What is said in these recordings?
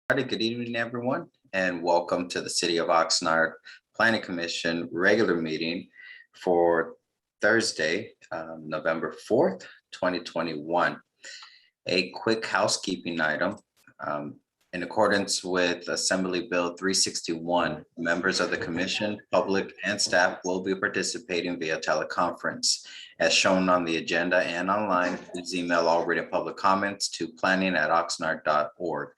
Good evening, everyone, and welcome to the City of Oxnard Planning Commission regular meeting for Thursday, November 4th, 2021. A quick housekeeping item. In accordance with Assembly Bill 361, members of the commission, public, and staff will be participating via teleconference. As shown on the agenda and online, please email all written public comments to planning@oxnard.org.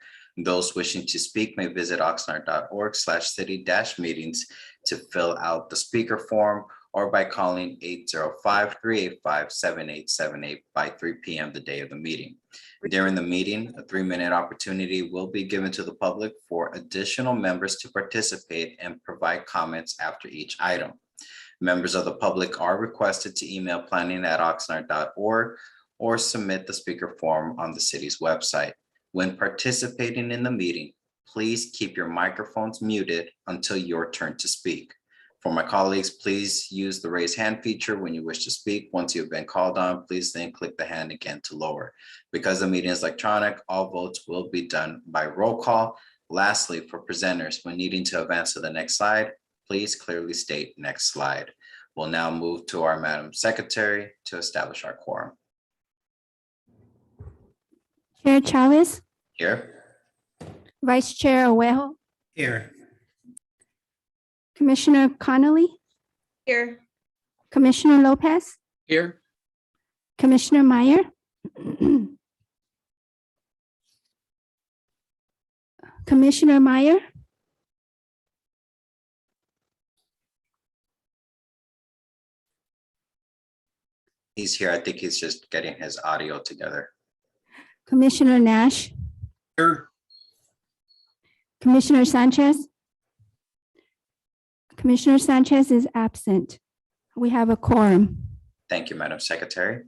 Those wishing to speak may visit oxnard.org/city-meetings to fill out the speaker form or by calling 805-385-7878 by 3 p.m. the day of the meeting. During the meeting, a 3-minute opportunity will be given to the public for additional members to participate and provide comments after each item. Members of the public are requested to email planning@oxnard.org or submit the speaker form on the city's website. When participating in the meeting, please keep your microphones muted until your turn to speak. For my colleagues, please use the raise hand feature when you wish to speak. Once you've been called on, please then click the hand again to lower. Because the meeting is electronic, all votes will be done by roll call. Lastly, for presenters, when needing to advance to the next slide, please clearly state next slide. We'll now move to our Madam Secretary to establish our quorum. Chair Chavez, Here. Vice Chair Owejo, Here. Commissioner Connolly, Here. Commissioner Lopez, Here. Commissioner Meyer, Commissioner Meyer, He's here. I think he's just getting his audio together. Commissioner Nash, Here. Commissioner Sanchez. Commissioner Sanchez is absent. We have a quorum. Thank you, Madam Secretary.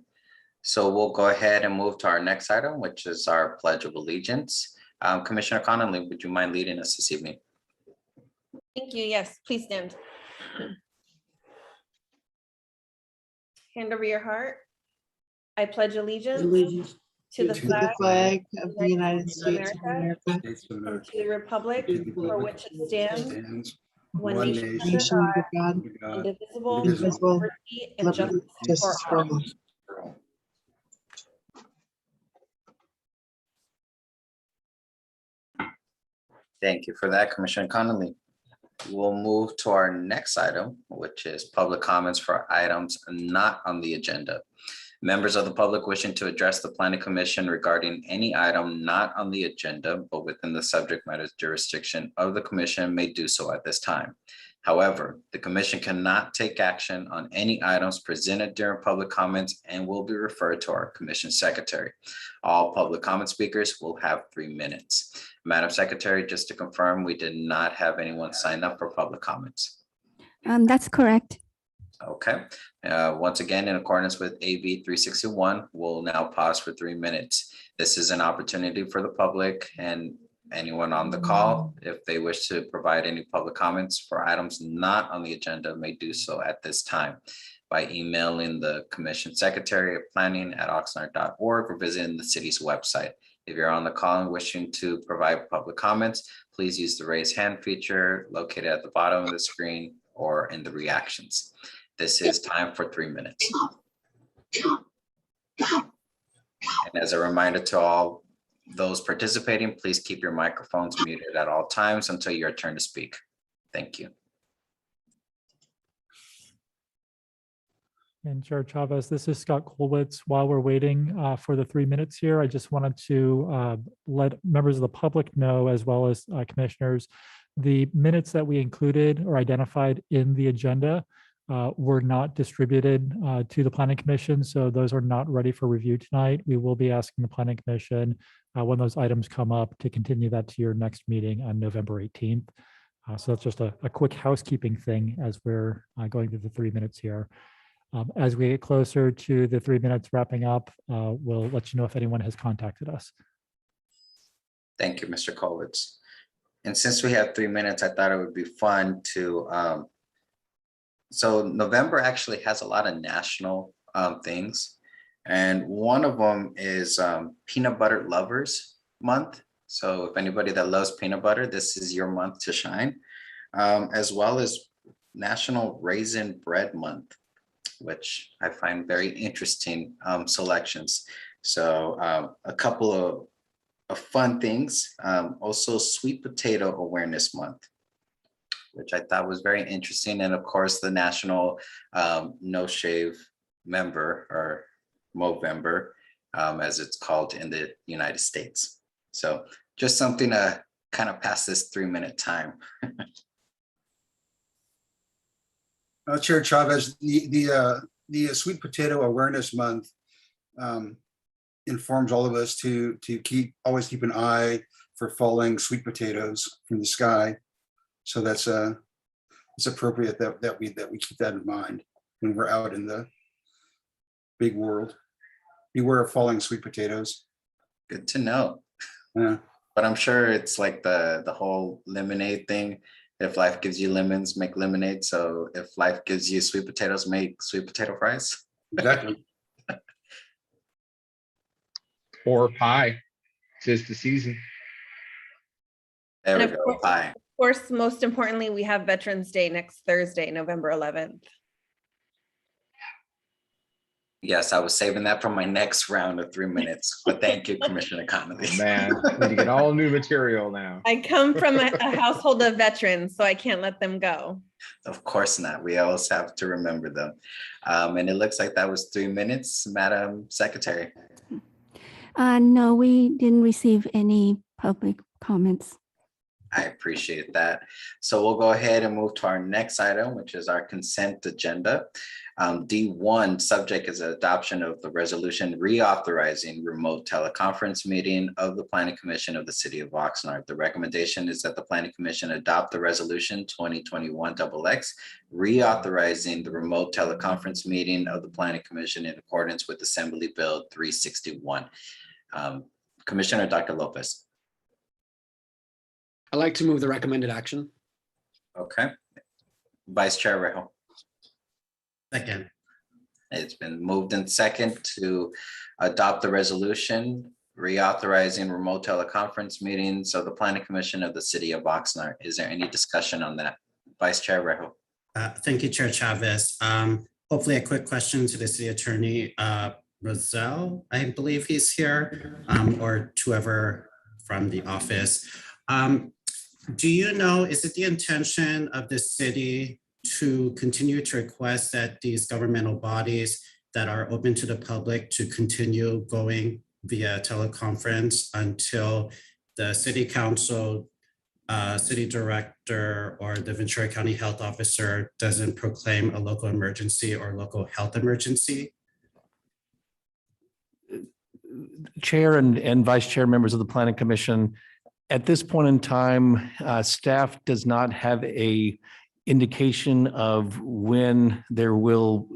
So we'll go ahead and move to our next item, which is our Pledge of Allegiance. Commissioner Connolly, would you mind leading us this evening? Thank you. Yes, please stand. Hand over your heart. I pledge allegiance to the flag of the United States of America, America, and to the republic for which it stands, one One nation nation, nation under under God, God, indivisible, indivisible, with liberty and liberty, justice for all. Thank you for that, Commissioner Connolly. We'll move to our next item, which is public comments for items not on the agenda. Members of the public wishing to address the Planning Commission regarding any item not on the agenda, but within the subject matter jurisdiction of the commission may do so at this time. However, the commission cannot take action on any items presented during public comments and will be referred to our commission secretary. All public comment speakers will have 3 minutes. Madam Secretary, just to confirm, we did not have anyone sign up for public comments. That's correct. Okay. Once again, in accordance with AB 361, we'll now pause for 3 minutes. This is an opportunity for the public and anyone on the call, if they wish to provide any public comments for items not on the agenda, may do so at this time by emailing the commission secretary at planning@oxnard.org or visiting the city's website. If you're on the call and wishing to provide public comments, please use the raise hand feature located at the bottom of the screen or in the reactions. This is time for 3 minutes. And as a reminder to all those participating, please keep your microphones muted at all times until your turn to speak. Thank you. And Chair Chavez, this is Scott Kolwitz. While we're waiting for the 3 minutes here, I just wanted to let members of the public know, as well as commissioners, the minutes that we included or identified in the agenda were not distributed to the Planning Commission, so those are not ready for review tonight. We will be asking the Planning Commission when those items come up to continue that to your next meeting on November 18th. So that's just a quick housekeeping thing as we're going through the 3 minutes here. As we get closer to the 3 minutes wrapping up, we'll let you know if anyone has contacted us. Thank you, Mr. Kolwitz. And since we have 3 minutes, I thought it would be fun to, so November actually has a lot of national things. And one of them is Peanut Butter Lovers Month. So if anybody that loves peanut butter, this is your month to shine. As well as National Raisin Bread Month, which I find very interesting selections. So a couple of fun things. Also Sweet Potato Awareness Month, which I thought was very interesting. And of course, the National No Shave Member or Movember, as it's called in the United States. So just something to kind of pass this 3-minute time. Chair Chavez, the Sweet Potato Awareness Month informs all of us to always keep an eye for falling sweet potatoes from the sky. So that's it's appropriate that we keep that in mind when we're out in the big world. Beware of falling sweet potatoes. Good to know. Yeah. But I'm sure it's like the whole lemonade thing. If life gives you lemons, make lemonade. So if life gives you sweet potatoes, make sweet potato fries. Exactly. Or pie. Tis the season. There we And of go, course- pie. Of course, most importantly, we have Veterans Day next Thursday, November 11th. Yes, I was saving that for my next round of 3 minutes, but thank you, Commissioner Connolly. Oh, man, need to get all new material now. I come from a household of veterans, so I can't let them go. Of course not. We always have to remember them. And it looks like that was 3 minutes, Madam Secretary. No, we didn't receive any public comments. I appreciate that. So we'll go ahead and move to our next item, which is our consent agenda. D1, subject is adoption of the resolution reauthorizing remote teleconference meeting of the Planning Commission of the City of Oxnard. The recommendation is that the Planning Commission adopt the resolution 2021-XX, reauthorizing the remote teleconference meeting of the Planning Commission in accordance with Assembly Bill 361. Commissioner Dr. Lopez. I'd like to move the recommended action. Okay. Vice Chair Rejo. Second. It's been moved in second to adopt the resolution reauthorizing remote teleconference meetings of the Planning Commission of the City of Oxnard. Is there any discussion on that? Vice Chair Rejo. Thank you, Chair Chavez. Hopefully a quick question to the City Attorney, Roselle, I believe he's here, or whoever from the office. Do you know, is it the intention of the city to continue to request that these governmental bodies that are open to the public to continue going via teleconference until the city council, city director, or the Ventura County health officer doesn't proclaim a local emergency or local health emergency? Chair and Vice Chair, members of the Planning Commission, at this point in time, staff does not have a indication of when there will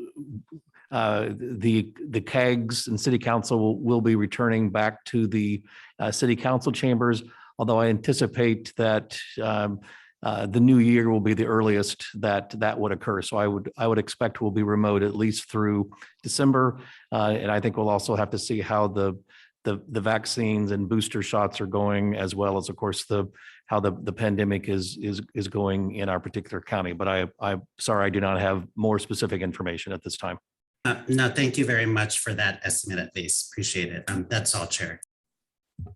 the CAGs and City Council will be returning back to the City Council chambers. Although I anticipate that the new year will be the earliest that would occur. So I would expect we'll be remote at least through December, and I think we'll also have to see how the vaccines and booster shots are going, as well as, of course, how the pandemic is going in our particular county. But I'm sorry, I do not have more specific information at this time. No, thank you very much for that estimate, at least. Appreciate it. That's all, Chair.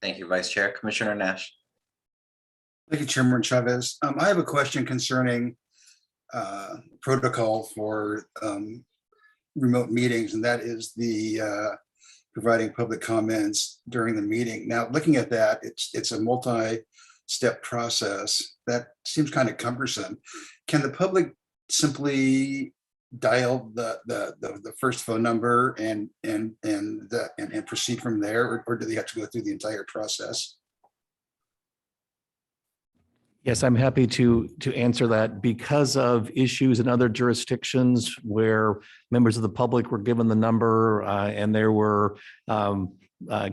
Thank you, Vice Chair. Commissioner Nash. Thank you, Chairman Chavez. I have a question concerning protocol for remote meetings, and that is the providing public comments during the meeting. Now, looking at that, it's a multi-step process that seems kind of cumbersome. Can the public simply dial the first phone number and proceed from there, or do they have to go through the entire process? Yes, I'm happy to answer that. Because of issues in other jurisdictions where members of the public were given the number and there were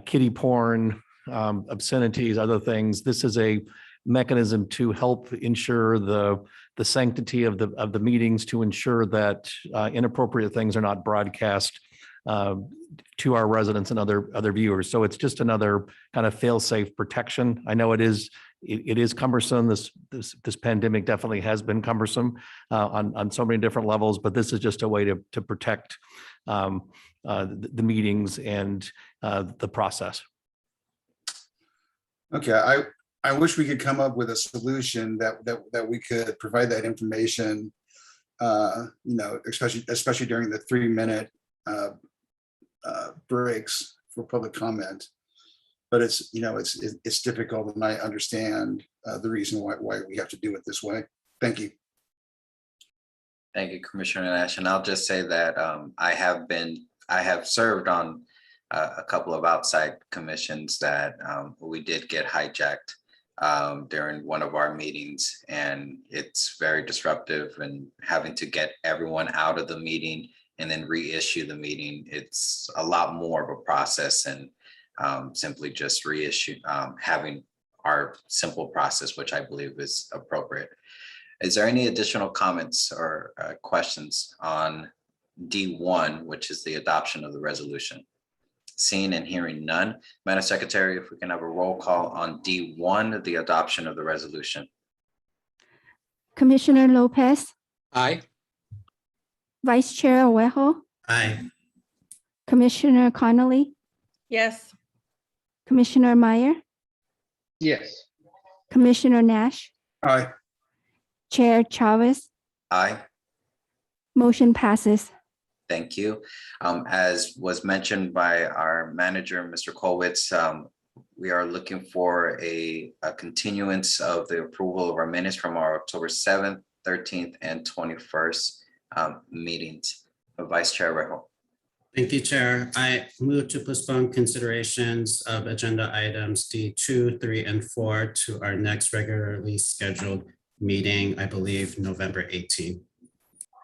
kiddie porn, obscenities, other things, this is a mechanism to help ensure the sanctity of the meetings, to ensure that inappropriate things are not broadcast to our residents and other viewers. So it's just another kind of fail-safe protection. I know it is cumbersome. This pandemic definitely has been cumbersome on so many different levels, but this is just a way to protect the meetings and the process. Okay, I wish we could come up with a solution that we could provide that information, especially during the 3-minute breaks for public comment. But it's difficult, and I understand the reason why we have to do it this way. Thank you. Thank you, Commissioner Nash. And I'll just say that I have served on a couple of outside commissions that we did get hijacked during one of our meetings, and it's very disruptive, and having to get everyone out of the meeting and then reissue the meeting. It's a lot more of a process than simply just reissue, having our simple process, which I believe is appropriate. Is there any additional comments or questions on D1, which is the adoption of the resolution? Seeing and hearing none. Madam Secretary, if we can have a roll call on D1, the adoption of the resolution. Commissioner Lopez, Aye. Vice Chair Owejo, Aye. Commissioner Connolly, Yes. Commissioner Meyer, Yes. Commissioner Nash, Aye. Chair Chavez, Aye. motion passes. Thank you. As was mentioned by our manager, Mr. Colwitz, we are looking for a continuance of the approval of our minutes from our October 7th, 13th, and 21st meetings. Vice Chair Rejo. Thank you, Chair. I move to postpone considerations of agenda items D2, 3, and 4 to our next regularly scheduled meeting, I believe, November 18th.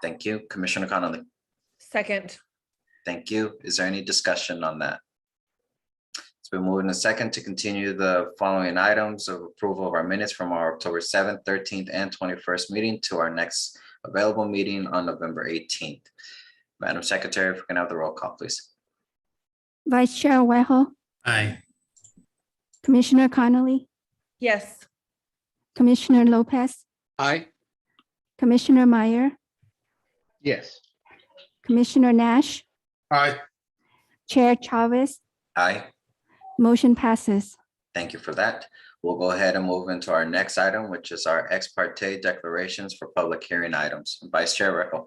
Thank you. Commissioner Connolly. Second. Thank you. Is there any discussion on that? It's been moved in a second to continue the following items of approval of our minutes from our October 7th, 13th, and 21st meeting to our next available meeting on November 18th. Madam Secretary, if we can have the roll call, please. Vice Chair Owejo, Aye. Commissioner Connolly, Yes. Commissioner Lopez, Aye. Commissioner Meyer, Yes. Commissioner Nash, Aye. Chair Chavez, Aye. motion passes. Thank you for that. We'll go ahead and move into our next item, which is our ex parte declarations for public hearing items. Vice Chair Rejo.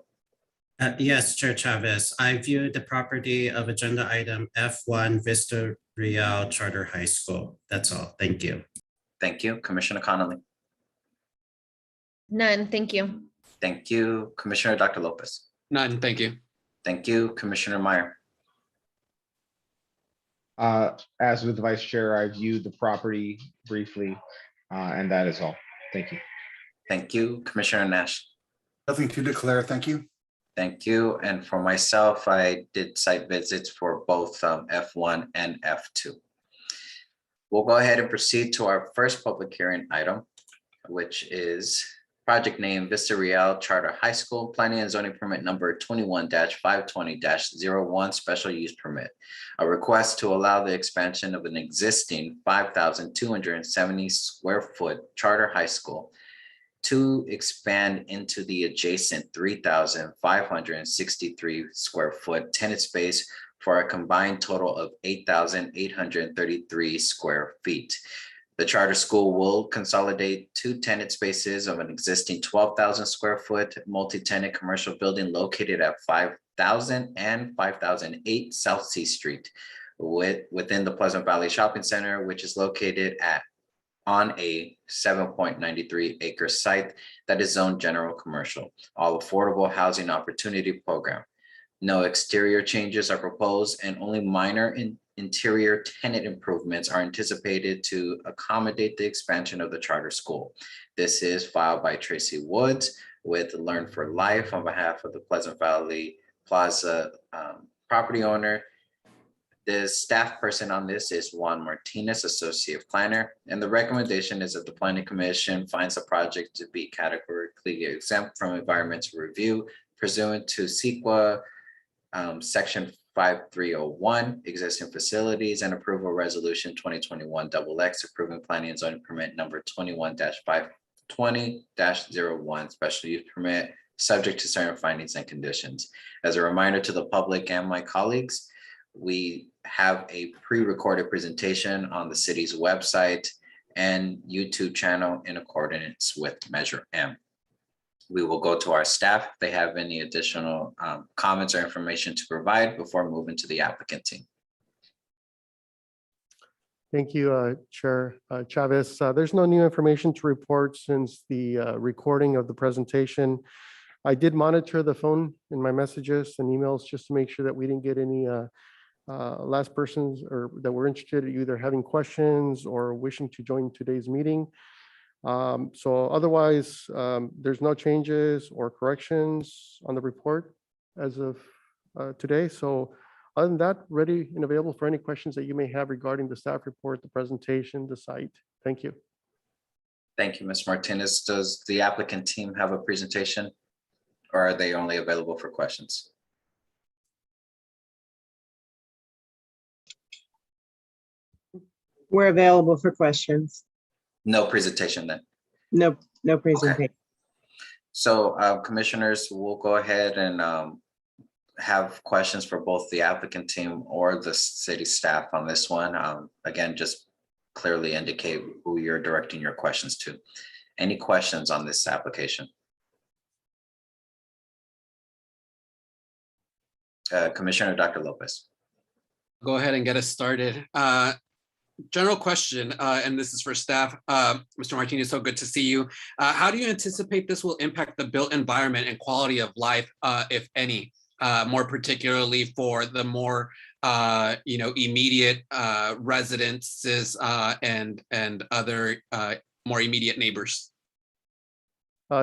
Yes, Chair Chavez, I viewed the property of agenda item F1 Vista Real Charter High School. That's all. Thank you. Thank you. Commissioner Connolly. None. Thank you. Thank you. Commissioner Dr. Lopez. None, thank you. Thank you. Commissioner Meyer. As with the Vice Chair, I viewed the property briefly, and that is all. Thank you. Thank you. Commissioner Nash. Nothing to declare. Thank you. Thank you. And for myself, I did site visits for both F1 and F2. We'll go ahead and proceed to our first public hearing item, which is project name Vista Real Charter High School, planning and zoning permit number 21-520-01, special use permit. A request to allow the expansion of an existing 5,270 square foot charter high school to expand into the adjacent 3,563 square foot tenant space for a combined total of 8,833 square feet. The charter school will consolidate 2 tenant spaces of an existing 12,000 square foot multi-tenant commercial building located at 5,000 and 5,008 South C Street within the Pleasant Valley Shopping Center, which is located on a 7.93 acre site that is zoned general commercial, all affordable housing opportunity program. No exterior changes are proposed, and only minor interior tenant improvements are anticipated to accommodate the expansion of the charter school. This is filed by Tracy Woods with Learn for Life on behalf of the Pleasant Valley Plaza property owner. The staff person on this is Juan Martinez, Associate Planner, and the recommendation is that the Planning Commission finds the project to be categorically exempt from environmental review pursuant to CEQA Section 5301, existing facilities, and approval resolution 2021 XX approving planning and zoning permit number 21-520-01 special use permit, subject to certain findings and conditions. As a reminder to the public and my colleagues, we have a pre-recorded presentation on the city's website and YouTube channel in accordance with Measure M. We will go to our staff if they have any additional comments or information to provide before moving to the applicant team. Thank you, Chair Chavez. There's no new information to report since the recording of the presentation. I did monitor the phone in my messages and emails just to make sure that we didn't get any last persons or that were interested in either having questions or wishing to join today's meeting. So otherwise, there's no changes or corrections on the report as of today. So other than that, ready and available for any questions that you may have regarding the staff report, the presentation, the site. Thank you. Thank you, Ms. Martinez. Does the applicant team have a presentation or are they only available for questions? We're available for questions. No presentation then. No presentation. So commissioners, we'll go ahead and have questions for both the applicant team or the city staff on this one. Again, just clearly indicate who you're directing your questions to. Any questions on this application? Commissioner Dr. Lopez. Go ahead and get us started. General question, and this is for staff. Mr. Martinez, so good to see you. How do you anticipate this will impact the built environment and quality of life, if any, more particularly for the more immediate residences and other more immediate neighbors?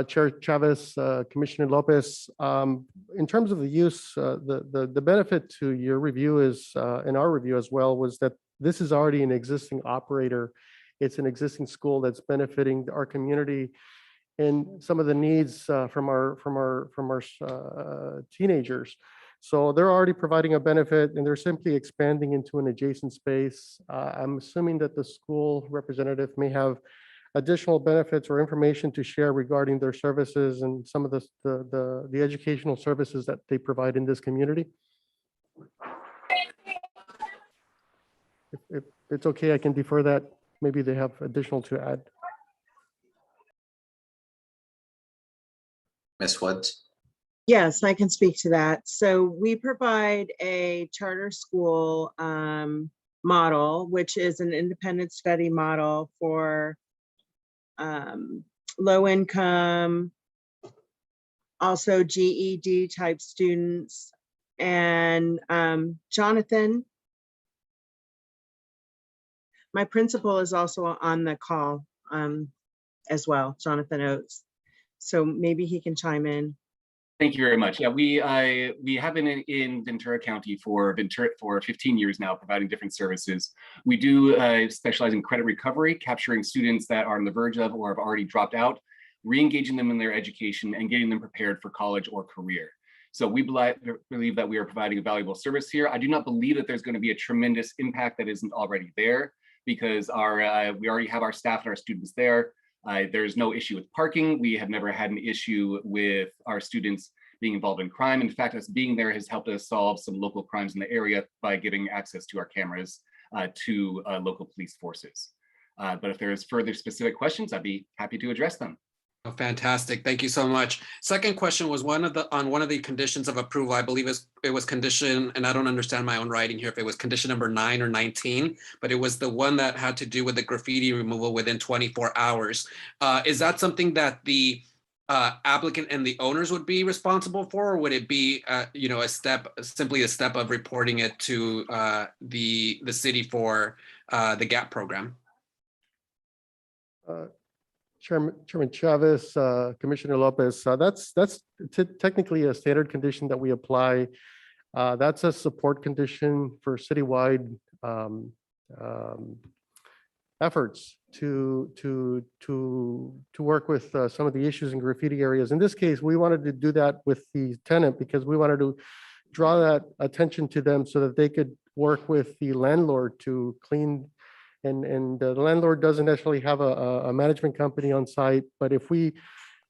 Chair Chavez, Commissioner Lopez, in terms of the use, the benefit to your review is, in our review as well, was that this is already an existing operator. It's an existing school that's benefiting our community and some of the needs from our teenagers. So they're already providing a benefit and they're simply expanding into an adjacent space. I'm assuming that the school representative may have additional benefits or information to share regarding their services and some of the educational services that they provide in this community. If it's okay, I can defer that. Maybe they have additional to add. Ms. Woods. Yes, I can speak to that. So we provide a charter school model, which is an independent study model for low income, also GED type students. And Jonathan, my principal, is also on the call as well, Jonathan Oates. So maybe he can chime in. Thank you very much. Yeah, we have been in Ventura County for 15 years now, providing different services. We do specialize in credit recovery, capturing students that are on the verge of or have already dropped out, re-engaging them in their education and getting them prepared for college or career. So we believe that we are providing a valuable service here. I do not believe that there's going to be a tremendous impact that isn't already there, because we already have our staff and our students there. There's no issue with parking. We have never had an issue with our students being involved in crime. In fact, us being there has helped us solve some local crimes in the area by giving access to our cameras to local police forces. But if there's further specific questions, I'd be happy to address them. Oh, fantastic. Thank you so much. Second question was on one of the conditions of approval. I believe it was condition, and I don't understand my own writing here if it was condition number 9 or 19, but it was the one that had to do with the graffiti removal within 24 hours. Is that something that the applicant and the owners would be responsible for, or would it be simply a step of reporting it to the city for the GAP program? Chairman Chavez, Commissioner Lopez, that's technically a standard condition that we apply. That's a support condition for citywide efforts to work with some of the issues in graffiti areas. In this case, we wanted to do that with the tenant because we wanted draw that attention to them so that they could work with the landlord to clean. And the landlord doesn't actually have a management company on site, but if we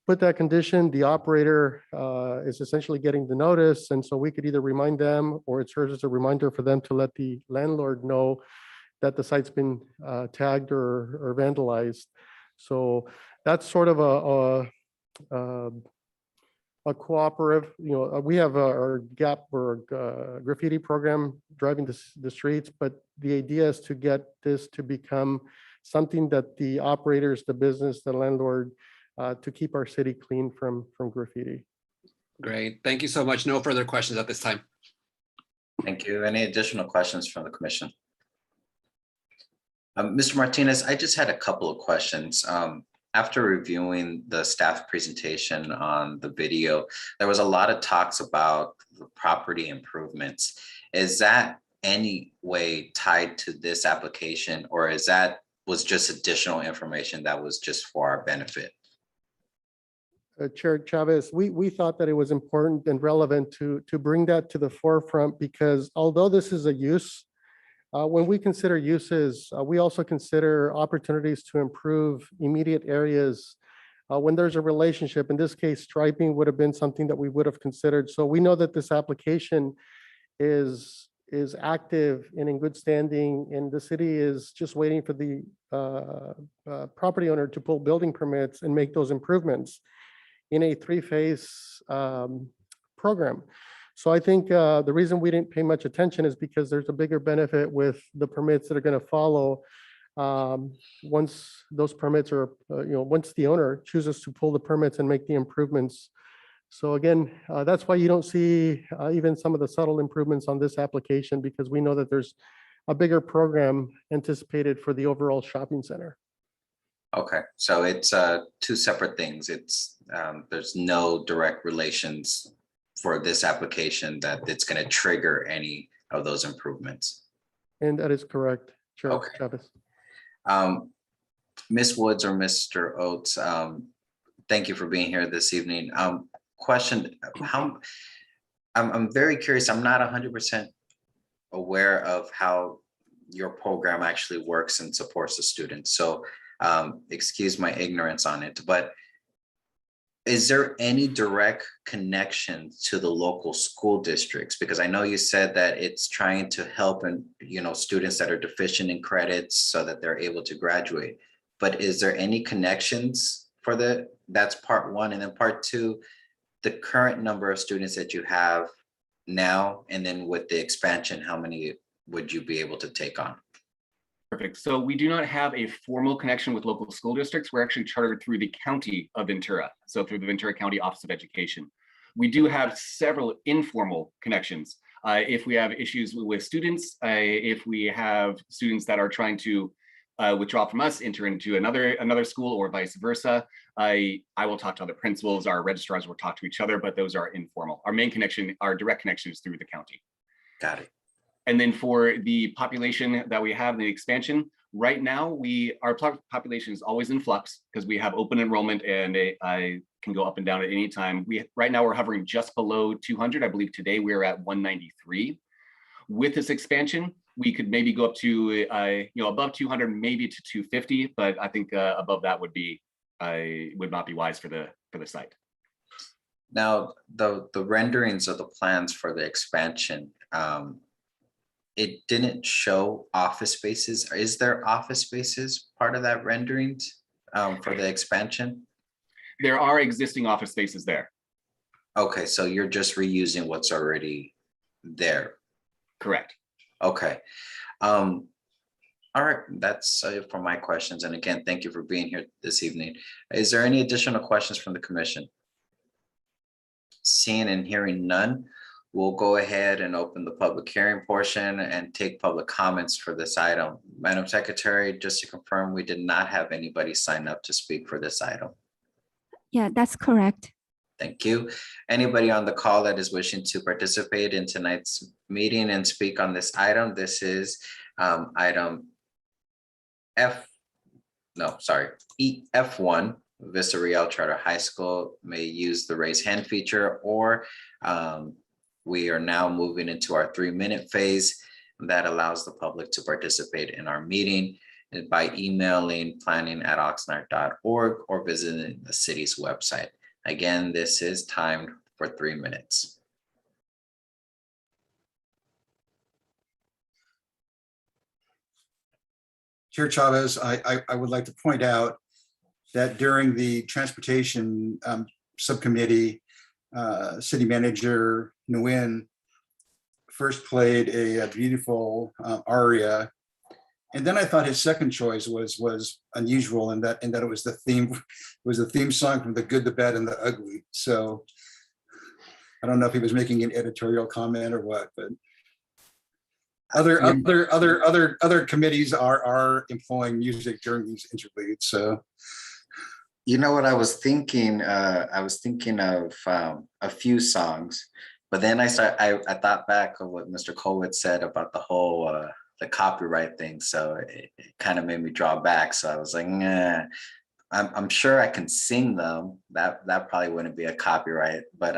put that condition, the operator is essentially getting the notice. And so we could either remind them, or it serves as a reminder for them to let the landlord know that the site's been tagged or vandalized. So that's sort of a cooperative, we have our GAP or graffiti program driving the streets, but the idea is to get this to become something that the operators, the business, the landlord, to keep our city clean from graffiti. Great. Thank you so much. No further questions at this time. Thank you. Any additional questions from the commission? Mr. Martinez, I just had a couple of questions. After reviewing the staff presentation on the video, there was a lot of talks about the property improvements. Is that any way tied to this application, or was just additional information that was just for our benefit? Chair Chavez, we thought that it was important and relevant to bring that to the forefront, because although this is a use, when we consider uses, we also consider opportunities to improve immediate areas. When there's a relationship, in this case, striping would have been something that we would have considered. So we know that this application is active and in good standing, and the city is just waiting for the property owner to pull building permits and make those improvements in a three-phase program. So I think the reason we didn't pay much attention is because there's a bigger benefit with the permits that are going to follow once those permits are, once the owner chooses to pull the permits and make the improvements. So again, that's why you don't see even some of the subtle improvements on this application, because we know that there's a bigger program anticipated for the overall shopping center. Okay, so it's two separate things. It's there's no direct relations for this application that it's going to trigger any of those improvements. And that is correct, Chair Okay. Chavez. Ms. Woods or Mr. Oates, thank you for being here this evening. Question, I'm very curious. I'm not 100% aware of how your program actually works and supports the students. So excuse my ignorance on it, but is there any direct connection to the local school districts? Because I know you said that it's trying to help and students that are deficient in credits so that they're able to graduate. But is there any connections for that's part one, and then part two, the current number of students that you have now, and then with the expansion, how many would you be able to take on? Perfect. So we do not have a formal connection with local school districts. We're actually chartered through the county of Ventura, so through the Ventura County Office of Education. We do have several informal connections. If we have issues with students, if we have students that are trying to withdraw from us, enter into another school, or vice versa, I will talk to other principals. Our registrars will talk to each other, but those are informal. Our main connection, our direct connection, is through the county. Got it. And then for the population that we have, the expansion, right now, our population is always in flux because we have open enrollment, and I can go up and down at any time. Right now we're hovering just below 200. I believe today we're at 193. With this expansion, we could maybe go up to above 200, maybe to 250, but I think above that would not be wise for the site. Now, the renderings of the plans for the expansion, it didn't show office spaces. Is there office spaces part of that renderings for the expansion? There are existing office spaces there. Okay, so you're just reusing what's already there. Correct. Okay. All right, that's for my questions. And again, thank you for being here this evening. Is there any additional questions from the commission? Seeing and hearing none, we'll go ahead and open the public hearing portion and take public comments for this item. Madam Secretary, just to confirm, we did not have anybody sign up to speak for this item. Yeah, that's correct. Thank you. Anybody on the call that is wishing to participate in tonight's meeting and speak on this item, this is item F1, Vista Real Charter High School may use the raise hand feature, or We are now moving into our 3-minute phase. That allows the public to participate in our meeting by emailing planning@oxnard.org or visiting the city's website. Again, this is timed for 3 minutes. Chair Chavez, I would like to point out that during the transportation subcommittee, city manager Nguyen first played a beautiful aria. And then I thought his second choice was unusual in that it was the theme song from The Good, the Bad, and the Ugly. So I don't know if he was making an editorial comment or what, but other committees are employing music during these interludes. So you know what I was thinking? I was thinking of a few songs, but then I thought back of what Mr. Colwitz said about the whole the copyright thing. So it kind of made me draw back. So I was like, nah, I'm sure I can sing them. That probably wouldn't be a copyright, but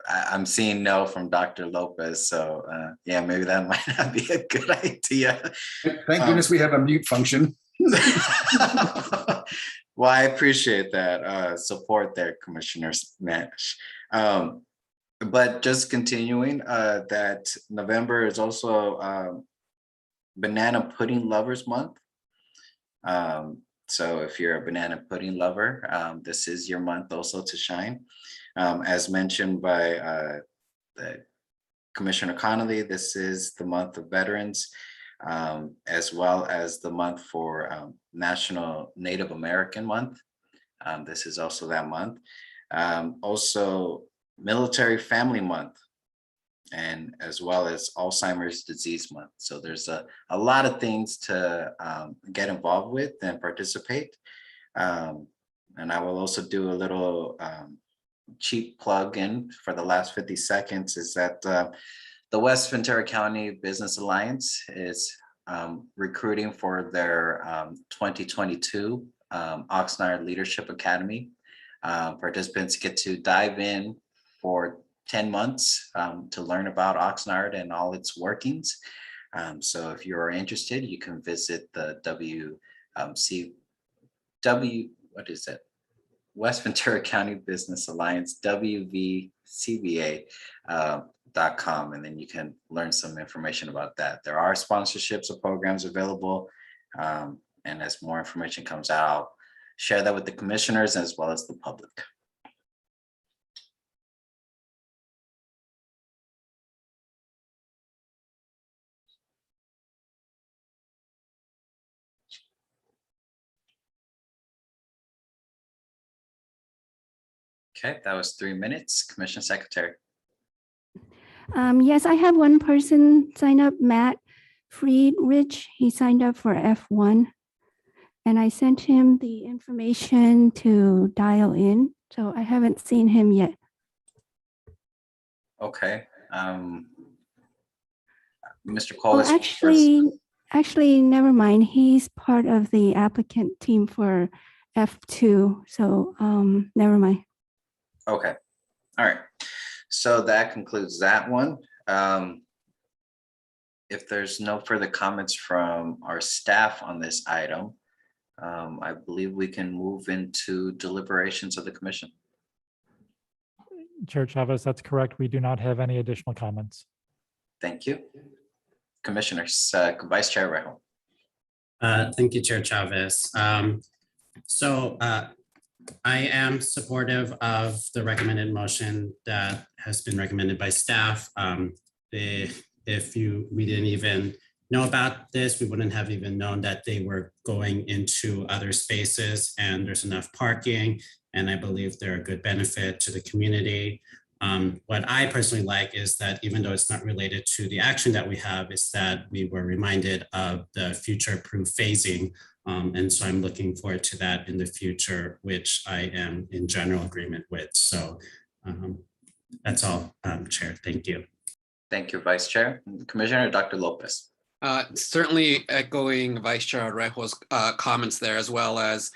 I'm seeing no from Dr. Lopez. So yeah, maybe that might not be a good idea. Thank goodness we have a mute function. Well, I appreciate that support there, Commissioner Nash. But just continuing, that November is also Banana Pudding Lovers Month. So if you're a banana pudding lover, this is your month also to shine. As mentioned by Commissioner Connolly, this is the month of veterans, as well as the month for National Native American Month. This is also that month. Also Military Family Month, and as well as Alzheimer's Disease Month. So there's a lot of things to get involved with and participate. And I will also do a little cheap plug in for the last 50 seconds is that the West Ventura County Business Alliance is recruiting for their 2022 Oxnard Leadership Academy. Participants get to dive in for 10 months to learn about Oxnard and all its workings. So if you're interested, you can visit the what is it? West Ventura County Business Alliance, WVCBA.com, and then you can learn some information about that. There are sponsorships or programs available. And as more information comes out, I'll share that with the commissioners as well as the public. Okay, that was 3 minutes. Commission Secretary. Yes, I have one person sign up, Matt Friedrich. He signed up for F1. And I sent him the information to dial in. So I haven't seen him yet. Okay. Mr. Oh, Colwitz. actually, never mind. He's part of the applicant team for F2. So never mind. Okay. All right. So that concludes that one. If there's no further comments from our staff on this item, I believe we can move into deliberations of the commission. Chair Chavez, that's correct. We do not have any additional comments. Thank you. Commissioners, Vice Chair Rejo. Thank you, Chair Chavez. I am supportive of the recommended motion that has been recommended by staff. We didn't even know about this, we wouldn't have even known that they were going into other spaces, and there's enough parking, and I believe they're a good benefit to the community. What I personally like is that even though it's not related to the action that we have, is that we were reminded of the future-proof phasing. And so I'm looking forward to that in the future, which I am in general agreement with. So that's all, Chair. Thank you. Thank you, Vice Chair. Commissioner Dr. Lopez. Certainly echoing Vice Chair Rejo's comments there, as well as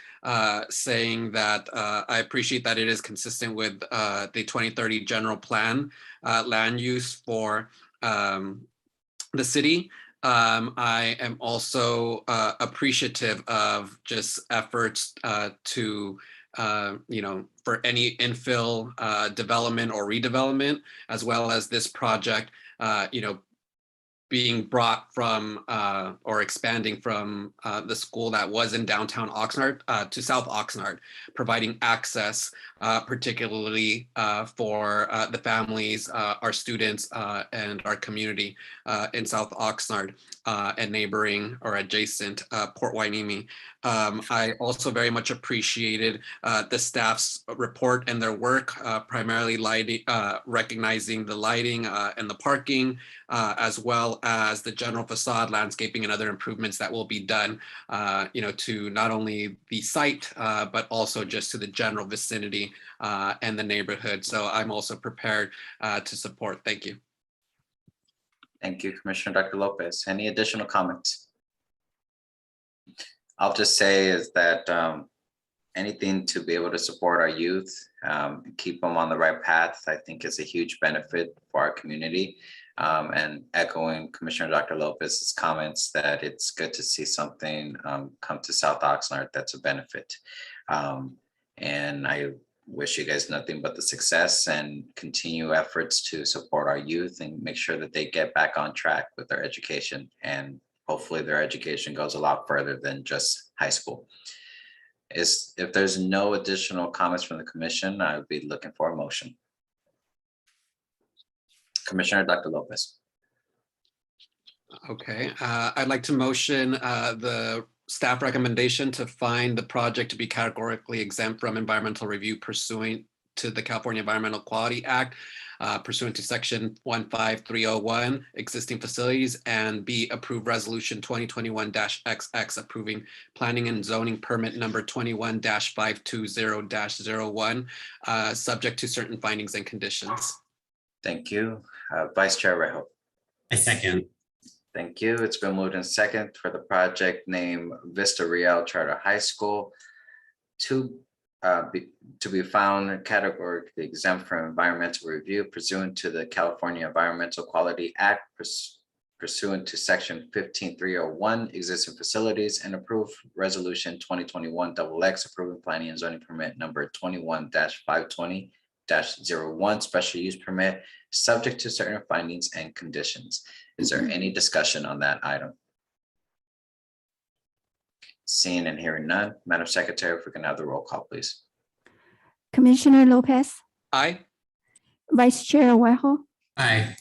saying that I appreciate that it is consistent with the 2030 general plan land use for the city. I am also appreciative of just efforts to for any infill development or redevelopment, as well as this project, being brought from or expanding from the school that was in downtown Oxnard to South Oxnard, providing access particularly for the families, our students, and our community in South Oxnard and neighboring or adjacent Port Hueneme. I also very much appreciated the staff's report and their work, primarily lighting, recognizing the lighting and the parking, as well as the general facade, landscaping, and other improvements that will be done, to not only the site, but also just to the general vicinity and the neighborhood. So I'm also prepared to support. Thank you. Thank you, Commissioner Dr. Lopez. Any additional comments? I'll just say is that anything to be able to support our youth, keep them on the right path, I think is a huge benefit for our community. And echoing Commissioner Dr. Lopez's comments that it's good to see something come to South Oxnard that's a benefit. And I wish you guys nothing but the success and continue efforts to support our youth and make sure that they get back on track with their education. And hopefully their education goes a lot further than just high school. If there's no additional comments from the commission, I would be looking for a motion. Commissioner Dr. Lopez. Okay, I'd like to motion the staff recommendation to find the project to be categorically exempt from environmental review pursuant to the California Environmental Quality Act, pursuant to section 15301, existing facilities, and B, approve resolution 2021-XX approving planning and zoning permit number 21-520-01, subject to certain findings and conditions. Thank you. Vice Chair Rejo. I second. Thank you. It's been moved in second for the project name Vista Real Charter High School to be found categorically exempt from environmental review pursuant to the California Environmental Quality Act, pursuant to section 15301, existing facilities, and approve resolution 2021-XX approving planning and zoning permit number 21-520-01, special use permit, subject to certain findings and conditions. Is there any discussion on that item? Seeing and hearing none, Madam Secretary, if we can have the roll call, please. Commissioner Lopez, Aye. Vice Chair Rejo, Aye.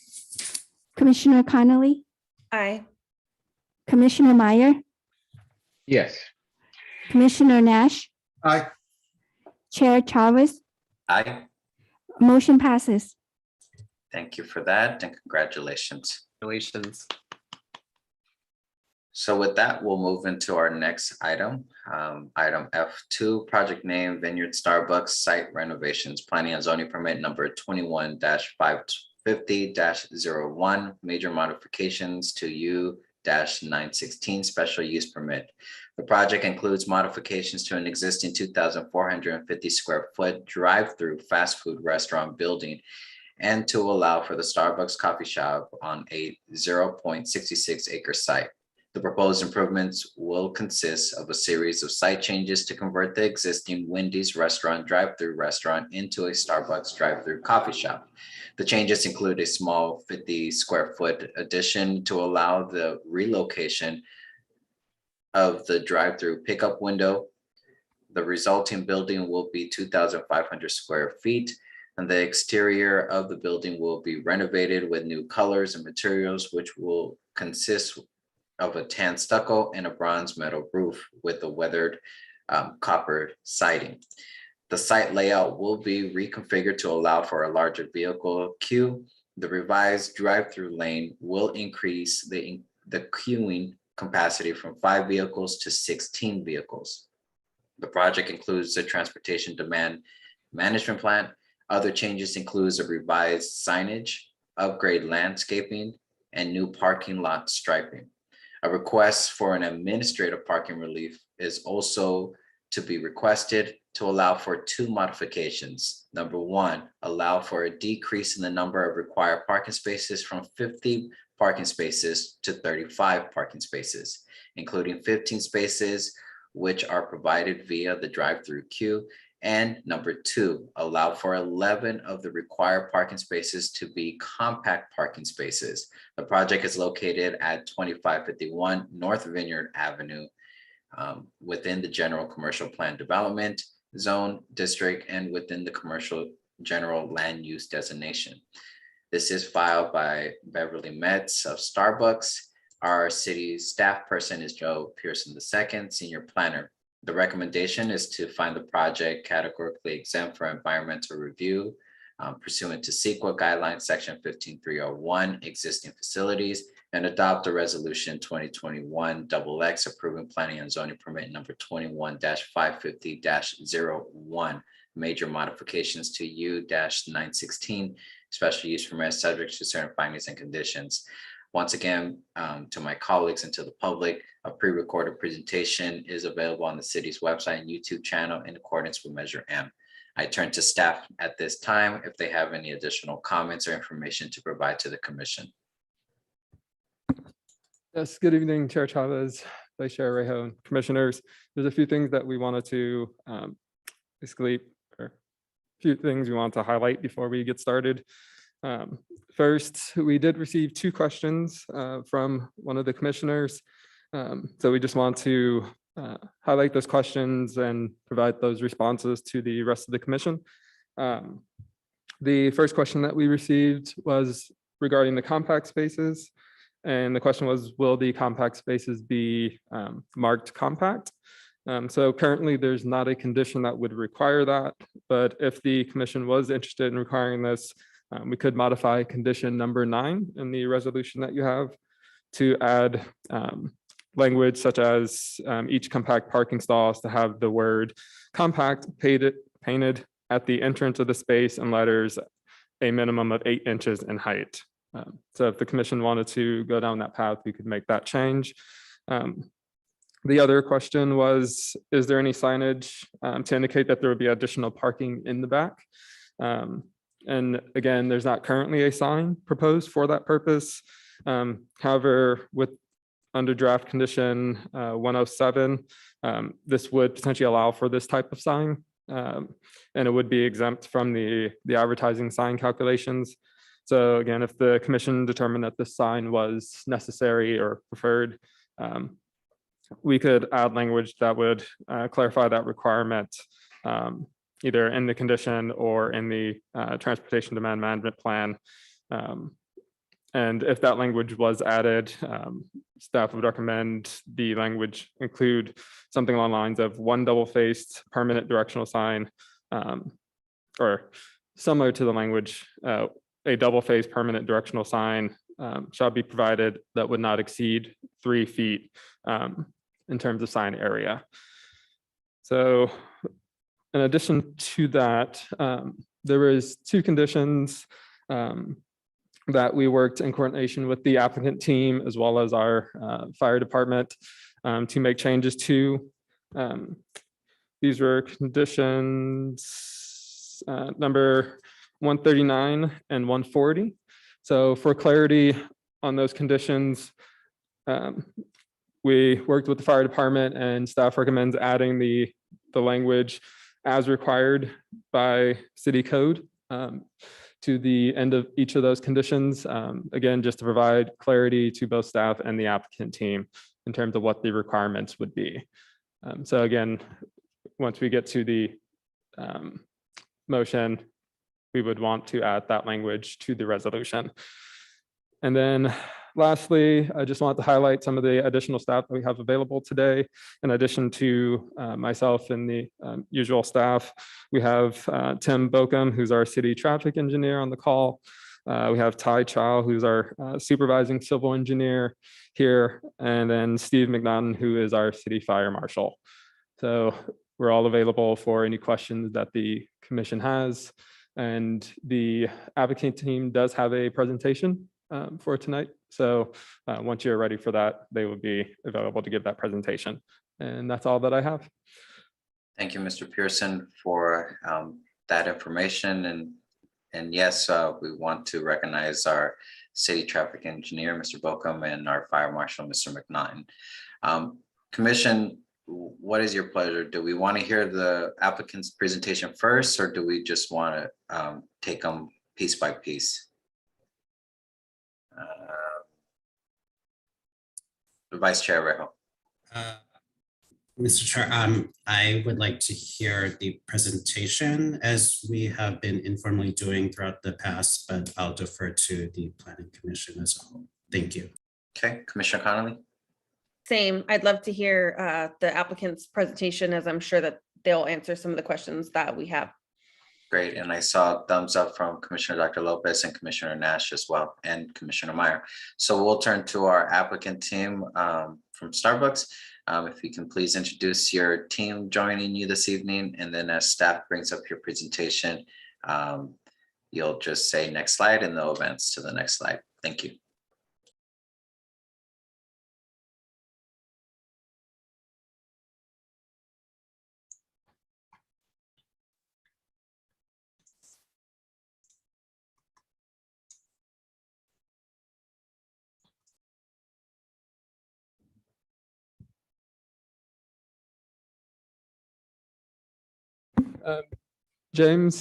Commissioner Connolly, Aye. Commissioner Meyer, Yes. Commissioner Nash, Aye. Chair Chavez, Aye. motion passes. Thank you for that and congratulations. Congratulations. So with that, we'll move into our next item. Item F2, project name Vineyard Starbucks site renovations, planning and zoning permit number 21-550-01, major modifications to U-916 special use permit. The project includes modifications to an existing 2,450 square foot drive-through fast food restaurant building and to allow for the Starbucks coffee shop on a 0.66 acre site. The proposed improvements will consist of a series of site changes to convert the existing Wendy's restaurant drive-through restaurant into a Starbucks drive-through coffee shop. The changes include a small 50 square foot addition to allow the relocation of the drive-through pickup window. The resulting building will be 2,500 square feet, and the exterior of the building will be renovated with new colors and materials, which will consist of a tan stucco and a bronze metal roof with a weathered copper siding. The site layout will be reconfigured to allow for a larger vehicle queue. The revised drive-through lane will increase the queuing capacity from 5 vehicles to 16 vehicles. The project includes the transportation demand management plan. Other changes includes a revised signage, upgrade landscaping, and new parking lot striping. A request for an administrative parking relief is also to be requested to allow for two modifications. Number one, allow for a decrease in the number of required parking spaces from 50 parking spaces to 35 parking spaces, including 15 spaces which are provided via the drive-through queue. And number two, allow for 11 of the required parking spaces to be compact parking spaces. The project is located at 2551 North Vineyard Avenue within the general commercial plan development zone district and within the commercial general land use designation. This is filed by Beverly Metz of Starbucks. Our city staff person is Joe Pearson II, senior planner. The recommendation is to find the project categorically exempt for environmental review pursuant to CEQA guidelines, section 15301, existing facilities, and adopt a resolution 2021-XX approving planning and zoning permit number 21-550-01, major modifications to U-916, special use permit subject to certain findings and conditions. Once again, to my colleagues and to the public, a pre-recorded presentation is available on the city's website and YouTube channel in accordance with Measure M. I turn to staff at this time if they have any additional comments or information to provide to the commission. Yes, good evening, Chair Chavez, Vice Chair Rejo, and commissioners. There's a few things that we wanted to a few things we want to highlight before we get started. First, we did receive two questions from one of the commissioners. So we just want to highlight those questions and provide those responses to the rest of the commission. The first question that we received was regarding the compact spaces. And the question was, will the compact spaces be marked compact? So currently there's not a condition that would require that, but if the commission was interested in requiring this, we could modify condition number 9 in the resolution that you have to add language such as each compact parking stall is to have the word compact painted at the entrance of the space and letters a minimum of 8 inches in height. So if the commission wanted to go down that path, we could make that change. The other question was, is there any signage to indicate that there would be additional parking in the back? And again, there's not currently a sign proposed for that purpose. However, with under draft condition 107, this would potentially allow for this type of sign. And it would be exempt from the advertising sign calculations. So again, if the commission determined that this sign was necessary or preferred, we could add language that would clarify that requirement either in the condition or in the transportation demand management plan. And if that language was added, staff would recommend the language include something along the lines of one double-faced permanent directional sign, or similar to the language, a double-faced permanent directional sign shall be provided that would not exceed 3 feet in terms of sign area. So in addition to that, there was 2 conditions that we worked in coordination with the applicant team as well as our fire department to make changes to. These were conditions number 139 and 140. So for clarity on those conditions, we worked with the fire department and staff recommends adding the language as required by city code to the end of each of those conditions. Again, just to provide clarity to both staff and the applicant team in terms of what the requirements would be. So again, once we get to the motion, we would want to add that language to the resolution. And then lastly, I just want to highlight some of the additional staff that we have available today. In addition to myself and the usual staff, we have Tim Bokum, who's our city traffic engineer on the call. We have Ty Chow, who's our supervising civil engineer here, and then Steve McNaughton, who is our city fire marshal. So we're all available for any questions that the commission has. And the applicant team does have a presentation for tonight. So once you're ready for that, they would be available to give that presentation. And that's all that I have. Thank you, Mr. Pearson, for that information. And yes, we want to recognize our city traffic engineer, Mr. Bocum, and our fire marshal, Mr. McNaughton. Commission, what is your pleasure? Do we want to hear the applicant's presentation first, or do we just want to take them piece by piece? The Vice Chair Rejo. Mr. Chair, I would like to hear the presentation as we have been informally doing throughout the past, but I'll defer to the Planning Commission as a whole. Thank you. Okay, Commissioner Connolly. Same. I'd love to hear the applicant's presentation, as I'm sure that they'll answer some of the questions that we have. Great, and I saw thumbs up from Commissioner Dr. Lopez and Commissioner Nash as well, and Commissioner Meyer. So we'll turn to our applicant team from Starbucks. If you can please introduce your team joining you this evening, and then as staff brings up your presentation, you'll just say next slide and they'll advance to the next slide. Thank you. James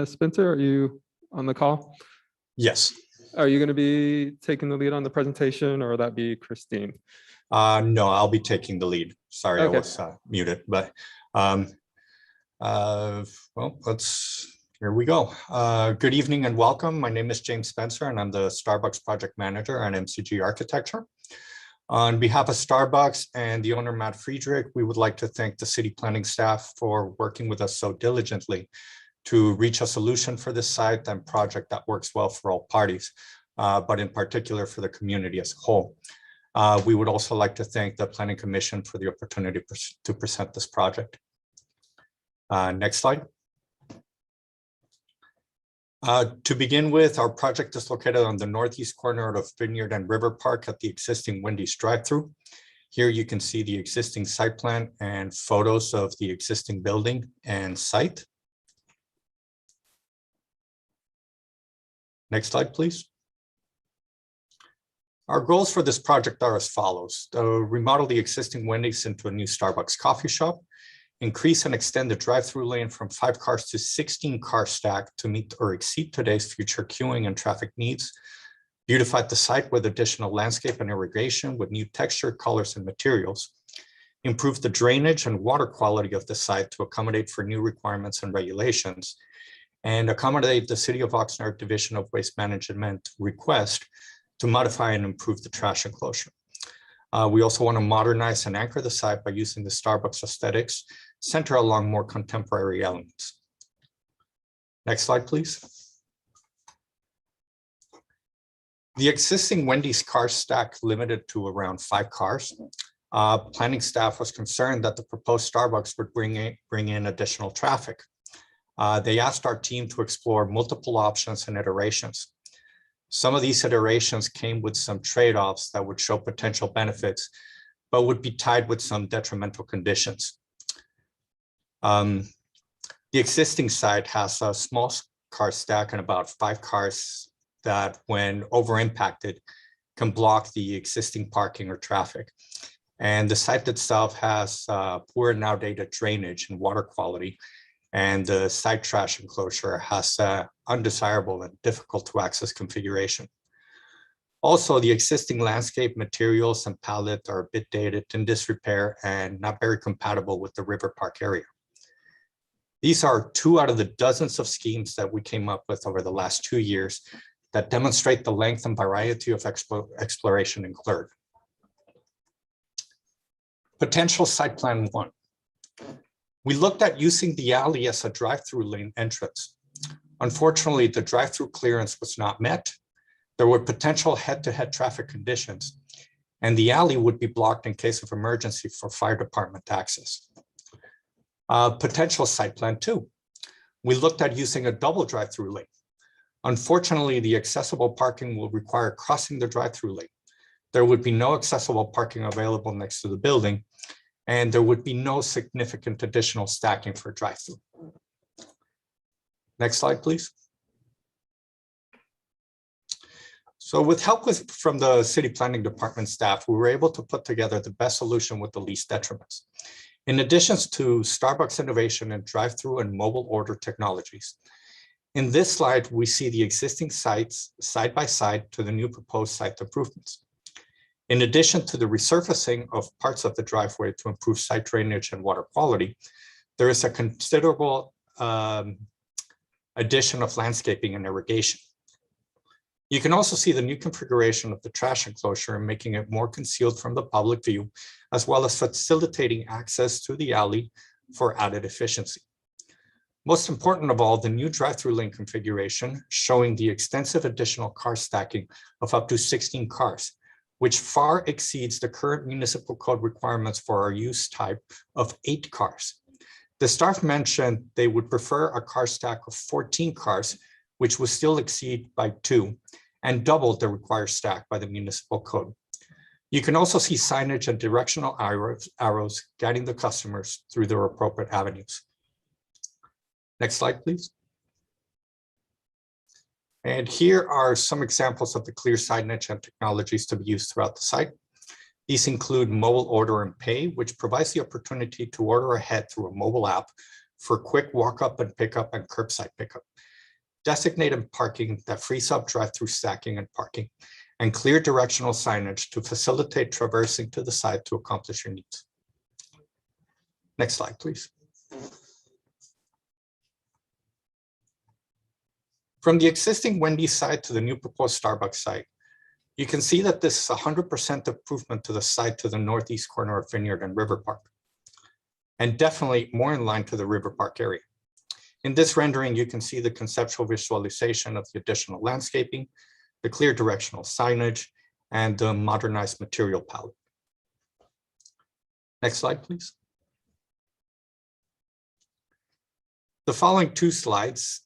Spencer, are you on the call? Yes. Are you going to be taking the lead on the presentation, or will that be Christine? No, I'll be taking the lead. Sorry, Okay. I was muted, but well, here we go. Good evening and welcome. My name is James Spencer, and I'm the Starbucks project manager at MCG Architecture. On behalf of Starbucks and the owner, Matt Friedrich, we would like to thank the city planning staff for working with us so diligently to reach a solution for this site and project that works well for all parties, but in particular for the community as a whole. We would also like to thank the Planning Commission for the opportunity to present this project. Next slide. To begin with, our project is located on the northeast corner of Vineyard and River Park at the existing Wendy's drive-through. Here you can see the existing site plan and photos of the existing building and site. Next slide, please. Our goals for this project are as follows: to remodel the existing Wendy's into a new Starbucks coffee shop, increase and extend the drive-through lane from 5 cars to 16 car stack to meet or exceed today's future queuing and traffic needs, beautify the site with additional landscape and irrigation with new texture, colors, and materials, improve the drainage and water quality of the site to accommodate for new requirements and regulations, and accommodate the City of Oxnard Division of Waste Management request to modify and improve the trash enclosure. We also want to modernize and anchor the site by using the Starbucks aesthetics, center along more contemporary elements. Next slide, please. The existing Wendy's car stack limited to around 5 cars. Planning staff was concerned that the proposed Starbucks would bring in additional traffic. They asked our team to explore multiple options and iterations. Some of these iterations came with some trade-offs that would show potential benefits, but would be tied with some detrimental conditions. The existing site has a small car stack and about 5 cars that, when over-impacted, can block the existing parking or traffic. And the site itself has poor and outdated drainage and water quality, and the site trash enclosure has undesirable and difficult to access configuration. Also, the existing landscape materials and palette are a bit dated, in disrepair, and not very compatible with the River Park area. These are 2 out of the dozens of schemes that we came up with over the last 2 years that demonstrate the length and variety of exploration incurred. Potential site plan 1. We looked at using the alley as a drive-through lane entrance. Unfortunately, the drive-through clearance was not met. There were potential head-to-head traffic conditions, and the alley would be blocked in case of emergency for fire department access. Potential site plan 2. We looked at using a double drive-through lane. Unfortunately, the accessible parking will require crossing the drive-through lane. There would be no accessible parking available next to the building, and there would be no significant additional stacking for drive-through. Next slide, please. So with help from the city planning department staff, we were able to put together the best solution with the least detriments. In addition to Starbucks innovation and drive-through and mobile order technologies. In this slide, we see the existing sites side by side to the new proposed site improvements. In addition to the resurfacing of parts of the driveway to improve site drainage and water quality, there is a considerable addition of landscaping and irrigation. You can also see the new configuration of the trash enclosure, making it more concealed from the public view, as well as facilitating access to the alley for added efficiency. Most important of all, the new drive-through lane configuration showing the extensive additional car stacking of up to 16 cars, which far exceeds the current municipal code requirements for our use type of 8 cars. The staff mentioned they would prefer a car stack of 14 cars, which would still exceed by 2 and double the required stack by the municipal code. You can also see signage and directional arrows guiding the customers through their appropriate avenues. Next slide, please. And here are some examples of the clear signage and technologies to be used throughout the site. These include mobile order and pay, which provides the opportunity to order ahead through a mobile app for quick walk-up and pickup and curbside pickup. Designated parking that frees up drive-through stacking and parking, and clear directional signage to facilitate traversing to the site to accomplish your needs. Next slide, please. From the existing Wendy's site to the new proposed Starbucks site, you can see that this is 100% improvement to the site to the northeast corner of Vineyard and River Park, and definitely more in line to the River Park area. In this rendering, you can see the conceptual visualization of the additional landscaping, the clear directional signage, and the modernized material palette. Next slide, please. The following slides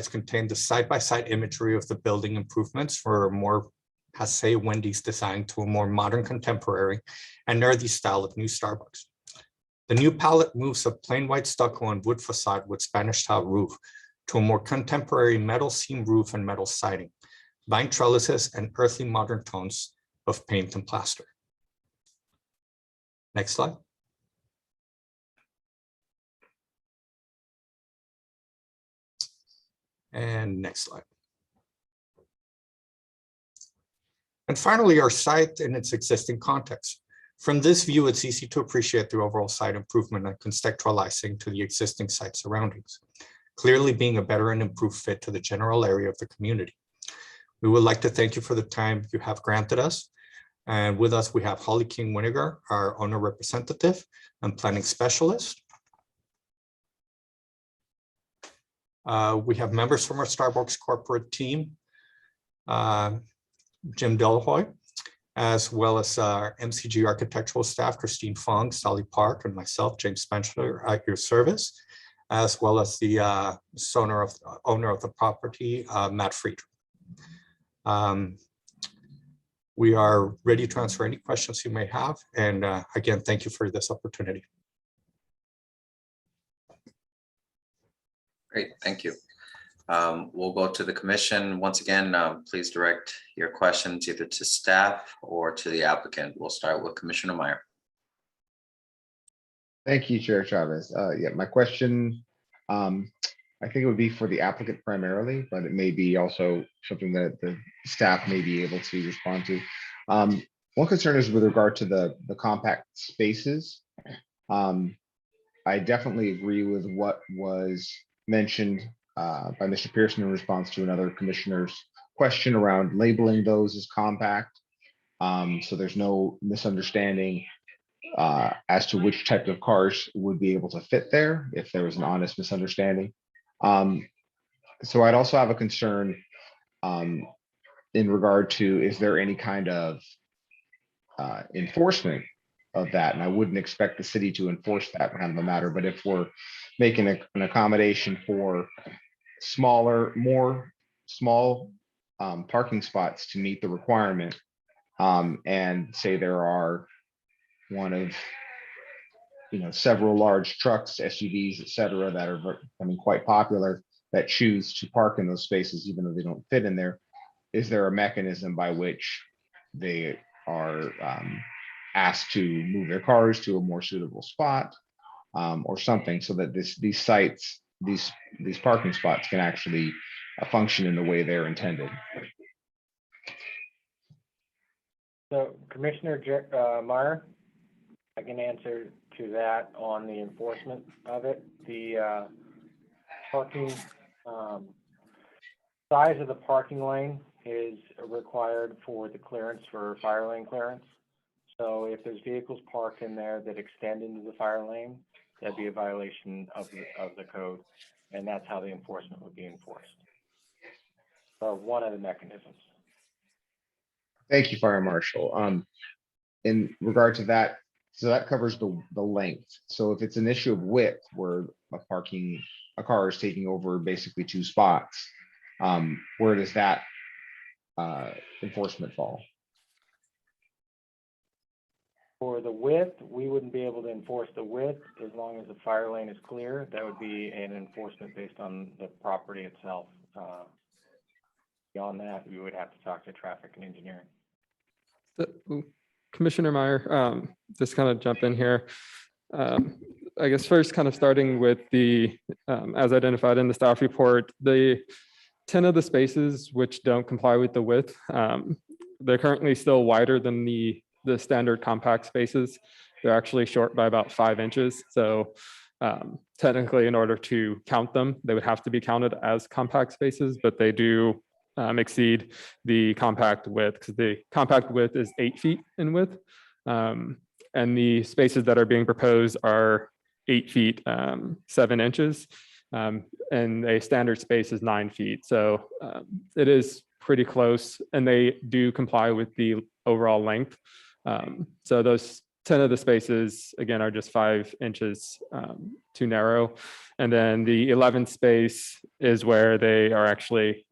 contain the side-by-side imagery of the building improvements for a more passe Wendy's design to a more modern, contemporary, and nerdy style of new Starbucks. The new palette moves a plain white stucco and wood facade with Spanish-style roof to a more contemporary metal seam roof and metal siding, vine trellises, and earthly modern tones of paint and plaster. Next slide. And next slide. And finally, our site in its existing context. From this view, it's easy to appreciate the overall site improvement and contextualizing to the existing site surroundings, clearly being a better and improved fit to the general area of the community. We would like to thank you for the time you have granted us. And with us, we have Holly King Winiger, our owner representative and planning specialist. We have members from our Starbucks corporate team, Jim Delhoy, as well as our MCG architectural staff, Christine Fong, Sally Park, and myself, James Spencer, at your service, as well as the owner of the property, Matt Friedrich. We are ready to answer any questions you may have. And again, thank you for this opportunity. Great, thank you. We'll go to the commission. Once again, please direct your questions either to staff or to the applicant. We'll start with Commissioner Meyer. Thank you, Chair Chavez. Yeah, my question, I think it would be for the applicant primarily, but it may be also something that the staff may be able to respond to. One concern is with regard to the compact spaces. I definitely agree with what was mentioned by Mr. Pearson in response to another commissioner's question around labeling those as compact. So there's no misunderstanding as to which type of cars would be able to fit there if there was an honest misunderstanding. So I'd also have a concern in regard to, is there any kind of enforcement of that? And I wouldn't expect the city to enforce that kind of a matter, but if we're making an accommodation for smaller, more small parking spots to meet the requirement, and say there are one of several large trucks, SUVs, et cetera, that are becoming quite popular that choose to park in those spaces even though they don't fit in there, is there a mechanism by which they are asked to move their cars to a more suitable spot, or something, so that these sites, these parking spots can actually function in the way they're intended? So Commissioner Meyer, I can answer to that on the enforcement of it. The parking size of the parking lane is required for the clearance for fire lane clearance. So if there's vehicles parked in there that extend into the fire lane, that'd be a violation of the code, and that's how the enforcement would be enforced. So one of the mechanisms. Thank you, Fire Marshal. In regard to that, so that covers the length. So if it's an issue of width where a car is taking over basically 2 spots, where does that enforcement fall? For the width, we wouldn't be able to enforce the width as long as the fire lane is clear. That would be an enforcement based on the property itself. Beyond that, we would have to talk to traffic and engineering. Commissioner Meyer, just kind of jump in here. I guess first kind of starting with the, as identified in the staff report, the 10 of the spaces which don't comply with the width, they're currently still wider than the standard compact spaces. They're actually short by about 5 inches. So technically in order to count them, they would have to be counted as compact spaces, but they do exceed the compact width, because the compact width is 8 feet in width. And the spaces that are being proposed are 8 feet, 7 inches. And a standard space is 9 feet. So it is pretty close, and they do comply with the overall length. So those 10 of the spaces, again, are just 5 inches too narrow. And then the 11th space is where they are actually,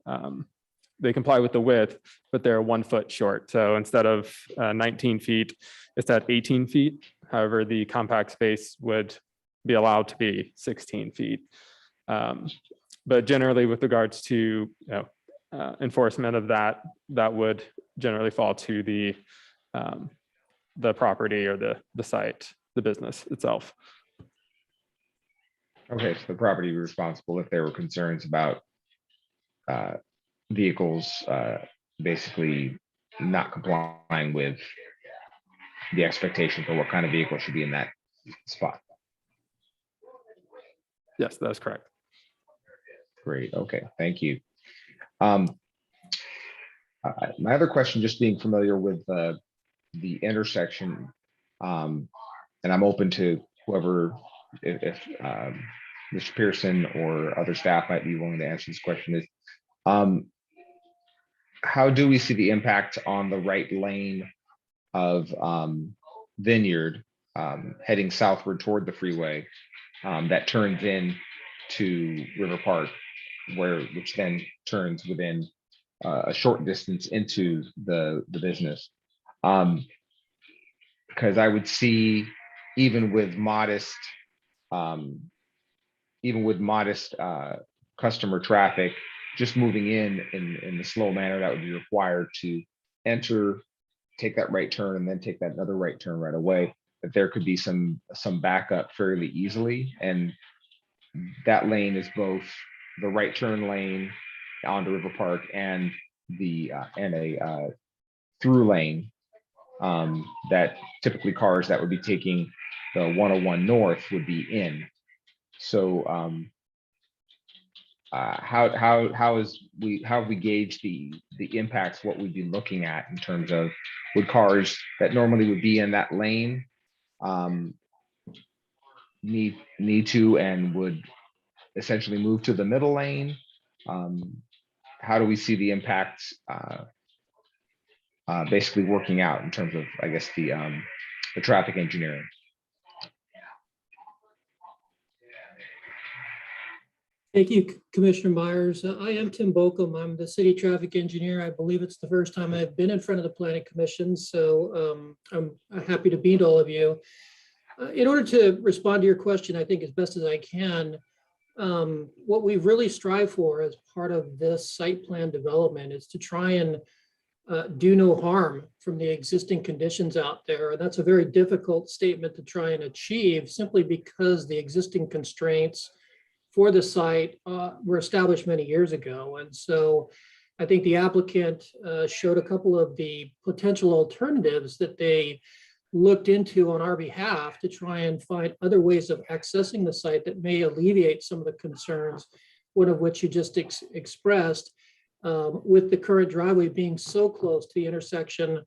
they comply with the width, but they're 1 foot short. So instead of 19 feet, it's at 18 feet. However, the compact space would be allowed to be 16 feet. But generally, with regards to enforcement of that, that would generally fall to the property or the site, the business itself. Okay, so the property was responsible if there were concerns about vehicles basically not complying with the expectation for what kind of vehicle should be in that spot. Yes, that's correct. Great. Okay, thank you. My other question, just being familiar with the intersection, and I'm open to whoever, if Mr. Pearson or other staff might be willing to answer this question, is how do we see the impact on the right lane of Vineyard heading southward toward the freeway that turns in to River Park, which then turns within a short distance into the business? Because I would see, even with modest customer traffic, just moving in the slow manner that would be required to enter, take that right turn, and then take that another right turn right away, that there could be some backup fairly easily. And that lane is both the right turn lane onto River Park and a through lane that typically cars that would be taking the 101 north would be in. So how have we gauged the impacts, what we'd be looking at in terms of, would cars that normally would be in that lane need to and would essentially move to the middle lane? How do we see the impacts basically working out in terms of, I guess, the traffic engineering? Thank you, Commissioner Myers. I am Tim Bokum. I'm the city traffic engineer. I believe it's the first time I've been in front of the planning commission, so I'm happy to meet all of you. In order to respond to your question, I think as best as I can, what we really strive for as part of this site plan development is to try and do no harm from the existing conditions out there. And that's a very difficult statement to try and achieve simply because the existing constraints for the site were established many years ago. And so I think the applicant showed a couple of the potential alternatives that they looked into on our behalf to try and find other ways of accessing the site that may alleviate some of the concerns, one of which you just expressed, with the current driveway being so close to the intersection.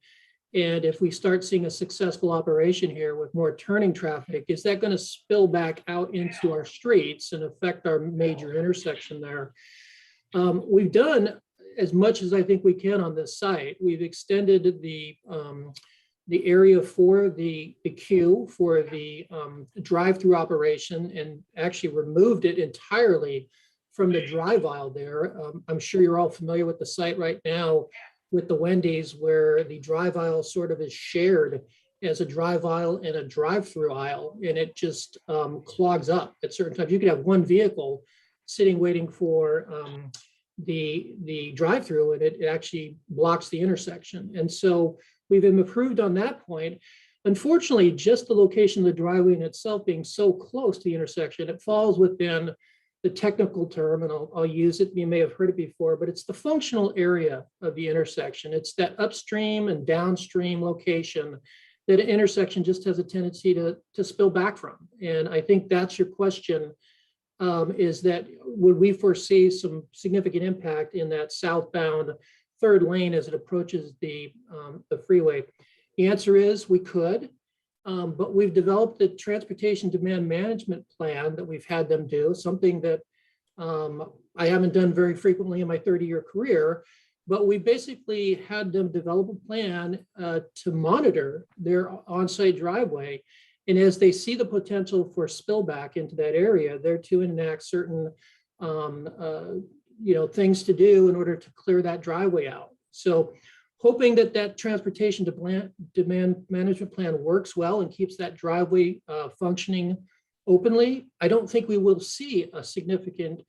And if we start seeing a successful operation here with more turning traffic, is that going to spill back out into our streets and affect our major intersection there? We've done as much as I think we can on this site. We've extended the area for the queue for the drive-through operation and actually removed it entirely from the drive aisle there. I'm sure you're all familiar with the site right now with the Wendy's, where the drive aisle sort of is shared as a drive aisle and a drive-through aisle, and it just clogs up at certain times. You could have one vehicle sitting waiting for the drive-through, and it actually blocks the intersection. And so we've improved on that point. Unfortunately, just the location of the driveway in itself being so close to the intersection, it falls within the technical term, and I'll use it, you may have heard it before, but it's the functional area of the intersection. It's that upstream and downstream location that an intersection just has a tendency to spill back from. And I think that's your question, is that would we foresee some significant impact in that southbound third lane as it approaches the freeway? The answer is we could. But we've developed the transportation demand management plan that we've had them do, something that I haven't done very frequently in my 30-year career, but we basically had them develop a plan to monitor their on-site driveway. And as they see the potential for spillback into that area, they're to enact certain things to do in order to clear that driveway out. So hoping that that transportation demand management plan works well and keeps that driveway functioning openly, I don't think we will see a significant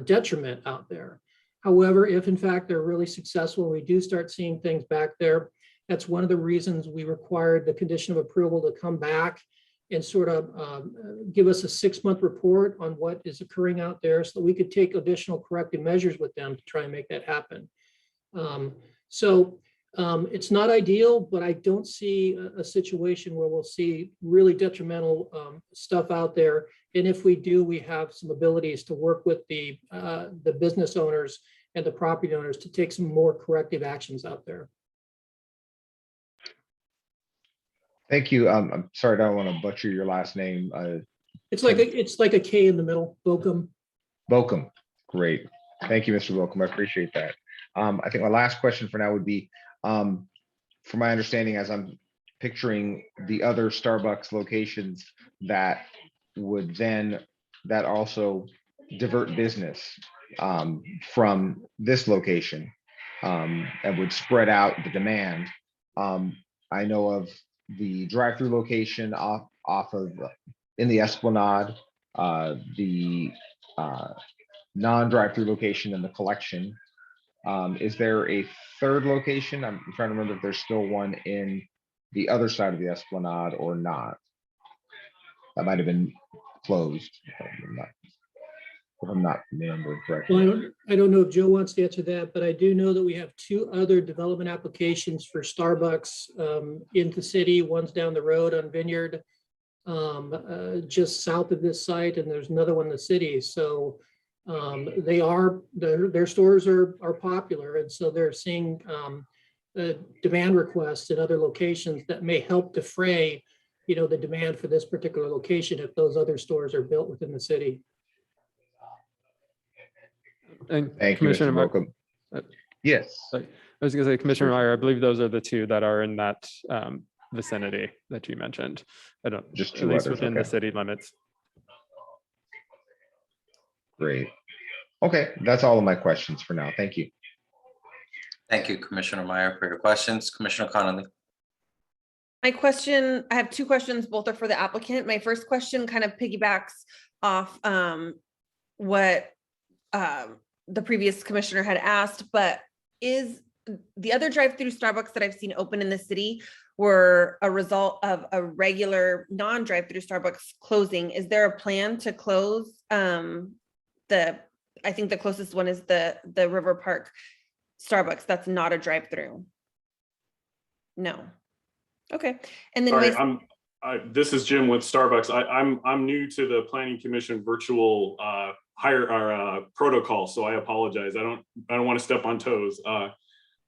detriment out there. However, if in fact they're really successful, we do start seeing things back there. That's one of the reasons we required the condition of approval to come back and sort of give us a 6-month report on what is occurring out there so that we could take additional corrective measures with them to try and make that happen. So it's not ideal, but I don't see a situation where we'll see really detrimental stuff out there. And if we do, we have some abilities to work with the business owners and the property owners to take some more corrective actions out there. Thank you. I'm sorry, I don't want to butcher your last name. It's like a K in the middle, Bokum. Bokum, great. Thank you, Mr. Bokum. I appreciate that. I think my last question for now would be, from my understanding, as I'm picturing the other Starbucks locations that would then, that also divert business from this location and would spread out the demand. I know of the drive-through location off of in the Esplanade, the non-drive-through location in the Collection. Is there a third location? I'm trying to remember if there's still one in the other side of the Esplanade or not. That might have been closed, if I'm not remembering correctly. Well, I don't know if Joe wants to answer that, but I do know that we have 2 other development applications for Starbucks in the city. One's down the road on Vineyard, just south of this site, and there's another one in the city. So their stores are popular, and so they're seeing demand requests in other locations that may help defray, the demand for this particular location if those other stores are built within the city. And Thank you, Mr. Bokum. Yes. I was going to say, Commissioner Meyer, I believe those are the 2 that are in that vicinity that you mentioned. I don't, just at 2 least others, within okay. the city limits. Great. Okay, that's all of my questions for now. Thank you. Thank you, Commissioner Meyer, for your questions. Commissioner Connolly. My question, I have two questions, both are for the applicant. My first question kind of piggybacks off what the previous commissioner had asked, but is the other drive-through Starbucks that I've seen open in the city were a result of a regular non-drive-through Starbucks closing? Is there a plan to close I think the closest one is the River Park Starbucks that's not a drive-through? No. Okay. And then Sorry, this is Jim with Starbucks. I'm new to the Planning Commission virtual protocol, so I apologize. I don't want to step on toes.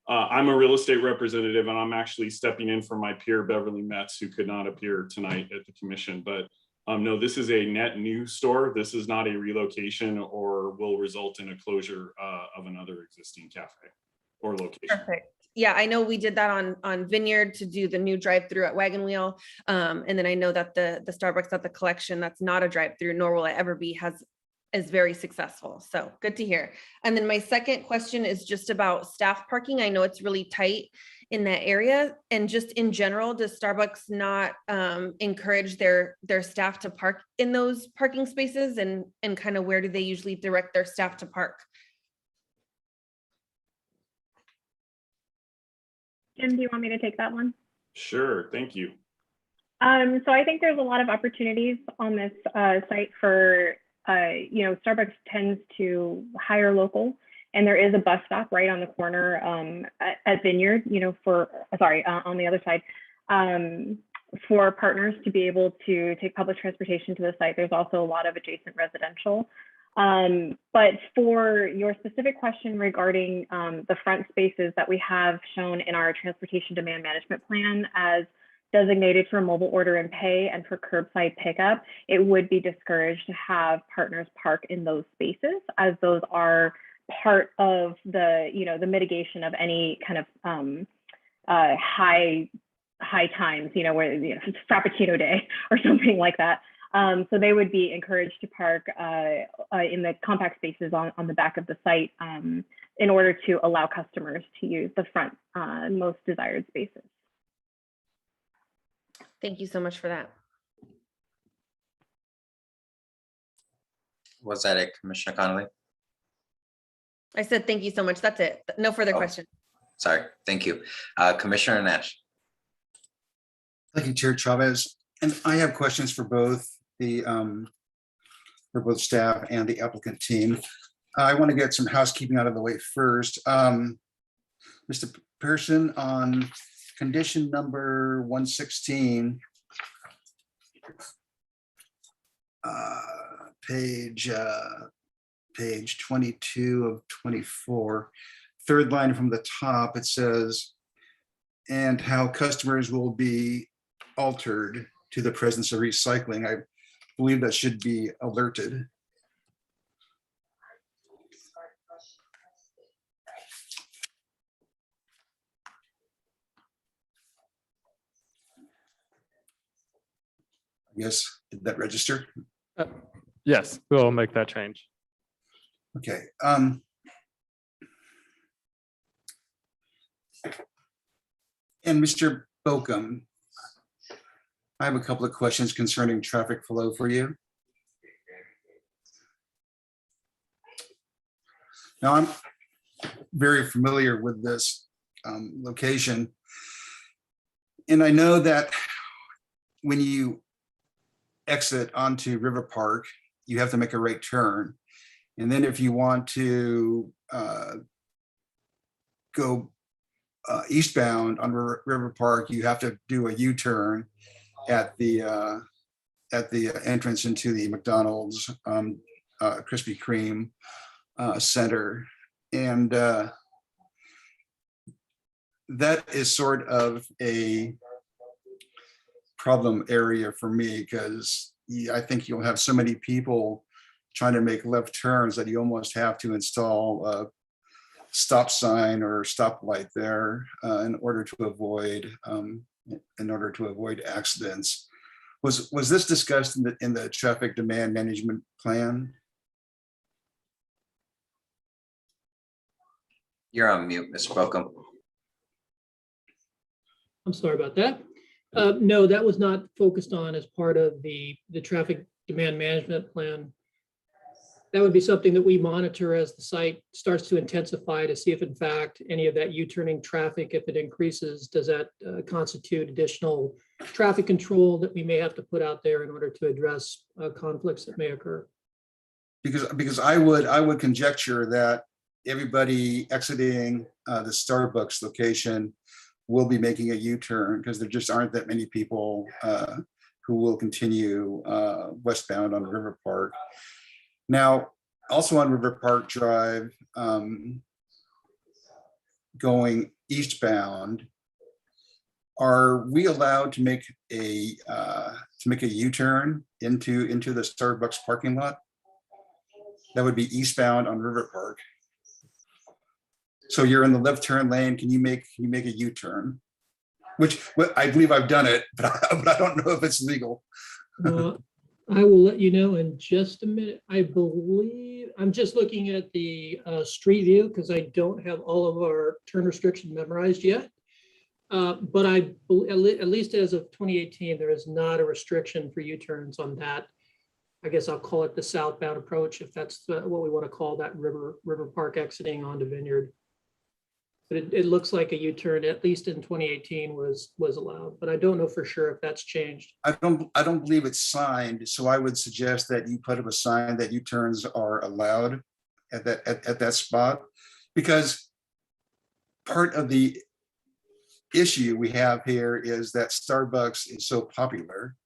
I'm a real estate representative, and I'm actually stepping in for my peer Beverly Metz, who could not appear tonight at the commission. But no, this is a net new store. This is not a relocation or will result in a closure of another existing cafe or location. Perfect. Yeah, I know we did that on Vineyard to do the new drive-through at Wagon Wheel. And then I know that the Starbucks at the Collection, that's not a drive-through, nor will it ever be, is very successful. So good to hear. And then my second question is just about staff parking. I know it's really tight in that area. And just in general, does Starbucks not encourage their staff to park in those parking spaces? And kind of where do they usually direct their staff to park? Jim, do you want me to take that one? Sure, thank you. So I think there's a lot of opportunities on this site for, Starbucks tends to hire local, and there is a bus stop right on the corner at Vineyard, on the other side, for partners to be able to take public transportation to the site. There's also a lot of adjacent residential. But for your specific question regarding the front spaces that we have shown in our transportation demand management plan as designated for mobile order and pay and for curbside pickup, it would be discouraged to have partners park in those spaces, as those are part of the, the mitigation of any kind of high times, where it's Frappuccino day or something like that. So they would be encouraged to park in the compact spaces on the back of the site in order to allow customers to use the front most desired spaces. Thank you so much for that. Was that it, Commissioner Connolly? I said, thank you so much. That's it. No further questions. Sorry, thank you. Commissioner Nash. Thank you, Chair Chavez. And I have questions for both staff and the applicant team. I want to get some housekeeping out of the way first. Mr. Pearson, on condition number 116, page 22 of 24, third line from the top, it says, and how customers will be altered to the presence of recycling. I believe that should be alerted. Yes, did that register? Yes, we'll make that change. Okay. And Mr. Bokum, I have a couple of questions concerning traffic flow for you. Now, I'm very familiar with this location, and I know that when you exit onto River Park, you have to make a right turn. And then if you want to go eastbound on River Park, you have to do a U-turn at the entrance into the McDonald's Krispy Kreme center. And that is sort of a problem area for me, because I think you'll have so many people trying to make left turns that you almost have to install a stop sign or stoplight there in order to avoid accidents. Was this discussed in the traffic demand management plan? You're on mute, Mr. Bocum. I'm sorry about that. No, that was not focused on as part of the traffic demand management plan. That would be something that we monitor as the site starts to intensify to see if in fact any of that U-turning traffic, if it increases, does that constitute additional traffic control that we may have to put out there in order to address conflicts that may occur. Because I would conjecture that everybody exiting the Starbucks location will be making a U-turn because there just aren't that many people who will continue westbound on River Park. Now, also on River Park Drive, going eastbound, are we allowed to make a U-turn into the Starbucks parking lot? That would be eastbound on River Park. So you're in the left turn lane. Can you make a U-turn? Which I believe I've done it, but I don't know if it's legal. I will let you know in just a minute. I believe, I'm just looking at the street view because I don't have all of our turn restrictions memorized yet. But at least as of 2018, there is not a restriction for U-turns on that. I guess I'll call it the southbound approach, if that's what we want to call that River Park exiting onto Vineyard. But it looks like a U-turn, at least in 2018, was allowed, but I don't know for sure if that's changed. I don't believe it's signed, so I would suggest that you put up a sign that U-turns are allowed at that spot, because part of the issue we have here is that Starbucks is so popular.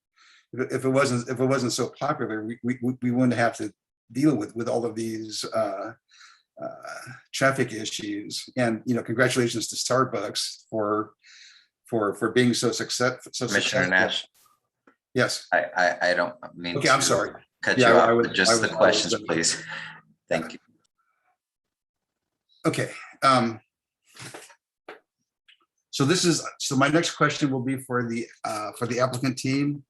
If it wasn't so popular, we wouldn't have to deal with all of these traffic issues. And congratulations to Starbucks for being so successful. Commissioner Nash. Yes. I don't mean. Okay, I'm sorry. Cut you off, but just the questions, please. Thank you. Okay. So my next question will be for the applicant team.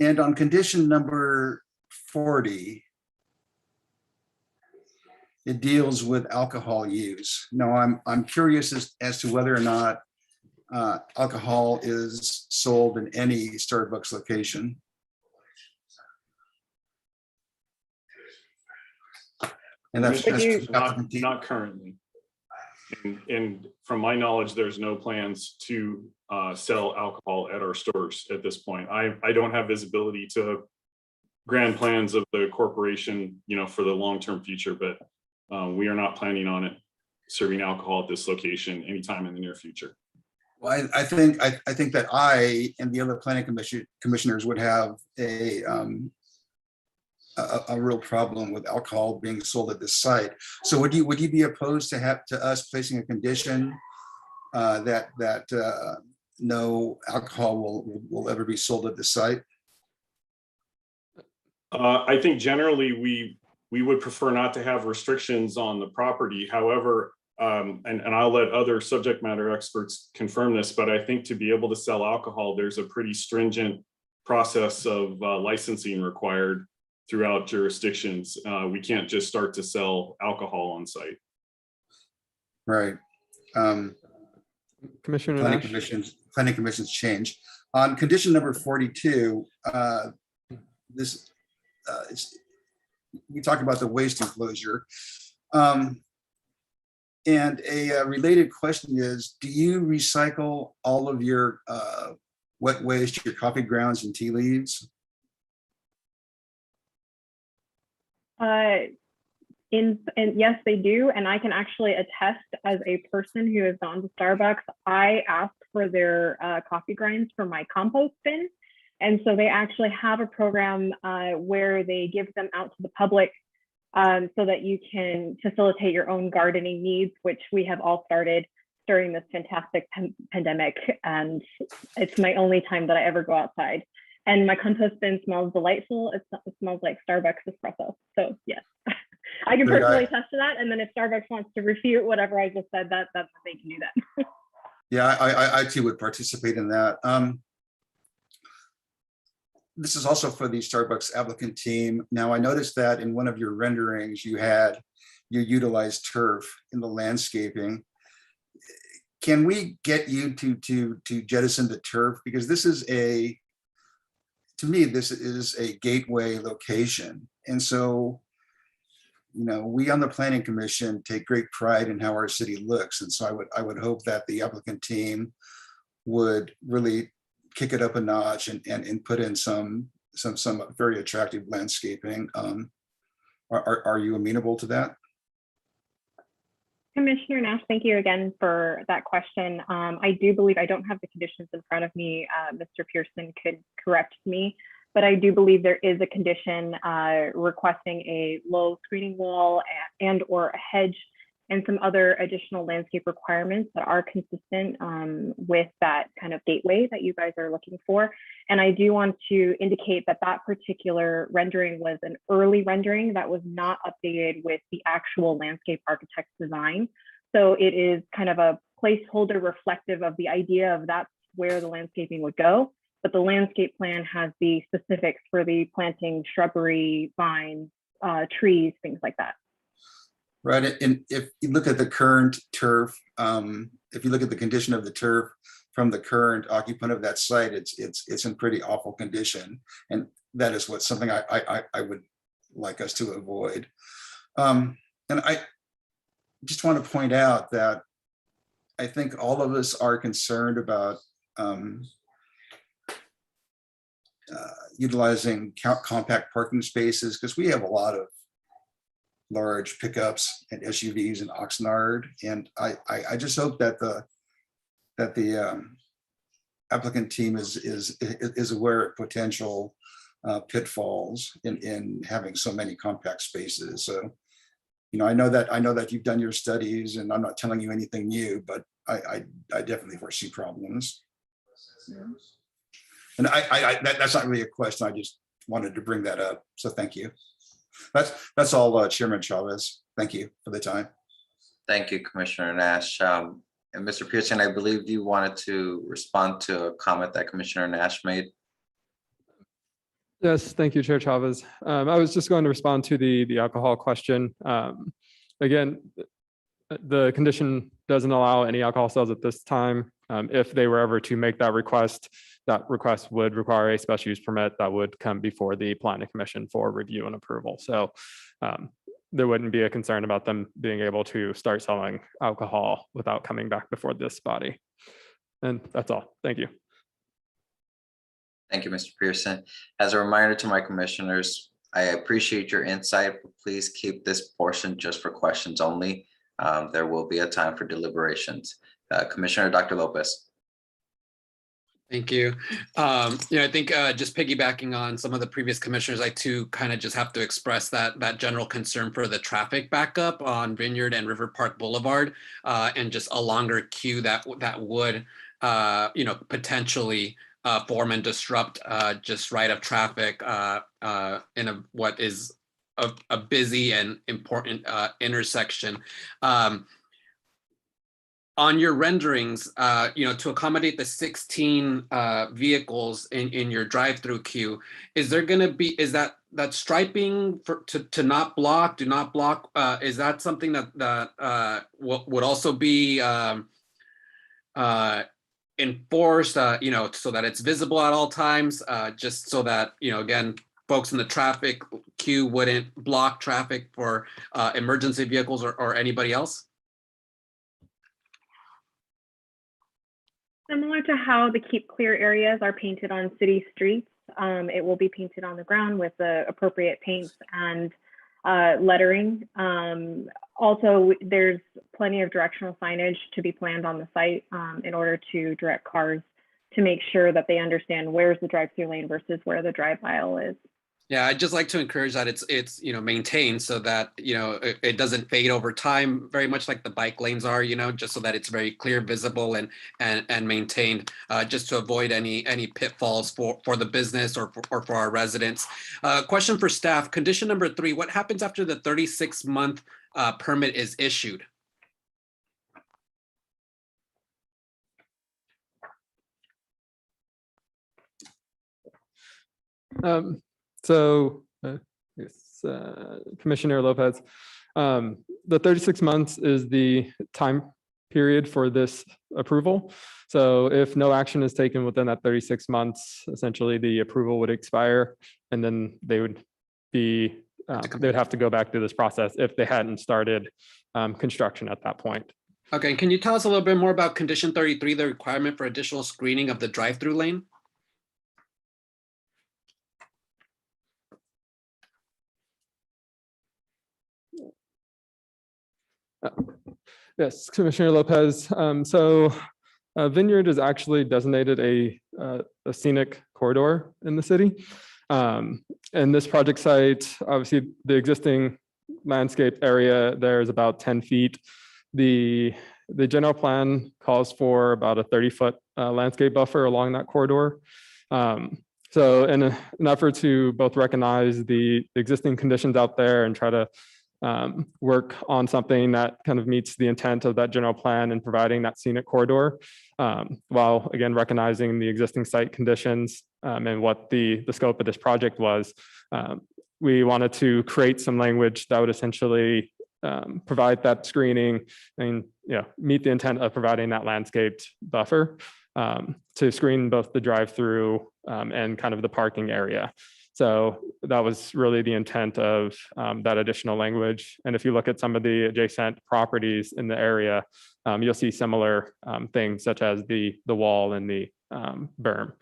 And on condition number 40, it deals with alcohol use. Now, I'm curious as to whether or not alcohol is sold in any Starbucks location. And that's not currently. And from my knowledge, there's no plans to sell alcohol at our stores at this point. I don't have visibility to grand plans of the corporation, for the long-term future, but we are not planning on it serving alcohol at this location anytime in the near future. Well, I think that I and the other planning commissioners would have a real problem with alcohol being sold at this site. So would you be opposed to us placing a condition that no alcohol will ever be sold at the site? I think generally we would prefer not to have restrictions on the property. However, and I'll let other subject matter experts confirm this, but I think to be able to sell alcohol, there's a pretty stringent process of licensing required throughout jurisdictions. We can't just start to sell alcohol on site. Right. Commissioner Planning Nash. commissions change. On condition number 42, we talk about the waste enclosure. And a related question is, do you recycle all of your wet waste, your coffee grounds and tea leaves? And yes, they do. And I can actually attest, as a person who has gone to Starbucks, I asked for their coffee grinds for my compost bin. And so they actually have a program where they give them out to the public so that you can facilitate your own gardening needs, which we have all started during this fantastic pandemic. And it's my only time that I ever go outside. And my compost bin smells delightful. It smells like Starbucks espresso. So yes, I can personally attest to that. And then if Starbucks wants to refute whatever I just said, that's what they can do that. Yeah, I too would participate in that. This is also for the Starbucks applicant team. Now, I noticed that in one of your renderings, you had you utilize turf in the landscaping. Can we get you to jettison the turf? Because this is to me, this is a gateway location. And so, you know, we on the Planning Commission take great pride in how our city looks. And so I would hope that the applicant team would really kick it up a notch and put in some very attractive landscaping. Are you amenable to that? Commissioner Nash, thank you again for that question. I do believe, I don't have the conditions in front of me. Mr. Pearson could correct me, but I do believe there is a condition requesting a low screening wall and or a hedge and some other additional landscape requirements that are consistent with that kind of gateway that you guys are looking for. And I do want to indicate that that particular rendering was an early rendering that was not updated with the actual landscape architect's design. So it is kind of a placeholder reflective of the idea of that's where the landscaping would go. But the landscape plan has the specifics for the planting, shrubbery, vines, trees, things like that. Right, and if you look at the current turf, if you look at the condition of the turf from the current occupant of that site, it's in pretty awful condition, and that is something I would like us to avoid. And I just want to point out that I think all of us are concerned about utilizing compact parking spaces, because we have a lot of large pickups and SUVs in Oxnard. And I just hope that the applicant team is aware of potential pitfalls in having so many compact spaces. So, you know, I know that you've done your studies, and I'm not telling you anything new, but I definitely foresee problems. And that's not really a question. I just wanted to bring that up. So thank you. That's all, Chairman Chavez. Thank you for the time. Thank you, Commissioner Nash. And Mr. Pearson, I believe you wanted to respond to a comment that Commissioner Nash made. Yes, thank you, Chair Chavez. I was just going to respond to the alcohol question. Again, the condition doesn't allow any alcohol sales at this time. If they were ever to make that request would require a special use permit that would come before the Planning Commission for review and approval. So there wouldn't be a concern about them being able to start selling alcohol without coming back before this body. And that's all. Thank you. Thank you, Mr. Pearson. As a reminder to my commissioners, I appreciate your insight, but please keep this portion just for questions only. There will be a time for deliberations. Commissioner Dr. Lopez. Thank you. I think just piggybacking on some of the previous commissioners, I too kind of just have to express that general concern for the traffic backup on Vineyard and River Park Boulevard, and just a longer queue that would potentially form and disrupt just right of traffic in what is a busy and important intersection. On your renderings, to accommodate the 16 vehicles in your drive-through queue, is there going to be, is that striping to not block, do not block? Is that something that would also be enforced, so that it's visible at all times, just so that, again, folks in the traffic queue wouldn't block traffic for emergency vehicles or anybody else? Similar to how the keep clear areas are painted on city streets, it will be painted on the ground with the appropriate paints and lettering. Also, there's plenty of directional signage to be planned on the site in order to direct cars to make sure that they understand where's the drive-through lane versus where the drive aisle is. Yeah, I'd just like to encourage that it's maintained so that it doesn't fade over time, very much like the bike lanes are, just so that it's very clear, visible, and maintained, just to avoid any pitfalls for the business or for our residents. Question for staff: condition number 3, what happens after the 36-month permit is issued? So, Commissioner Lopez, The 36 months is the time period for this approval. So if no action is taken within that 36 months, essentially the approval would expire, and then they would be, they would have to go back through this process if they hadn't started construction at that point. Okay, can you tell us a little bit more about condition 33, the requirement for additional screening of the drive-through lane? Yes, Commissioner Lopez. Vineyard is actually designated a scenic corridor in the city. And this project site, obviously the existing landscape area there is about 10 feet. The general plan calls for about a 30-foot landscape buffer along that corridor. So in an effort to both recognize the existing conditions out there and try to work on something that kind of meets the intent of that general plan and providing that scenic corridor, while again recognizing the existing site conditions and what the scope of this project was. We wanted to create some language that would essentially provide that screening and meet the intent of providing that landscaped buffer to screen both the drive-through and kind of the parking area. So that was really the intent of that additional language. And if you look at some of the adjacent properties in the area, you'll see similar things such as the wall and the berm.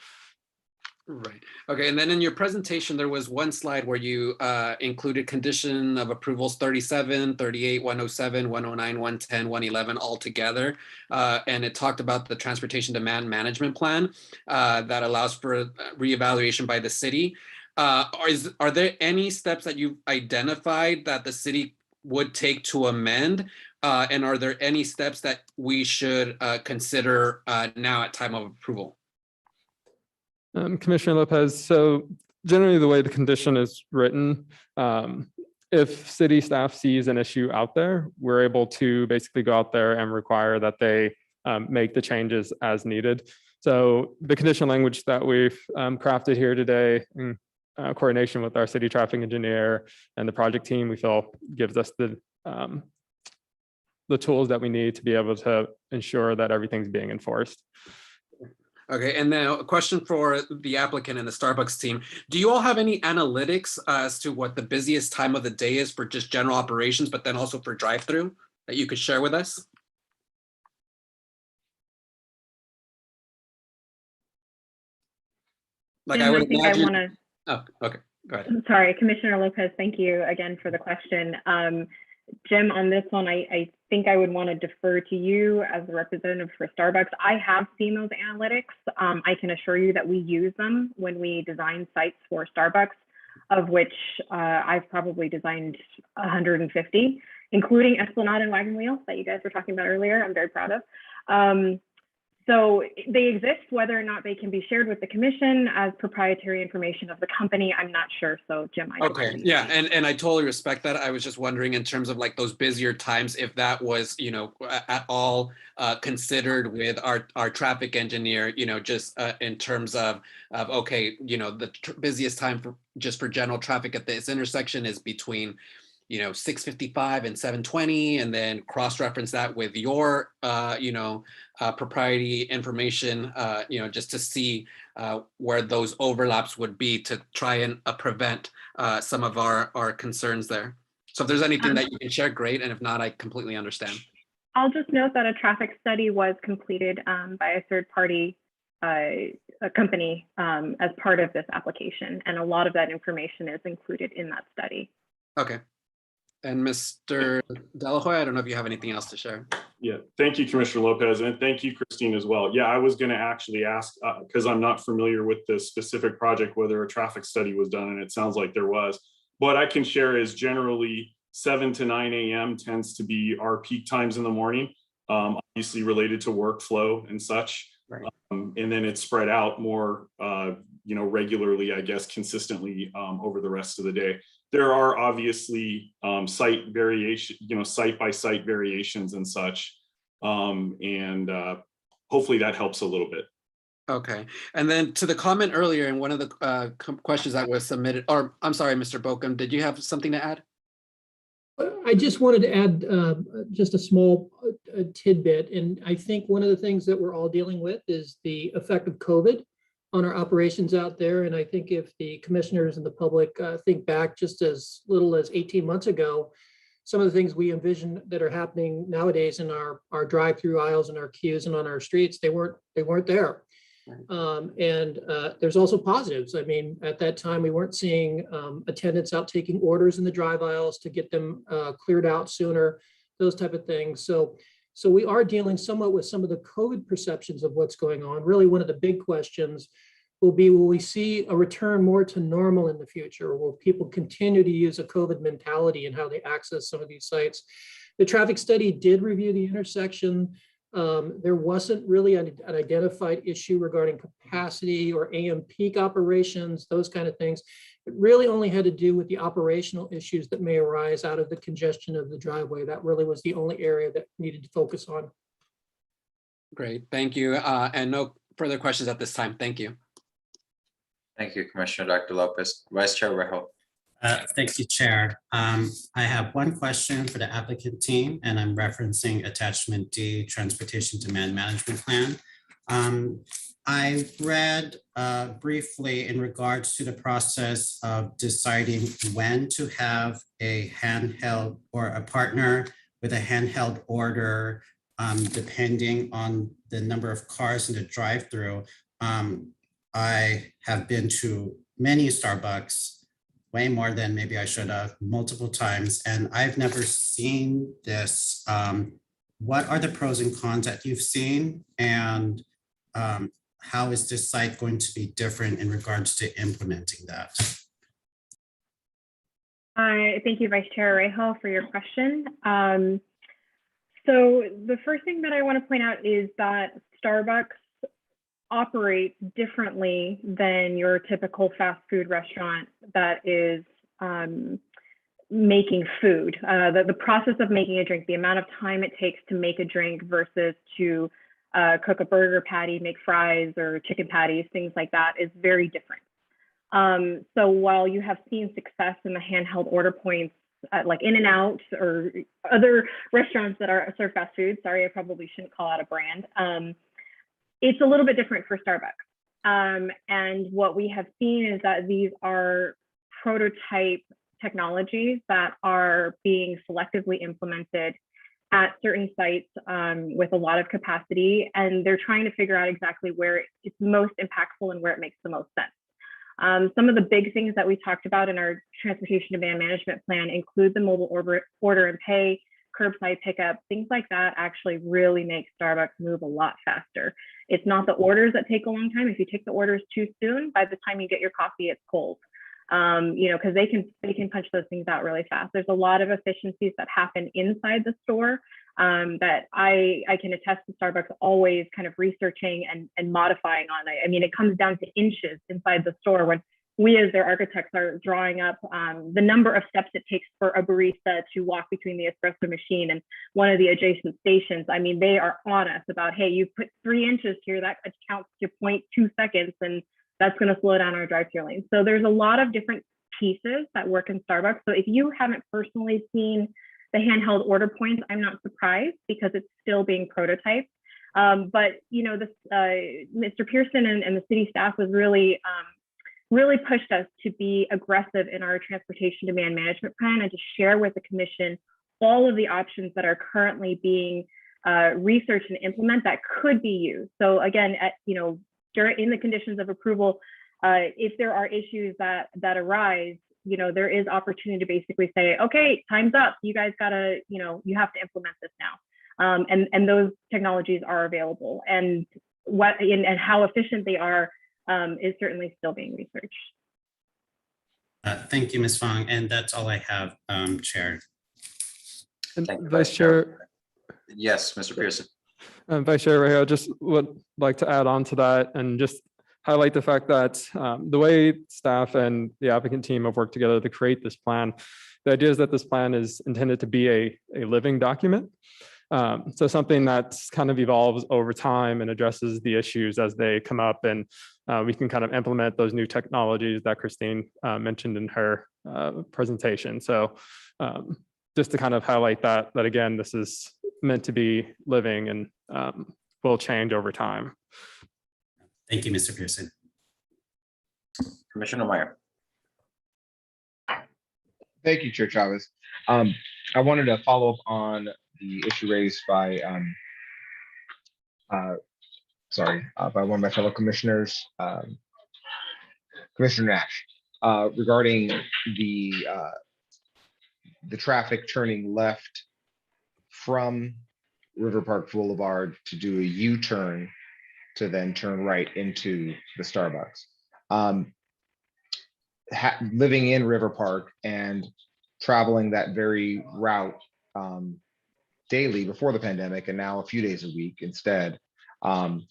Right. Okay. And then in your presentation, there was one slide where you included condition of approvals 37, 38, 107, 109, 110, 111 all together. And it talked about the transportation demand management plan that allows for reevaluation by the city. Are there any steps that you've identified that the city would take to amend? And are there any steps that we should consider now at time of approval? Commissioner Lopez, so generally the way the condition is written, if city staff sees an issue out there, we're able to basically go out there and require that they make the changes as needed. So the condition language that we've crafted here today in coordination with our city traffic engineer and the project team, we feel gives us the tools that we need to be able to ensure that everything's being enforced. Okay, and then a question for the applicant and the Starbucks team. Do you all have any analytics as to what the busiest time of the day is for just general operations, but then also for drive-through that you could share with us? Like Jim, I would think imagine. Oh, okay, go ahead. Sorry, Commissioner Lopez, thank you again for the question. Jim, on this one, I think I would want to defer to you as the representative for Starbucks. I have seen those analytics. I can assure you that we use them when we design sites for Starbucks, of which I've probably designed 150, including Esplanade and Wagon Wheel that you guys were talking about earlier. I'm very proud of. So they exist. Whether or not they can be shared with the commission as proprietary information of the company, I'm not sure. So Jim, Okay, yeah, and I totally respect that. I was just wondering in terms of like those busier times, if that was, at all considered with our traffic engineer, just in terms of okay, the busiest time for general traffic at this intersection is between 6:55 and 7:20, and then cross-reference that with your, propriety information, just to see where those overlaps would be to try and prevent some of our concerns there. So if there's anything that you can share, great. And if not, I completely understand. I'll just note that a traffic study was completed by a third-party company as part of this application. And a lot of that information is included in that study. Okay. And Mr. Delahoy, I don't know if you have anything else to share. Yeah, thank you, Commissioner Lopez, and thank you, Christine, as well. Yeah, I was going to actually ask, because I'm not familiar with the specific project, whether a traffic study was done, and it sounds like there was. What I can share is generally 7 to 9 a.m. tends to be our peak times in the morning, obviously related to workflow and such. Right. And then it's spread out more, regularly, I guess, consistently over the rest of the day. There are obviously site variation, site by site variations and such. And hopefully that helps a little bit. Okay. And then to the comment earlier in one of the questions that was submitted, or I'm sorry, Mr. Bokum, did you have something to add? I just wanted to add just a small tidbit. And I think one of the things that we're all dealing with is the effect of COVID on our operations out there. And I think if the commissioners and the public think back just as little as 18 months ago, some of the things we envision that are happening nowadays in our drive-through aisles and our queues and on our streets, they weren't there. And there's also positives. I mean, at that time, we weren't seeing attendants out taking orders in the drive aisles to get them cleared out sooner, those type of things. So we are dealing somewhat with some of the COVID perceptions of what's going on. Really, one of the big questions will be, will we see a return more to normal in the future? Or will people continue to use a COVID mentality in how they access some of these sites? The traffic study did review the intersection. There wasn't really an identified issue regarding capacity or AM peak operations, those kind of things. It really only had to do with the operational issues that may arise out of the congestion of the driveway. That really was the only area that needed to focus on. Great, thank you. And no further questions at this time. Thank you. Thank you, Commissioner Dr. Lopez. Vice Chair Rejo. Thank you, Chair. I have one question for the applicant team, and I'm referencing attachment D, Transportation Demand Management Plan. I read briefly in regards to the process of deciding when to have a handheld or a partner with a handheld order, depending on the number of cars in the drive-through. I have been to many Starbucks, way more than maybe I should have, multiple times, and I've never seen this. What are the pros and cons that you've seen, and how is this site going to be different in regards to implementing that? Thank you, Vice Chair Rejo, for your question. So the first thing that I want to point out is that Starbucks operate differently than your typical fast food restaurant that is making food. The process of making a drink, the amount of time it takes to make a drink versus to cook a burger patty, make fries or chicken patties, things like that is very different. So while you have seen success in the handheld order points like In-N-Out or other restaurants that are serve fast food, sorry, I probably shouldn't call out a brand, it's a little bit different for Starbucks. And what we have seen is that these are prototype technologies that are being selectively implemented at certain sites with a lot of capacity. And they're trying to figure out exactly where it's most impactful and where it makes the most sense. Some of the big things that we talked about in our transportation demand management plan include the mobile order and pay, curbside pickup, things like that actually really make Starbucks move a lot faster. It's not the orders that take a long time. If you take the orders too soon, by the time you get your coffee, it's cold. You know, because they can punch those things out really fast. There's a lot of efficiencies that happen inside the store that I can attest to Starbucks always kind of researching and modifying on. I mean, it comes down to inches inside the store when we as their architects are drawing up the number of steps it takes for a barista to walk between the espresso machine and one of the adjacent stations. I mean, they are on us about, hey, you put 3 inches here, that counts to 0.2 seconds, and that's going to slow down our drive-through lane. So there's a lot of different pieces that work in Starbucks. So if you haven't personally seen the handheld order points, I'm not surprised because it's still being prototyped. But you know, this Mr. Pearson and the city staff was really pushed us to be aggressive in our transportation demand management plan and to share with the commission all of the options that are currently being researched and implemented that could be used. So again, in the conditions of approval, if there are issues that arise, you know, there is opportunity to basically say, okay, time's up. You guys gotta, you have to implement this now. And those technologies are available. And how efficient they are is certainly still being researched. Thank you, Ms. Fong. And that's all I have, Chair. Vice Chair. Yes, Mr. Pearson. Vice Chair Rejo, just would like to add on to that and just highlight the fact that the way staff and the applicant team have worked together to create this plan, the idea is that this plan is intended to be a living document. So something that kind of evolves over time and addresses the issues as they come up, and we can kind of implement those new technologies that Christine mentioned in her presentation. So just to kind of highlight that again, this is meant to be living and will change over time. Thank you, Mr. Pearson. Commissioner Meyer. Thank you, Chair Chavez. I wanted to follow up on the issue raised by by one of my fellow commissioners, Commissioner Nash, regarding the traffic turning left from River Park Boulevard to do a U-turn to then turn right into the Starbucks. Living in River Park and traveling that very route daily before the pandemic, and now a few days a week instead,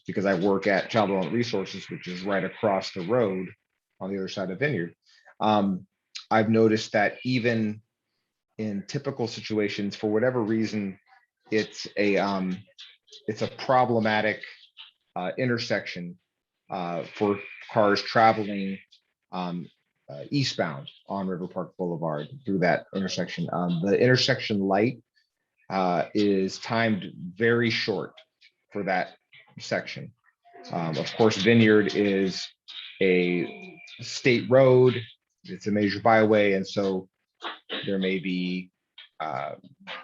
because I work at Child Development Resources, which is right across the road on the other side of Vineyard. I've noticed that even in typical situations, for whatever reason, it's a problematic intersection for cars traveling eastbound on River Park Boulevard through that intersection. The intersection light is timed very short for that section. Of course, Vineyard is a state road, it's a major byway, and so there may be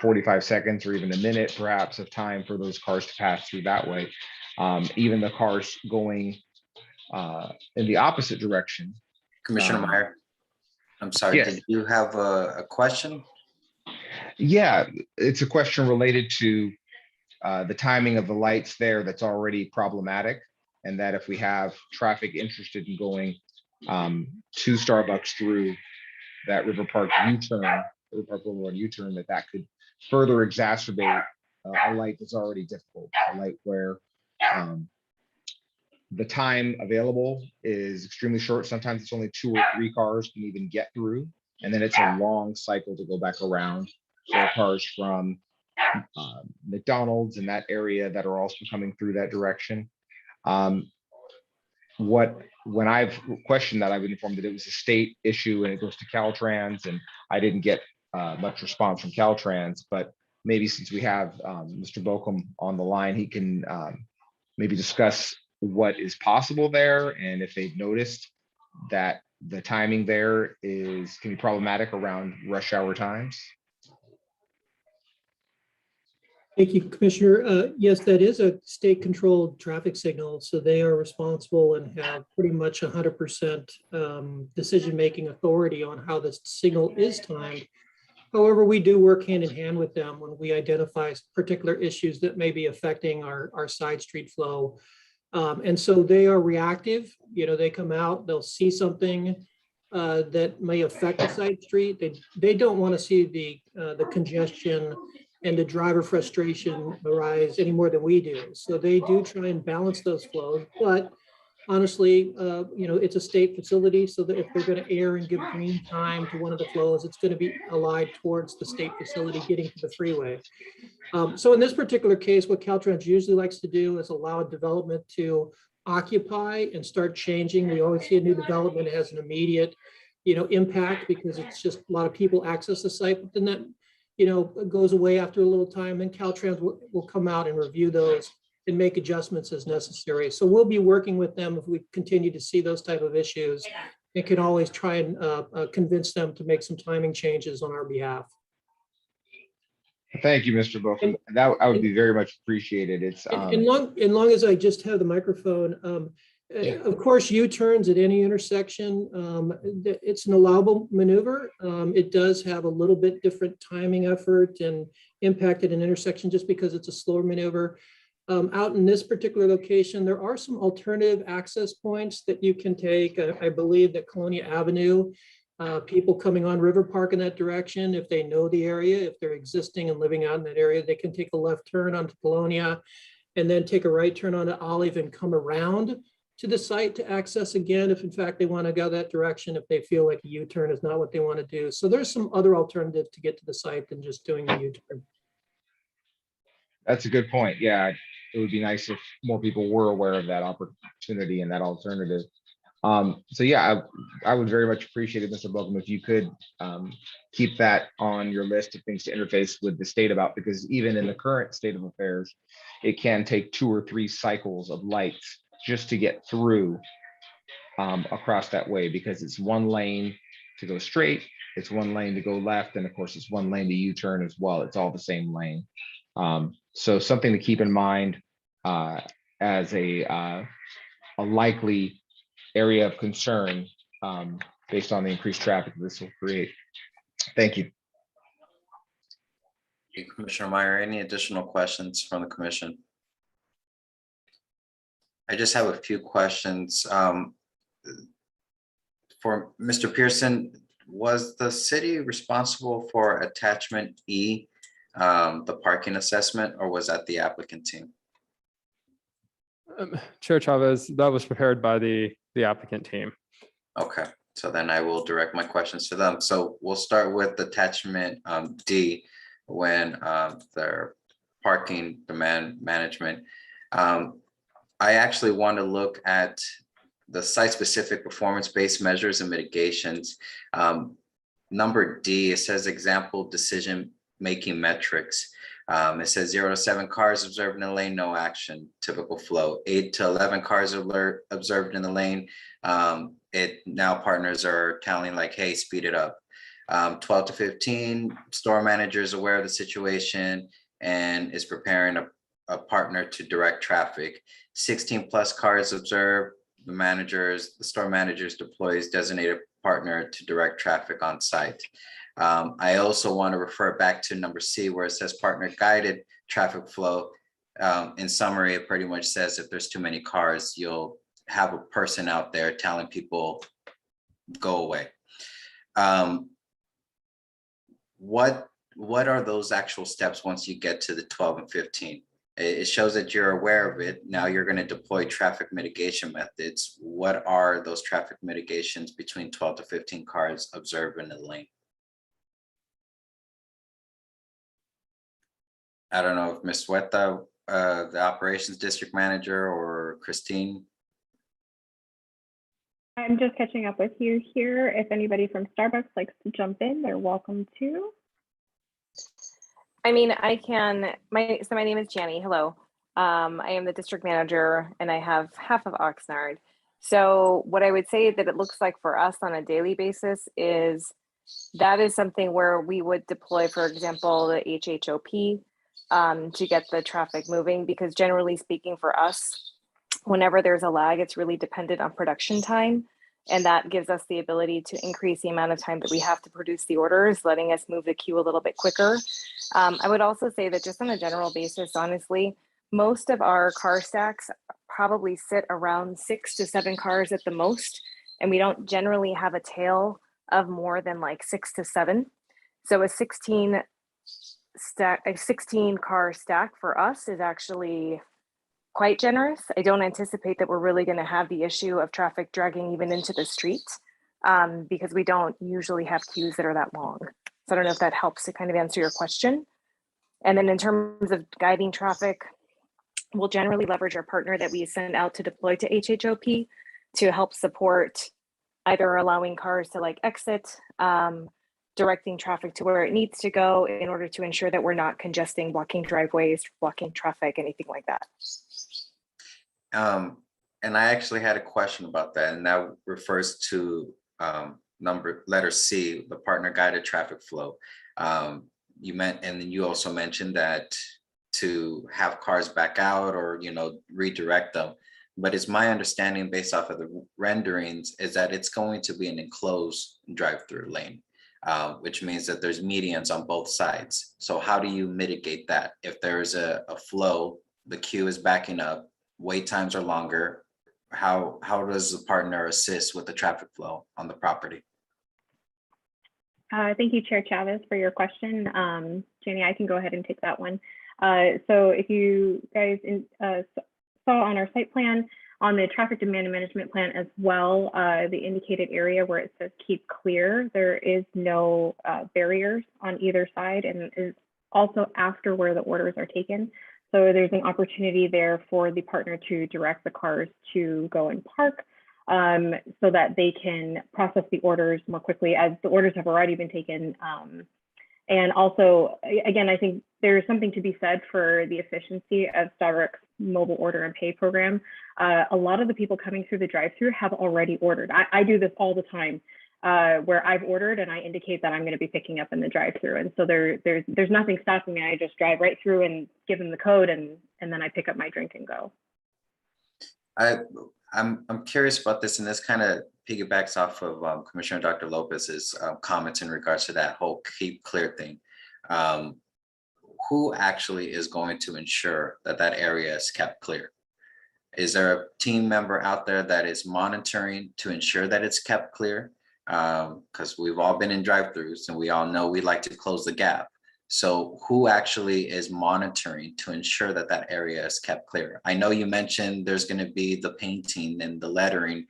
45 seconds or even a minute perhaps of time for those cars to pass through that way. Even the cars going in the opposite direction. Commissioner Meyer, I'm sorry, yes. did you have a question? Yeah, it's a question related to the timing of the lights there that's already problematic, and that if we have traffic interested in going to Starbucks through that River Park U-turn, River Park Boulevard U-turn, that could further exacerbate a light that's already difficult, a light where the time available is extremely short. Sometimes it's only 2 or 3 cars can even get through, and then it's a long cycle to go back around. There are cars from McDonald's in that area that are also coming through that direction. When I've questioned that, I've been informed that it was a state issue and it goes to Caltrans, and I didn't get much response from Caltrans, but maybe since we have Mr. Bokum on the line, he can maybe discuss what is possible there, and if they've noticed that the timing there can be problematic around rush hour times. Thank you, Commissioner. Yes, that is a state-controlled traffic signal, so they are responsible and have pretty much 100% decision-making authority on how the signal is timed. However, we do work hand in hand with them when we identify particular issues that may be affecting our side street flow. And so they are reactive. You know, they come out, they'll see something that may affect the side street. They don't want to see the congestion and the driver frustration arise any more than we do. So they do try and balance those flows. But honestly, you know, it's a state facility, so that if they're going to air and give green time to one of the flows, it's going to be allied towards the state facility getting to the freeway. So in this particular case, what Caltrans usually likes to do is allow development to occupy and start changing. We always see a new development has an immediate, you know, impact because it's just a lot of people access the site, but then that, you know, goes away after a little time. Then Caltrans will come out and review those and make adjustments as necessary. So we'll be working with them if we continue to see those type of issues. It can always try and convince them to make some timing changes on our behalf. Thank you, Mr. Bokum. That I would be very much appreciated. It's and long as I just have the microphone, of course, U-turns at any intersection, it's an allowable maneuver. It does have a little bit different timing effort and impact at an intersection just because it's a slower maneuver. Out in this particular location, there are some alternative access points that you can take. I believe that Colonia Avenue, people coming on River Park in that direction, if they know the area, if they're existing and living out in that area, they can take a left turn onto Colonia and then take a right turn onto Olive and come around to the site to access again, if in fact they want to go that direction, if they feel like a U-turn is not what they want to do. So there's some other alternatives to get to the site than just doing a U-turn. That's a good point. Yeah, it would be nice if more people were aware of that opportunity and that alternative. So yeah, I would very much appreciate it, Mr. Bogum, if you could keep that on your list of things to interface with the state about, because even in the current state of affairs, it can take 2 or 3 cycles of lights just to get through across that way, because it's 1 lane to go straight, it's 1 lane to go left, and of course it's 1 lane to U-turn as well. It's all the same lane. So something to keep in mind as a likely area of concern based on the increased traffic this will create. Thank you. Commissioner Meyer, any additional questions from the commission? I just have a few questions. For Mr. Pearson, was the city responsible for attachment E, the parking assessment, or was that the applicant team? Chair Chavez, that was prepared by the applicant team. Okay, so then I will direct my questions to them. So we'll start with attachment D, when their parking demand management. I actually want to look at the site-specific performance-based measures and mitigations. Number D, it says example decision-making metrics. It says 0 to 7 cars observed in the lane, no action, typical flow. 8 to 11 cars observed in the lane. It now partners are telling like, hey, speed it up. 12 to 15, store manager is aware of the situation and is preparing a partner to direct traffic. 16 plus cars observed, the store managers deploys designated partner to direct traffic on site. I also want to refer back to number C, where it says partner guided traffic flow. In summary, it pretty much says if there's too many cars, you'll have a person out there telling people go away. What are those actual steps once you get to the 12 and 15? It shows that you're aware of it. Now you're going to deploy traffic mitigation methods. What are those traffic mitigations between 12 to 15 cars observed in the lane? I don't know if Ms. Huerta, the operations district manager, or Christine. I'm just catching up with you here. If anybody from Starbucks likes to jump in, they're welcome to. I mean, I can, my name is Jenny. Hello. I am the district manager and I have half of Oxnard. So what I would say that it looks like for us on a daily basis is that is something where we would deploy, for example, the HHOP to get the traffic moving, because generally speaking for us, whenever there's a lag, it's really dependent on production time. And that gives us the ability to increase the amount of time that we have to produce the orders, letting us move the queue a little bit quicker. I would also say that just on a general basis, honestly, most of our car stacks probably sit around 6 to 7 cars at the most. And we don't generally have a tail of more than like 6 to 7. So a 16 car stack for us is actually quite generous. I don't anticipate that we're really going to have the issue of traffic dragging even into the streets because we don't usually have queues that are that long. So I don't know if that helps to kind of answer your question. And then in terms of guiding traffic, we'll generally leverage our partner that we send out to deploy to HHOP to help support either allowing cars to like exit, directing traffic to where it needs to go in order to ensure that we're not congesting, blocking driveways, blocking traffic, anything like that. And I actually had a question about that, and that refers to letter C, the partner guided traffic flow. You meant, and then you also mentioned that to have cars back out or redirect them. But it's my understanding based off of the renderings is that it's going to be an enclosed drive-through lane, which means that there's medians on both sides. So how do you mitigate that? If there's a flow, the queue is backing up, wait times are longer, how does the partner assist with the traffic flow on the property? Thank you, Chair Chavez, for your question. Jenny, I can go ahead and take that one. So if you guys saw on our site plan, on the traffic demand management plan as well, the indicated area where it says keep clear, there is no barriers on either side, and is also after where the orders are taken. So there's an opportunity there for the partner to direct the cars to go and park. so that they can process the orders more quickly, as the orders have already been taken. And also, again, I think there's something to be said for the efficiency of Starbucks mobile order and pay program. A lot of the people coming through the drive-through have already ordered. I do this all the time, where I've ordered and I indicate that I'm going to be picking up in the drive-through. And so there's nothing stopping me. I just drive right through and give them the code, and then I pick up my drink and go. I'm curious about this, and this kind of piggybacks off of Commissioner Dr. Lopez's comments in regards to that whole keep clear thing. Who actually is going to ensure that that area is kept clear? Is there a team member out there that is monitoring to ensure that it's kept clear? Because we've all been in drive-throughs and we all know we like to close the gap. So who actually is monitoring to ensure that that area is kept clear? I know you mentioned there's going to be the painting and the lettering.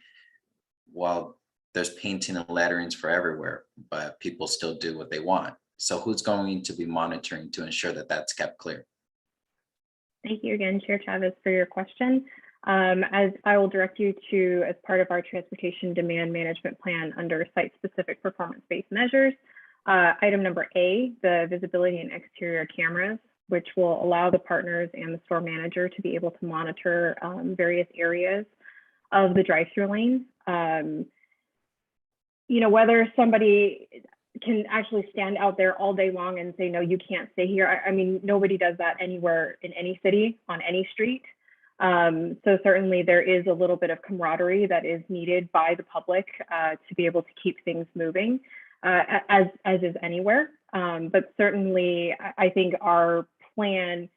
Well, there's painting and letterings for everywhere, but people still do what they want. So who's going to be monitoring to ensure that that's kept clear? Thank you again, Chair Chavez, for your question. As I will direct you to, as part of our transportation demand management plan under site-specific performance-based measures, item number A, the visibility and exterior cameras, which will allow the partners and the store manager to be able to monitor various areas of the drive-through lane. Whether somebody can actually stand out there all day long and say, no, you can't stay here. I mean, nobody does that anywhere in any city, on any street. So certainly there is a little bit of camaraderie that is needed by the public to be able to keep things moving, as is anywhere. But certainly I think our plan,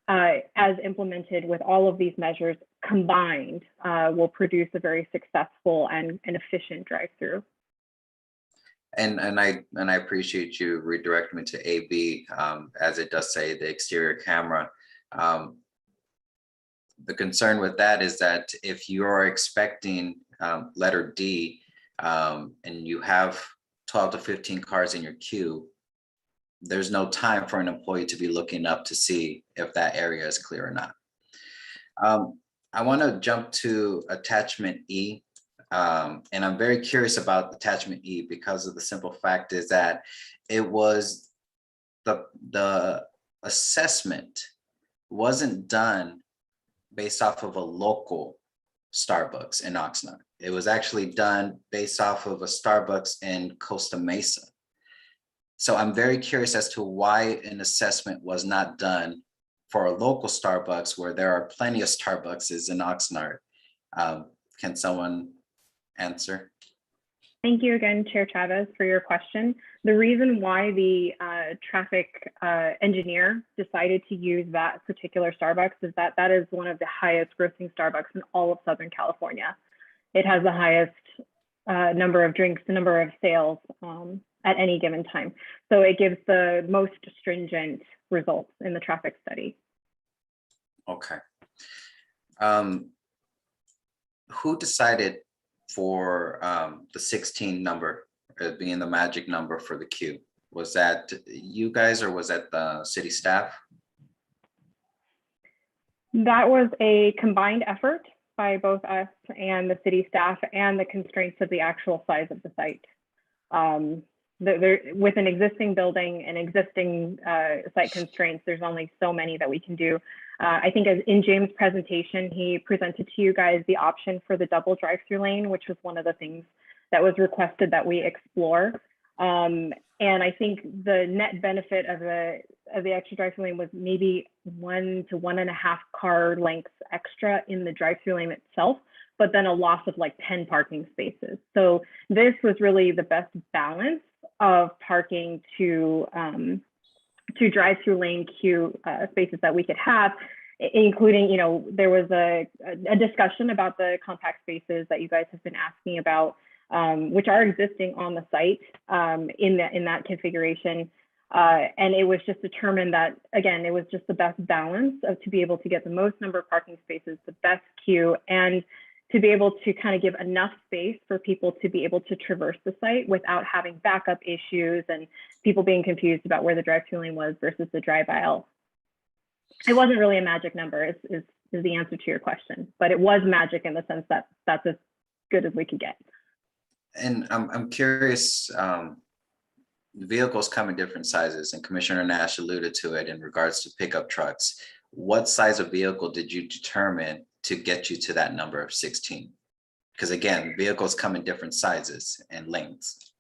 as implemented with all of these measures combined, will produce a very successful and efficient drive-through. And I appreciate you redirecting me to AB, as it does say the exterior camera. The concern with that is that if you're expecting letter D, and you have 12 to 15 cars in your queue, there's no time for an employee to be looking up to see if that area is clear or not. I want to jump to attachment E. And I'm very curious about attachment E because of the simple fact is that it was the assessment wasn't done based off of a local Starbucks in Oxnard. It was actually done based off of a Starbucks in Costa Mesa. So I'm very curious as to why an assessment was not done for a local Starbucks where there are plenty of Starbucks in Oxnard. Can someone answer? Thank you again, Chair Chavez, for your question. The reason why the traffic engineer decided to use that particular Starbucks is that that is one of the highest grossing Starbucks in all of Southern California. It has the highest number of drinks, the number of sales at any given time. So it gives the most stringent results in the traffic study. Okay. Who decided for the 16 number being the magic number for the queue? Was that you guys or was that the city staff? That was a combined effort by both us and the city staff and the constraints of the actual size of the site. With an existing building and existing site constraints, there's only so many that we can do. I think as in James' presentation, he presented to you guys the option for the double drive-through lane, which was one of the things that was requested that we explore. And I think the net benefit of the extra drive-through lane was maybe 1 to 1.5 car lengths extra in the drive-through lane itself, but then a loss of like 10 parking spaces. So this was really the best balance of parking to drive-through lane queue spaces that we could have, including, there was a discussion about the compact spaces that you guys have been asking about, which are existing on the site in that configuration. And it was just determined that, again, it was just the best balance to be able to get the most number of parking spaces, the best queue, and to be able to kind of give enough space for people to be able to traverse the site without having backup issues and people being confused about where the drive-through lane was versus the drive aisle. It wasn't really a magic number is the answer to your question, but it was magic in the sense that that's as good as we could get. And I'm curious, vehicles come in different sizes, and Commissioner Nash alluded to it in regards to pickup trucks. What size of vehicle did you determine to get you to that number of 16? Because again, vehicles come in different sizes and lengths.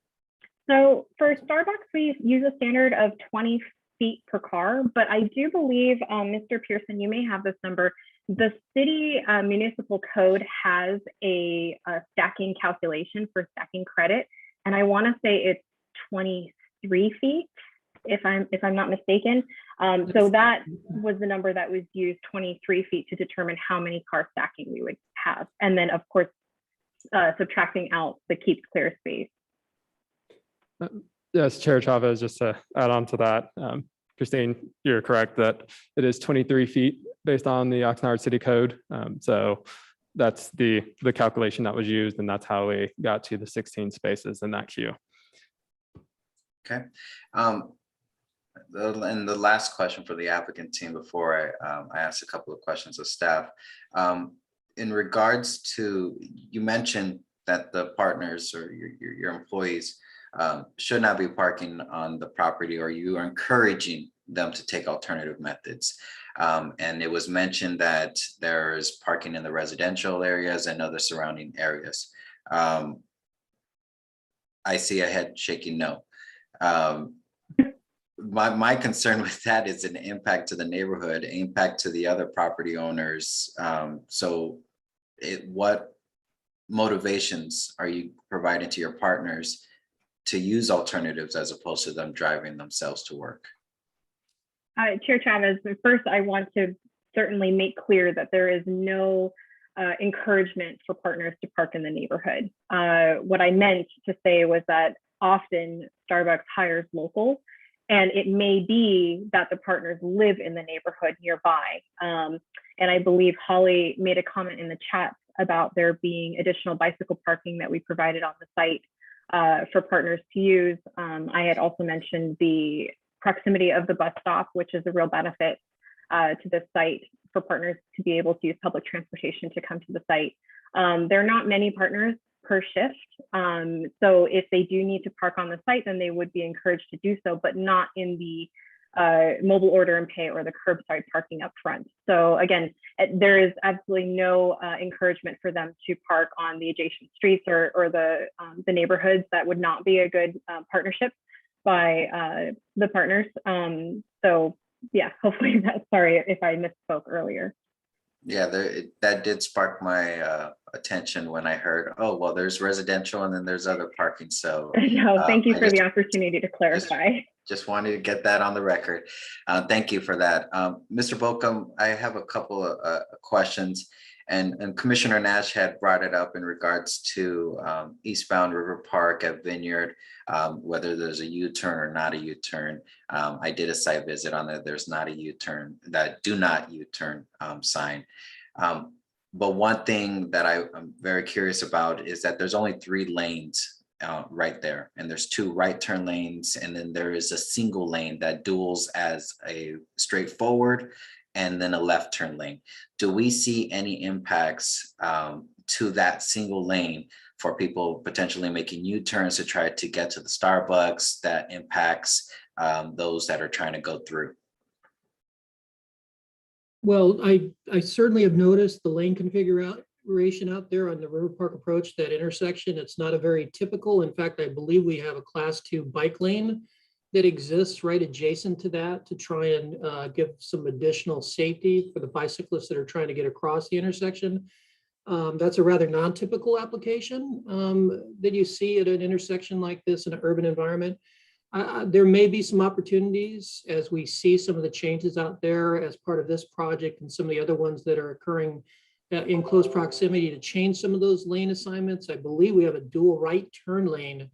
So for Starbucks, we use a standard of 20 feet per car, but I do believe, Mr. Pearson, you may have this number. The city municipal code has a stacking calculation for stacking credit, and I want to say it's 23 feet, if I'm not mistaken. So that was the number that was used, 23 feet, to determine how many car stacking we would have, and then of course subtracting out the keeps clear space. Yes, Chair Chavez, just to add on to that, Christine, you're correct that it is 23 feet based on the Oxnard City Code. So that's the calculation that was used, and that's how we got to the 16 spaces in that queue. Okay. And the last question for the applicant team before I ask a couple of questions of staff. In regards to, you mentioned that the partners or your employees should not be parking on the property, or you are encouraging them to take alternative methods. And it was mentioned that there's parking in the residential areas and other surrounding areas. I see a head shaking no. My concern with that is an impact to the neighborhood, impact to the other property owners. What motivations are you providing to your partners to use alternatives as opposed to them driving themselves to work? Chair Chavez, first I want to certainly make clear that there is no encouragement for partners to park in the neighborhood. What I meant to say was that often Starbucks hires local, and it may be that the partners live in the neighborhood nearby. And I believe Holly made a comment in the chat about there being additional bicycle parking that we provided on the site for partners to use. I had also mentioned the proximity of the bus stop, which is a real benefit to this site for partners to be able to use public transportation to come to the site. There are not many partners per shift. So if they do need to park on the site, then they would be encouraged to do so, but not in the mobile order and pay or the curbside parking up front. So again, there is absolutely no encouragement for them to park on the adjacent streets or the neighborhoods. That would not be a good partnership by the partners. So yeah, hopefully that's, sorry if I misspoke earlier. Yeah, that did spark my attention when I heard, oh, well, there's residential and then there's other parking. So no, thank you for the opportunity to clarify. Just wanted to get that on the record. Thank you for that. Mr. Bolcom, I have a couple of questions, and Commissioner Nash had brought it up in regards to eastbound River Park at Vineyard, whether there's a U-turn or not a U-turn. I did a site visit on that. There's not a U-turn, that do not U-turn sign. But one thing that I'm very curious about is that there's only 3 lanes right there, and there's 2 right turn lanes, and then there is a single lane that duals as a straightforward and then a left turn lane. Do we see any impacts to that single lane for people potentially making U-turns to try to get to the Starbucks that impacts those that are trying to go through? Well, I certainly have noticed the lane configuration out there on the River Park approach, that intersection. It's not a very typical. In fact, I believe we have a class 2 bike lane that exists right adjacent to that to try and give some additional safety for the bicyclists that are trying to get across the intersection. That's a rather non-typical application that you see at an intersection like this in an urban environment. There may be some opportunities as we see some of the changes out there as part of this project and some of the other ones that are occurring in close proximity to change some of those lane assignments. I believe we have a dual right turn lane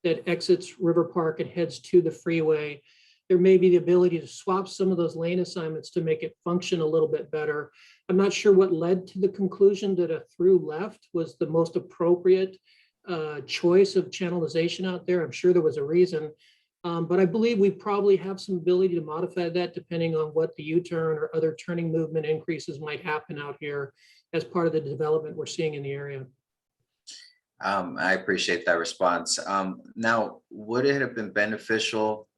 that exits River Park and heads to the freeway. There may be the ability to swap some of those lane assignments to make it function a little bit better. I'm not sure what led to the conclusion that a through left was the most appropriate choice of channelization out there. I'm sure there was a reason. But I believe we probably have some ability to modify that depending on what the U-turn or other turning movement increases might happen out here as part of the development we're seeing in the area. I appreciate that response. Now, would it have been beneficial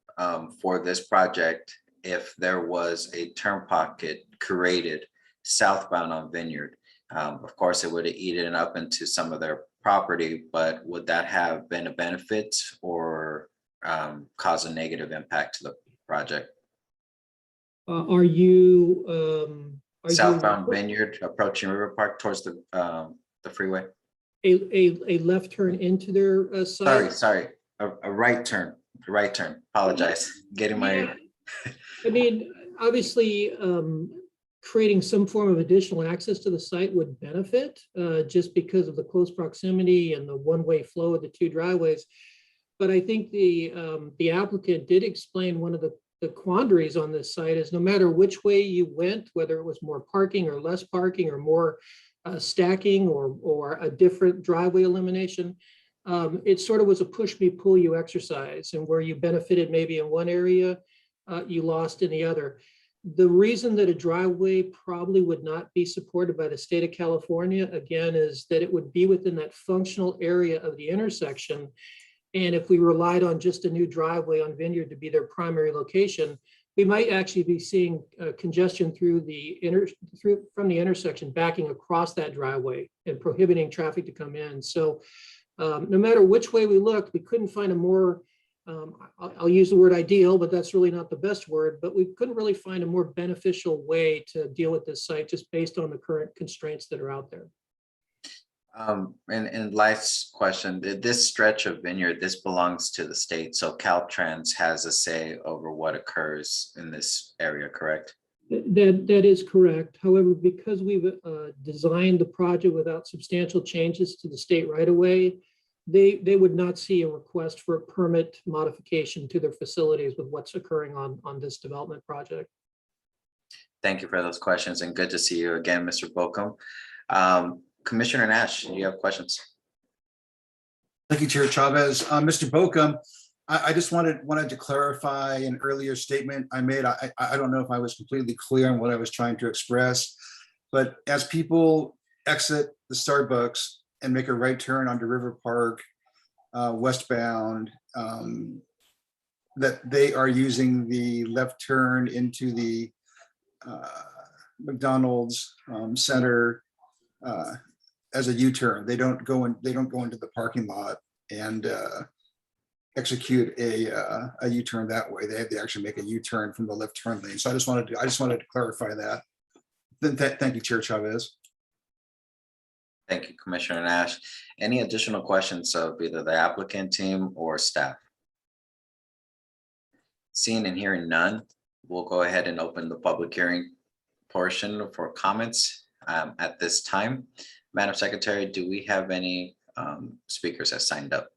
for this project if there was a turn pocket created southbound on Vineyard? Of course, it would have eaten up into some of their property, but would that have been a benefit or cause a negative impact to the project? Are you? Southbound Vineyard approaching River Park towards the freeway. A left turn into their site? Sorry, a right turn, apologize, getting my. Yeah. I mean, obviously, creating some form of additional access to the site would benefit just because of the close proximity and the one-way flow of the two driveways. But I think the applicant did explain one of the quandaries on this site is no matter which way you went, whether it was more parking or less parking or more stacking or a different driveway elimination, it sort of was a push me pull you exercise, and where you benefited maybe in one area, you lost in the other. The reason that a driveway probably would not be supported by the state of California, again, is that it would be within that functional area of the intersection. And if we relied on just a new driveway on Vineyard to be their primary location, we might actually be seeing congestion from the intersection backing across that driveway and prohibiting traffic to come in. So no matter which way we looked, we couldn't find a more, I'll use the word ideal, but that's really not the best word, but we couldn't really find a more beneficial way to deal with this site just based on the current constraints that are out there. And last question, this stretch of Vineyard, this belongs to the state, so Caltrans has a say over what occurs in this area, correct? That is correct. However, because we've designed the project without substantial changes to the state right of way, they would not see a request for a permit modification to their facilities with what's occurring on this development project. Thank you for those questions, and good to see you again, Mr. Bocum. Commissioner Nash, do you have questions? Thank you, Chair Chavez. Mr. Bocum, I just wanted to clarify an earlier statement I made. I don't know if I was completely clear on what I was trying to express, but as people exit the Starbucks and make a right turn onto River Park westbound, that they are using the left turn into the McDonald's Center as a U-turn. They don't go into the parking lot and execute a U-turn that way. They actually make a U-turn from the left turn lane. So I just wanted to clarify that. Thank you, Chair Chavez. Thank you, Commissioner Nash. Any additional questions of either the applicant team or staff? Seeing and hearing none, we'll go ahead and open the public hearing portion for comments at this time. Madam Secretary, do we have any speakers that signed up?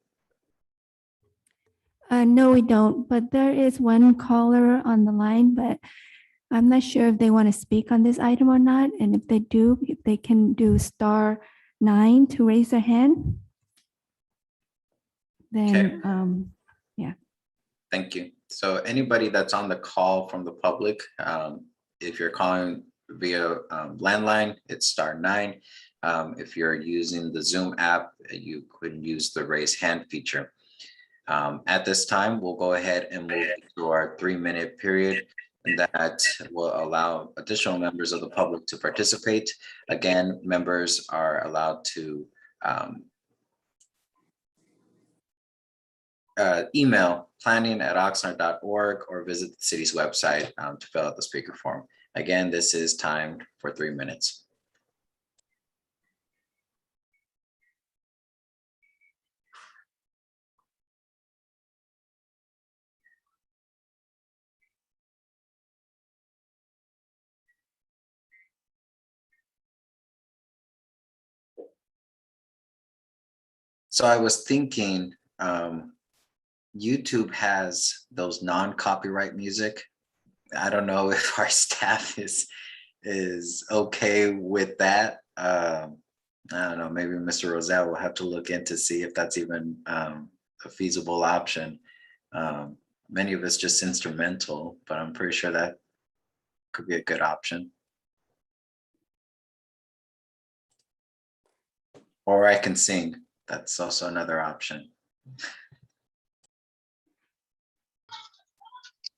No, we don't, but there is one caller on the line, but I'm not sure if they want to speak on this item or not. And if they do, if they can do *9 to raise their hand. Then, okay. Yeah. Thank you. So anybody that's on the call from the public, if you're calling via landline, it's *9. If you're using the Zoom app, you could use the raise hand feature. At this time, we'll go ahead and move to our 3-minute period that will allow additional members of the public to participate. Again, members are allowed to email planning@oxnard.org or visit the city's website to fill out the speaker form. Again, this is timed for 3 minutes. So I was thinking, YouTube has those non-copyright music. I don't know if our staff is okay with that. I don't know, maybe Mr. Roselle will have to look into see if that's even a feasible option. Many of it's just instrumental, but I'm pretty sure that could be a good option. Or I can sing. that's also another option.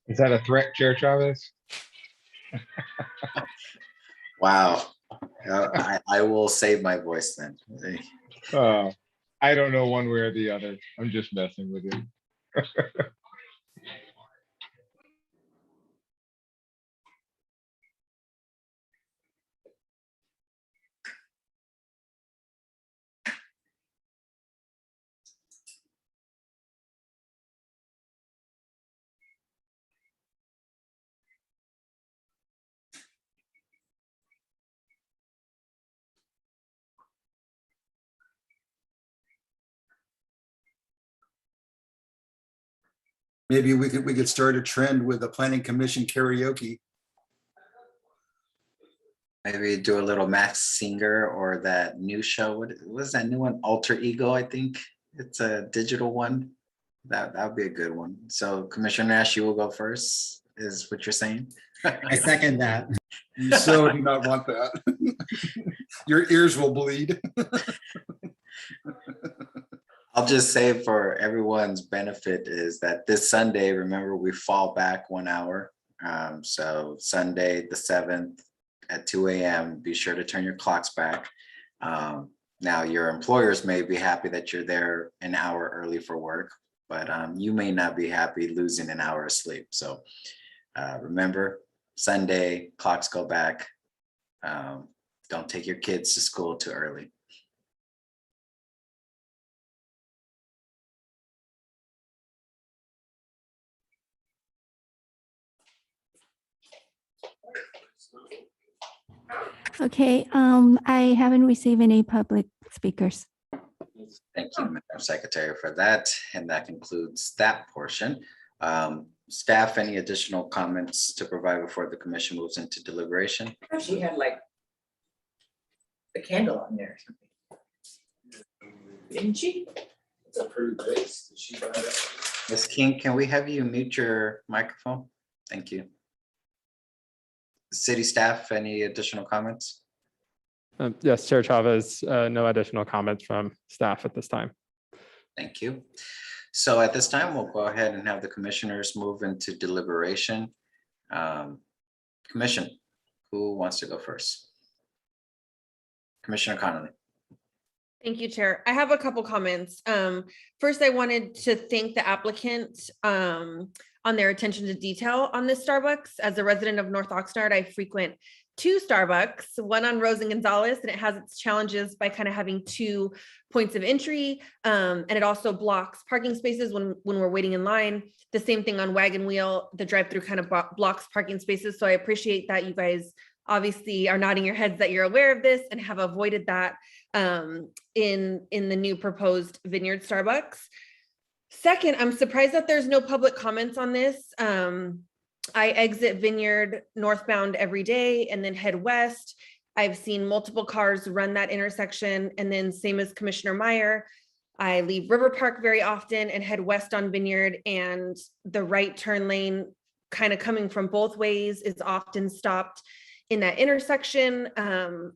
Is that a threat, Chair Chavez? Wow. I will save my voice then. I don't know one way or the other. I'm just messing with you. Maybe we could start a trend with the planning commission karaoke. Maybe do a little Max Singer or that new show. What was that new one? Alter Ego, I think. It's a digital one. That would be a good one. So Commissioner Nash, you will go first, is what you're saying? I second that. You so do not want that. Your ears will bleed. I'll just say for everyone's benefit is that this Sunday, remember, we fall back 1 hour. So Sunday, the 7th at 2 a.m., be sure to turn your clocks back. Now, your employers may be happy that you're there an hour early for work, but you may not be happy losing an hour of sleep. So remember, Sunday, clocks go back. Don't take your kids to school too early. Okay, I haven't received any public speakers. Thank you, Madam Secretary, for that. And that concludes that portion. Staff, any additional comments to provide before the commission moves into deliberation? She had like a candle on there or something. Didn't she? It's a pretty place. Did she buy that? Ms. King, can we have you mute your microphone? Thank you. City staff, any additional comments? Yes, Chair Chavez, no additional comments from staff at this time. Thank you. So at this time, we'll go ahead and have the commissioners move into deliberation. Commission, who wants to go first? Commissioner Connolly. Thank you, Chair. I have a couple comments. First, I wanted to thank the applicant on their attention to detail on this Starbucks. As a resident of North Oxnard, I frequent 2 Starbucks, one on Rose and Gonzalez, and it has its challenges by kind of having 2 points of entry. And it also blocks parking spaces when we're waiting in line. The same thing on Wagon Wheel, the drive-through kind of blocks parking spaces. So I appreciate that you guys obviously are nodding your heads that you're aware of this and have avoided that in the new proposed Vineyard Starbucks. Second, I'm surprised that there's no public comments on this. I exit Vineyard northbound every day and then head west. I've seen multiple cars run that intersection, and then same as Commissioner Meyer, I leave River Park very often and head west on Vineyard, and the right turn lane kind of coming from both ways is often stopped in that intersection.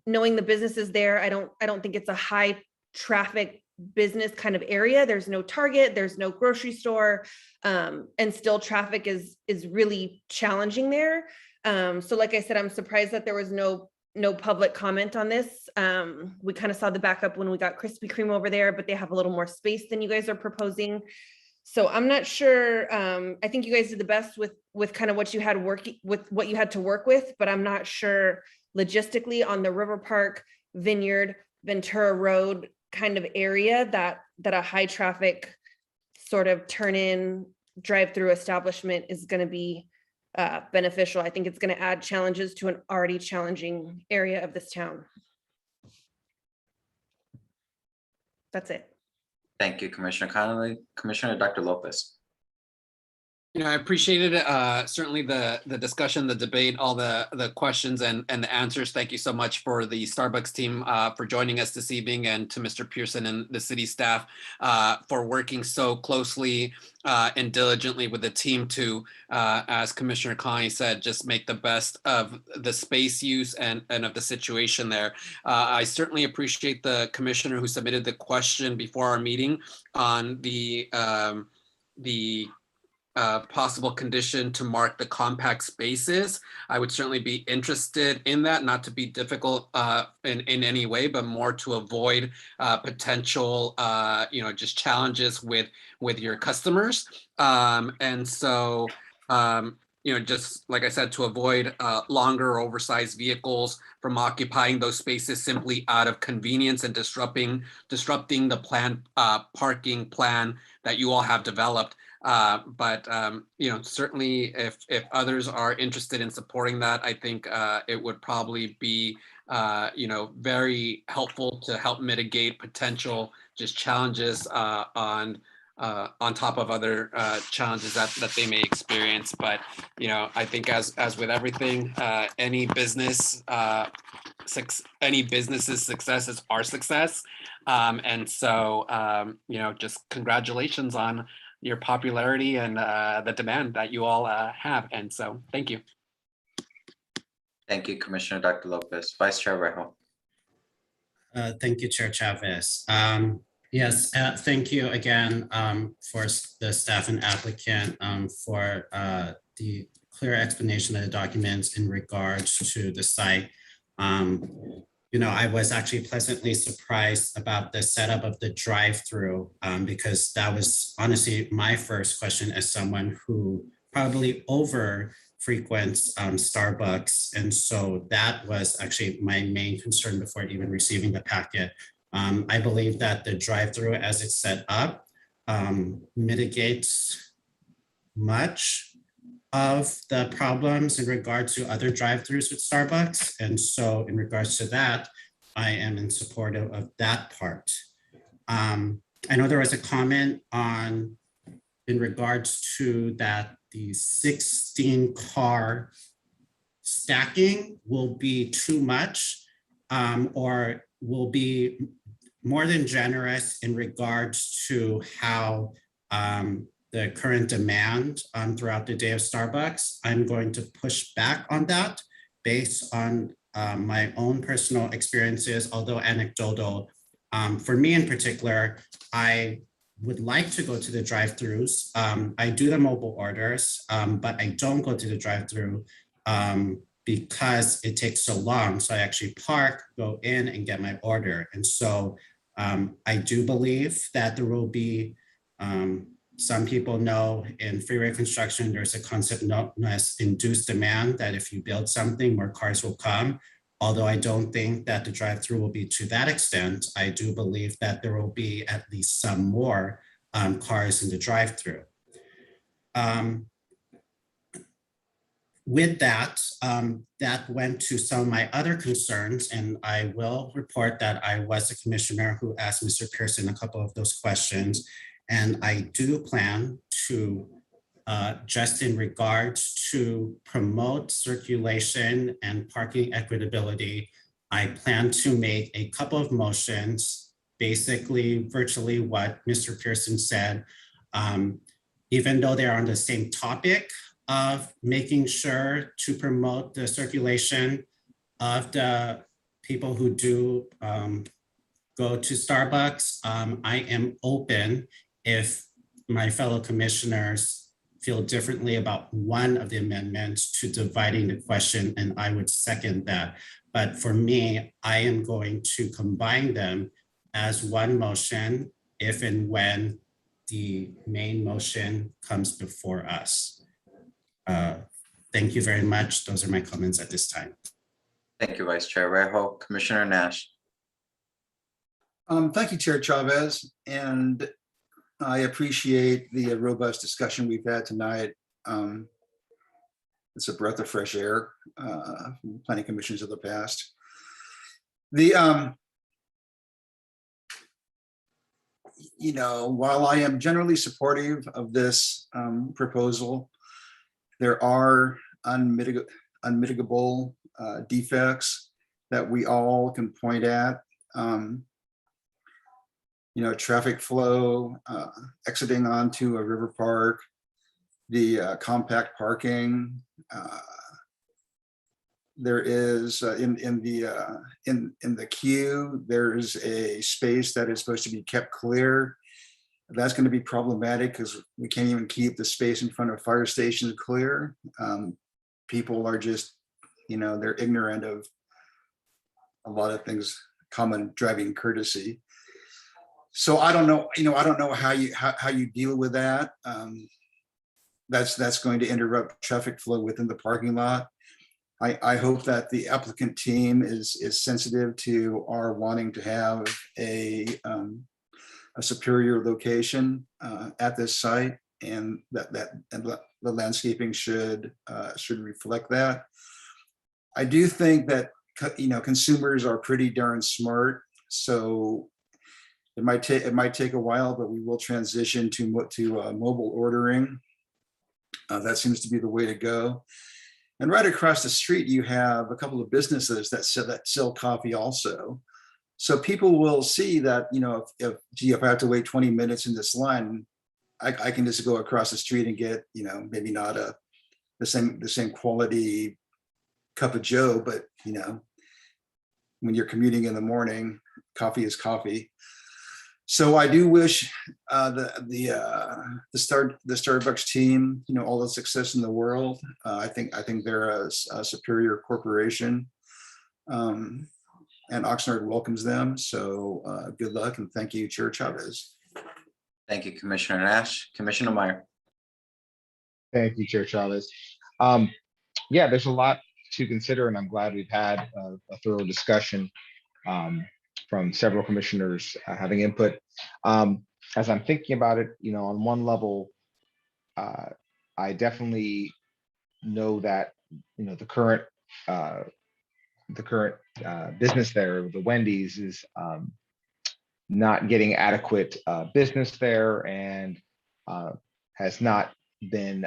Knowing the businesses there, I don't think it's a high traffic business kind of area. There's no Target, there's no grocery store, and still traffic is really challenging there. So like I said, I'm surprised that there was no public comment on this. We kind of saw the backup when we got Krispy Kreme over there, but they have a little more space than you guys are proposing. So I'm not sure. I think you guys did the best with kind of what you had what you had to work with, but I'm not sure logistically on the River Park, Vineyard, Ventura Road kind of area that a high traffic sort of turn in drive-through establishment is going to be beneficial. I think it's going to add challenges to an already challenging area of this town. That's it. Thank you, Commissioner Connolly. Commissioner Dr. Lopez. I appreciated certainly the discussion, the debate, all the questions and the answers. Thank you so much for the Starbucks team for joining us this evening, and to Mr. Pearson and the city staff for working so closely and diligently with the team to, as Commissioner Connie said, just make the best of the space use and of the situation there. I certainly appreciate the commissioner who submitted the question before our meeting on the possible condition to mark the compact spaces. I would certainly be interested in that, not to be difficult in any way, but more to avoid potential, just challenges with your customers. And so, just like I said, to avoid longer oversized vehicles from occupying those spaces simply out of convenience and disrupting the planned parking plan that you all have developed. But certainly if others are interested in supporting that, I think it would probably be very helpful to help mitigate potential just challenges on top of other challenges that they may experience. But I think as with everything, any business's success is our success, and so just congratulations on your popularity and the demand that you all have. And so thank you. Thank you, Commissioner Dr. Lopez. Vice Chair Rejo. Thank you, Chair Chavez. Yes, thank you again for the staff and applicant for the clear explanation of the documents in regards to the site. I was actually pleasantly surprised about the setup of the drive-through because that was honestly my first question as someone who probably over frequents Starbucks. And so that was actually my main concern before even receiving the packet. I believe that the drive-through as it's set up mitigates much of the problems in regards to other drive-throughs with Starbucks. And so in regards to that, I am in support of that part. I know there was a comment in regards to that the 16 car stacking will be too much or will be more than generous in regards to how the current demand throughout the day of Starbucks. I'm going to push back on that based on my own personal experiences, although anecdotal. For me in particular, I would like to go to the drive-throughs. I do the mobile orders, but I don't go to the drive-through because it takes so long. So I actually park, go in and get my order. And so I do believe that there will be some people know in freeway construction, there's a concept known as induced demand, that if you build something, more cars will come. Although I don't think that the drive-through will be to that extent, I do believe that there will be at least some more cars in the drive-through. With that, that went to some of my other concerns, and I will report that I was a commissioner who asked Mr. Pearson a couple of those questions. And I do plan to, just in regards to promote circulation and parking equitability, I plan to make a couple of motions, basically virtually what Mr. Pearson said, even though they're on the same topic of making sure to promote the circulation of the people who do go to Starbucks. I am open if my fellow commissioners feel differently about one of the amendments to dividing the question, and I would second that. But for me, I am going to combine them as one motion if and when the main motion comes before us. Thank you very much. Those are my comments at this time. Thank you, Vice Chair Rejo. Commissioner Nash. Thank you, Chair Chavez. And I appreciate the robust discussion we've had tonight. It's a breath of fresh air from planning commissions of the past. While I am generally supportive of this proposal. There are unmitigable defects that we all can point at. Traffic flow, exiting onto a river park, the compact parking. There is in the queue, there's a space that is supposed to be kept clear. That's going to be problematic because we can't even keep the space in front of fire stations clear. People are just, they're ignorant of a lot of things, common driving courtesy. So I don't know, I don't know how you deal with that. That's going to interrupt traffic flow within the parking lot. I hope that the applicant team is sensitive to our wanting to have a superior location at this site, and that the landscaping should reflect that. I do think that consumers are pretty darn smart, so it might take a while, but we will transition to mobile ordering. That seems to be the way to go. And right across the street, you have a couple of businesses that sell coffee also. So people will see that, if I have to wait 20 minutes in this line, I can just go across the street and get, maybe not the same quality cup of Joe, but when you're commuting in the morning, coffee is coffee. So I do wish the Starbucks team, all the success in the world. I think they're a superior corporation, and Oxnard welcomes them. So good luck, and thank you, Chair Chavez. Thank you, Commissioner Nash. Commissioner Meyer. Thank you, Chair Chavez. Yeah, there's a lot to consider, and I'm glad we've had a thorough discussion from several commissioners having input. As I'm thinking about it, on one level, I definitely know that the current business there, the Wendy's, is not getting adequate business there, and has not been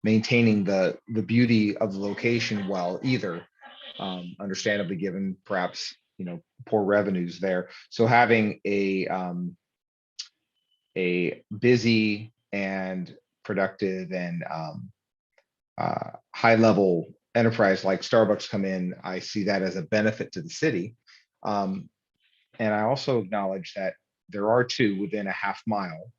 maintaining the beauty of the location well either, understandably, given perhaps poor revenues there. So having a busy and productive and high level enterprise like Starbucks come in, I see that as a benefit to the city. And I also acknowledge that there are two within a half mile.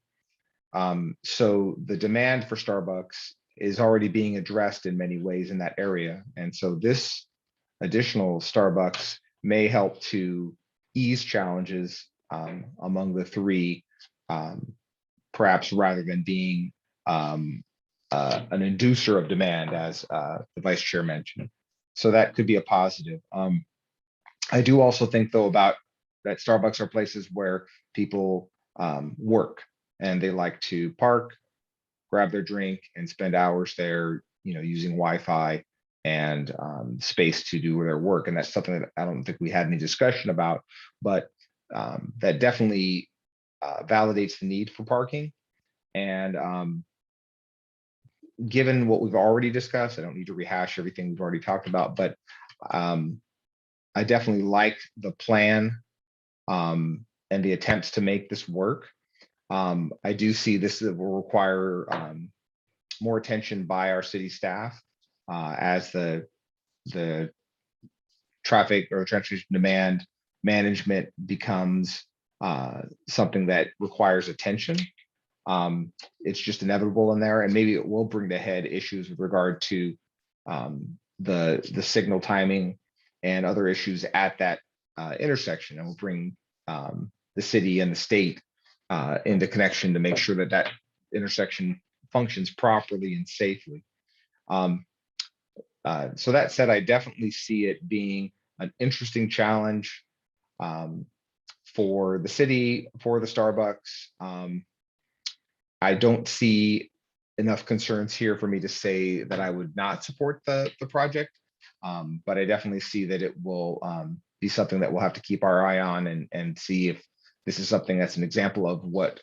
So the demand for Starbucks is already being addressed in many ways in that area. And so this additional Starbucks may help to ease challenges among the three, perhaps rather than being an inducer of demand, as the Vice Chair mentioned. So that could be a positive. I do also think, though, about that Starbucks are places where people work, and they like to park, grab their drink, and spend hours there, using Wi-Fi and space to do their work. And that's something that I don't think we had any discussion about, but that definitely validates the need for parking. And given what we've already discussed, I don't need to rehash everything we've already talked about, but I definitely like the plan and the attempts to make this work. I do see this will require more attention by our city staff as the traffic or transportation demand management becomes something that requires attention. It's just inevitable in there, and maybe it will bring to head issues with regard to the signal timing and other issues at that intersection, and will bring the city and the state into connection to make sure that that intersection functions properly and safely. So that said, I definitely see it being an interesting challenge for the city, for the Starbucks. I don't see enough concerns here for me to say that I would not support the project, but I definitely see that it will be something that we'll have to keep our eye on and see if this is something that's an example of what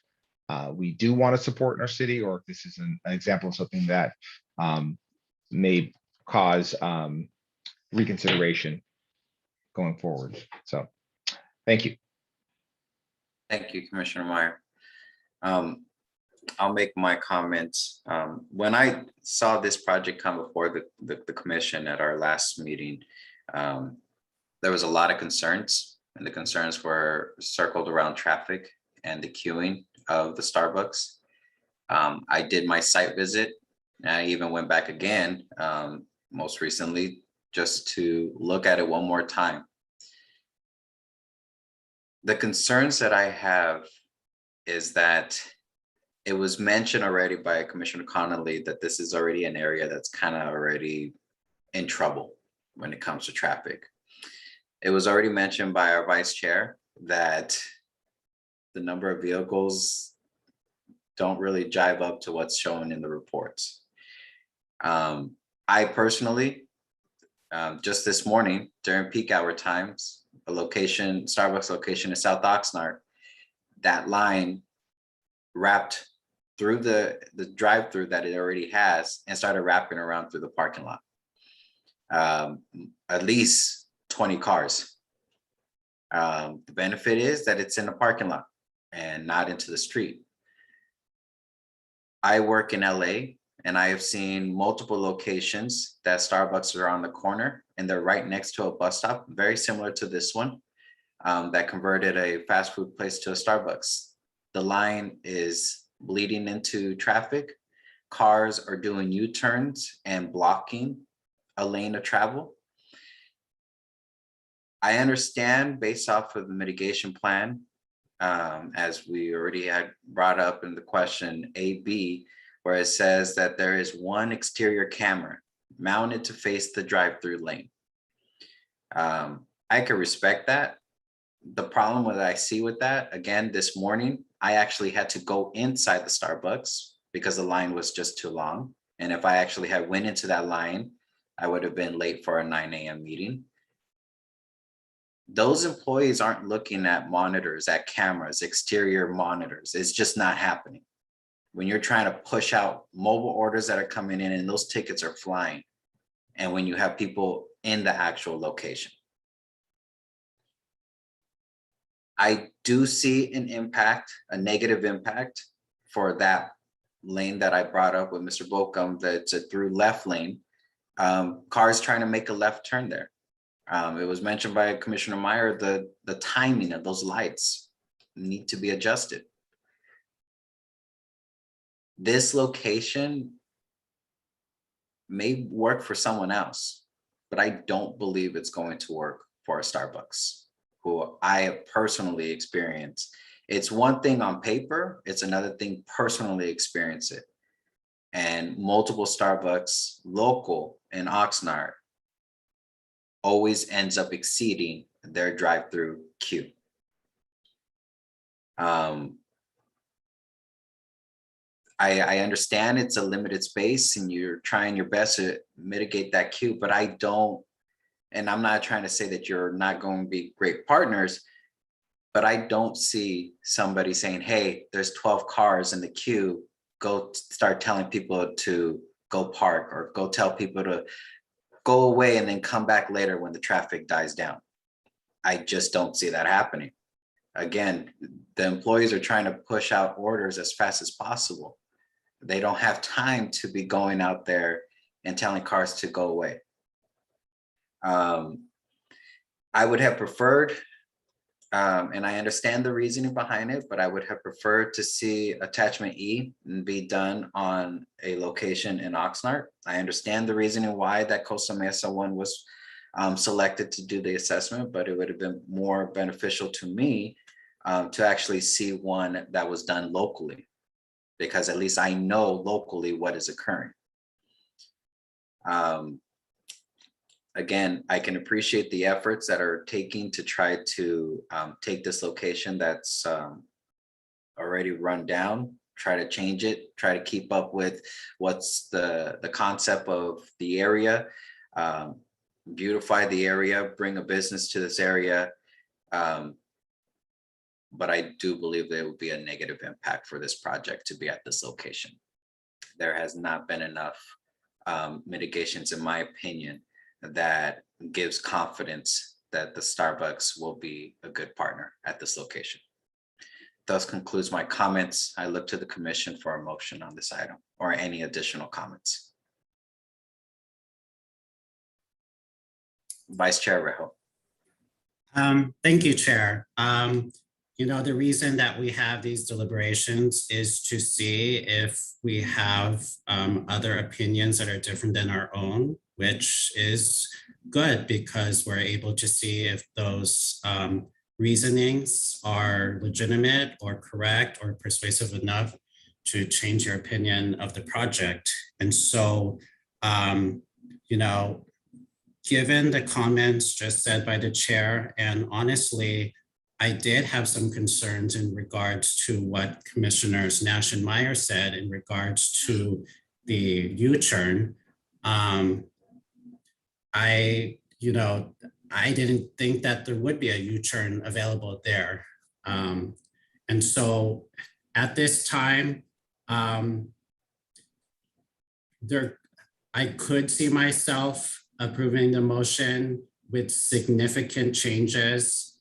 we do want to support in our city, or if this is an example of something that may cause reconsideration going forward. So, thank you. Thank you, Commissioner Meyer. I'll make my comments. When I saw this project come before the commission at our last meeting, there was a lot of concerns, and the concerns were circled around traffic and the queuing of the Starbucks. I did my site visit, and I even went back again most recently just to look at it one more time. The concerns that I have is that it was mentioned already by Commissioner Connolly that this is already an area that's kind of already in trouble when it comes to traffic. It was already mentioned by our vice chair that the number of vehicles don't really jive up to what's shown in the reports. I personally, just this morning during peak hour times, a location, Starbucks location in South Oxnard, that line wrapped through the drive-through that it already has and started wrapping around through the parking lot. At least 20 cars. The benefit is that it's in the parking lot and not into the street. I work in LA, and I have seen multiple locations that Starbucks are on the corner and they're right next to a bus stop, very similar to this one, that converted a fast food place to a Starbucks. The line is bleeding into traffic. Cars are doing U-turns and blocking a lane of travel. I understand based off of the mitigation plan, as we already had brought up in the question AB, where it says that there is one exterior camera mounted to face the drive-through lane. I could respect that. The problem that I see with that, again, this morning, I actually had to go inside the Starbucks because the line was just too long. And if I actually had went into that line, I would have been late for a 9 a.m. meeting. Those employees aren't looking at monitors, at cameras, exterior monitors. It's just not happening. When you're trying to push out mobile orders that are coming in and those tickets are flying, and when you have people in the actual location. I do see an impact, a negative impact for that lane that I brought up with Mr. Bolcom, that's a through left lane. Cars trying to make a left turn there. It was mentioned by Commissioner Meyer, the timing of those lights need to be adjusted. This location may work for someone else, but I don't believe it's going to work for a Starbucks, who I have personally experienced. It's one thing on paper, it's another thing personally experience it. And multiple Starbucks local in Oxnard always ends up exceeding their drive-through queue. I understand it's a limited space and you're trying your best to mitigate that queue, but I don't, and I'm not trying to say that you're not going to be great partners, but I don't see somebody saying, hey, there's 12 cars in the queue, go start telling people to go park or go tell people to go away and then come back later when the traffic dies down. I just don't see that happening. Again, the employees are trying to push out orders as fast as possible. They don't have time to be going out there and telling cars to go away. I would have preferred, and I understand the reasoning behind it, but I would have preferred to see attachment E be done on a location in Oxnard. I understand the reasoning why that Costa Mesa one was selected to do the assessment, but it would have been more beneficial to me to actually see one that was done locally, because at least I know locally what is occurring. Again, I can appreciate the efforts that are taking to try to take this location that's already run down, try to change it, try to keep up with what's the concept of the area, beautify the area, bring a business to this area. but I do believe there will be a negative impact for this project to be at this location. There has not been enough mitigations, in my opinion, that gives confidence that the Starbucks will be a good partner at this location. Thus concludes my comments. I look to the commission for a motion on this item or any additional comments. Vice Chair Rejo. Thank you, Chair. The reason that we have these deliberations is to see if we have other opinions that are different than our own, which is good because we're able to see if those reasonings are legitimate or correct or persuasive enough to change your opinion of the project. And so, given the comments just said by the chair, and honestly, I did have some concerns in regards to what Commissioners Nash and Meyer said in regards to the U-turn. I didn't think that there would be a U-turn available there. And so at this time, I could see myself approving the motion with significant changes,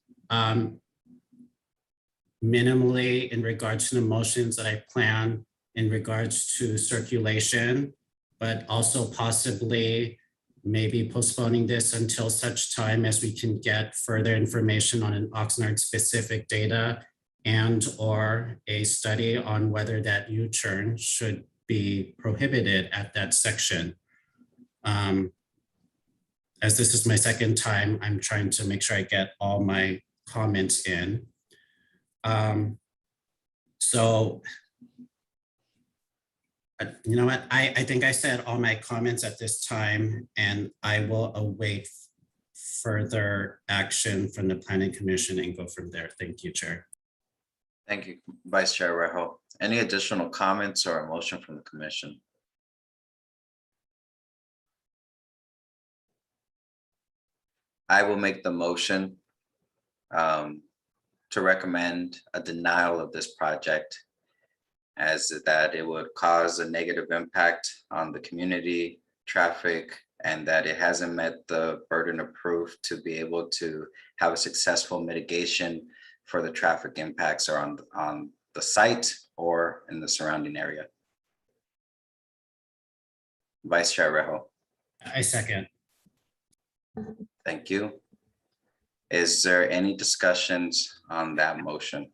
minimally in regards to the motions that I plan in regards to circulation, but also possibly maybe postponing this until such time as we can get further information on an Oxnard specific data and or a study on whether that U-turn should be prohibited at that section. As this is my second time, I'm trying to make sure I get all my comments in. You know what, I think I said all my comments at this time, and I will await further action from the Planning Commission and go from there. Thank you, Chair. Thank you, Vice Chair Rejo. Any additional comments or a motion from the commission? I will make the motion to recommend a denial of this project, as that it would cause a negative impact on the community, traffic, and that it hasn't met the burden of proof to be able to have a successful mitigation for the traffic impacts or on the site or in the surrounding area. Vice Chair Rejo. I second. Thank you. Is there any discussions on that motion?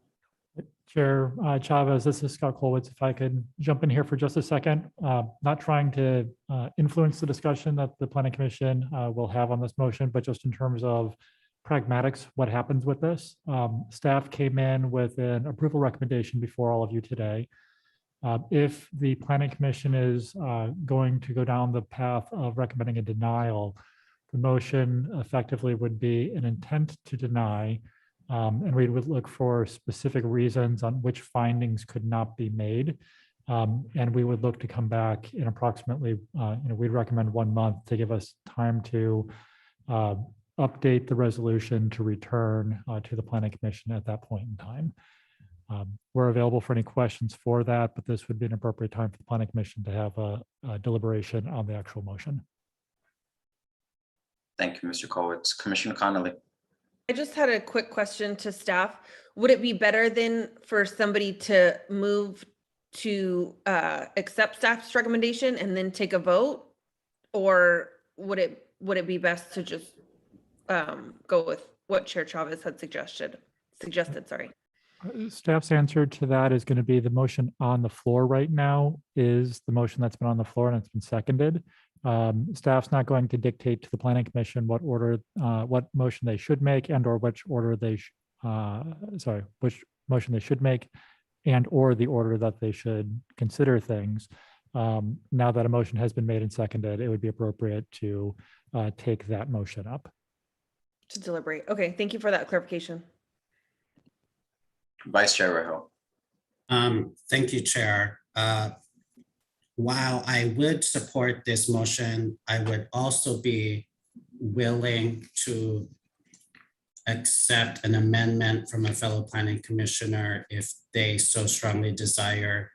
Chair Chavez, this is Scott Kolwitz. If I could jump in here for just a second, not trying to influence the discussion that the Planning Commission will have on this motion, but just in terms of pragmatics, what happens with this? Staff came in with an approval recommendation before all of you today. If the Planning Commission is going to go down the path of recommending a denial, the motion effectively would be an intent to deny, and we would look for specific reasons on which findings could not be made. And we would look to come back in approximately, we'd recommend 1 month to give us time to update the resolution to return to the Planning Commission at that point in time. We're available for any questions for that, but this would be an appropriate time for the Planning Commission to have a deliberation on the actual motion. Thank you, Mr. Kolwitz. Commissioner Connolly. I just had a quick question to staff. Would it be better then for somebody to move to accept staff's recommendation and then take a vote? Or would it be best to just go with what Chair Chavez had suggested, sorry. Staff's answer to that is going to be the motion on the floor right now is the motion that's been on the floor and it's been seconded. Staff's not going to dictate to the Planning Commission what order, what motion they should make and or which order they, which motion they should make and or the order that they should consider things. Now that a motion has been made and seconded, it would be appropriate to take that motion up. To deliberate. Okay, thank you for that clarification. Vice Chair Rejo. Thank you, Chair. While I would support this motion, I would also be willing to accept an amendment from a fellow planning commissioner if they so strongly desire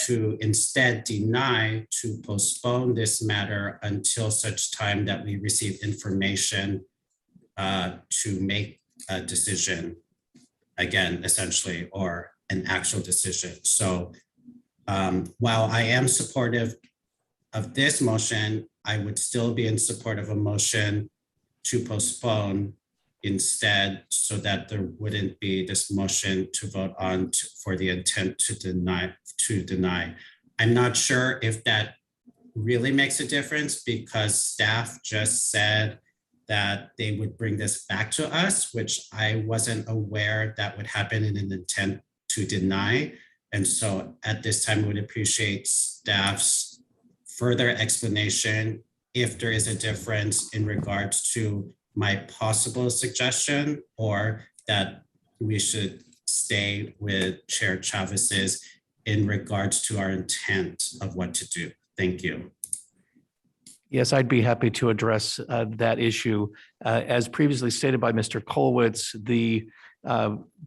to instead deny to postpone this matter until such time that we receive information to make a decision, again, essentially, or an actual decision. So while I am supportive of this motion, I would still be in support of a motion to postpone instead, so that there wouldn't be this motion to vote on for the intent to deny. I'm not sure if that really makes a difference, because staff just said that they would bring this back to us, which I wasn't aware that would happen in an intent to deny. And so at this time, I would appreciate staff's further explanation if there is a difference in regards to my possible suggestion, or that we should stay with Chair Chavez's in regards to our intent of what to do. Thank you. Yes, I'd be happy to address that issue. As previously stated by Mr. Kolwitz, the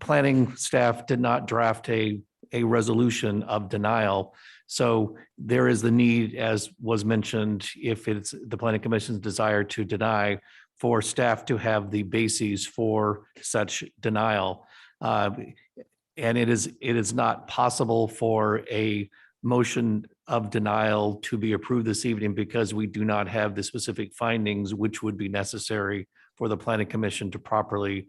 planning staff did not draft a resolution of denial. So there is the need, as was mentioned, if it's the planning commission's desire to deny, for staff to have the bases for such denial. And it is not possible for a motion of denial to be approved this evening because we do not have the specific findings which would be necessary for the planning commission to properly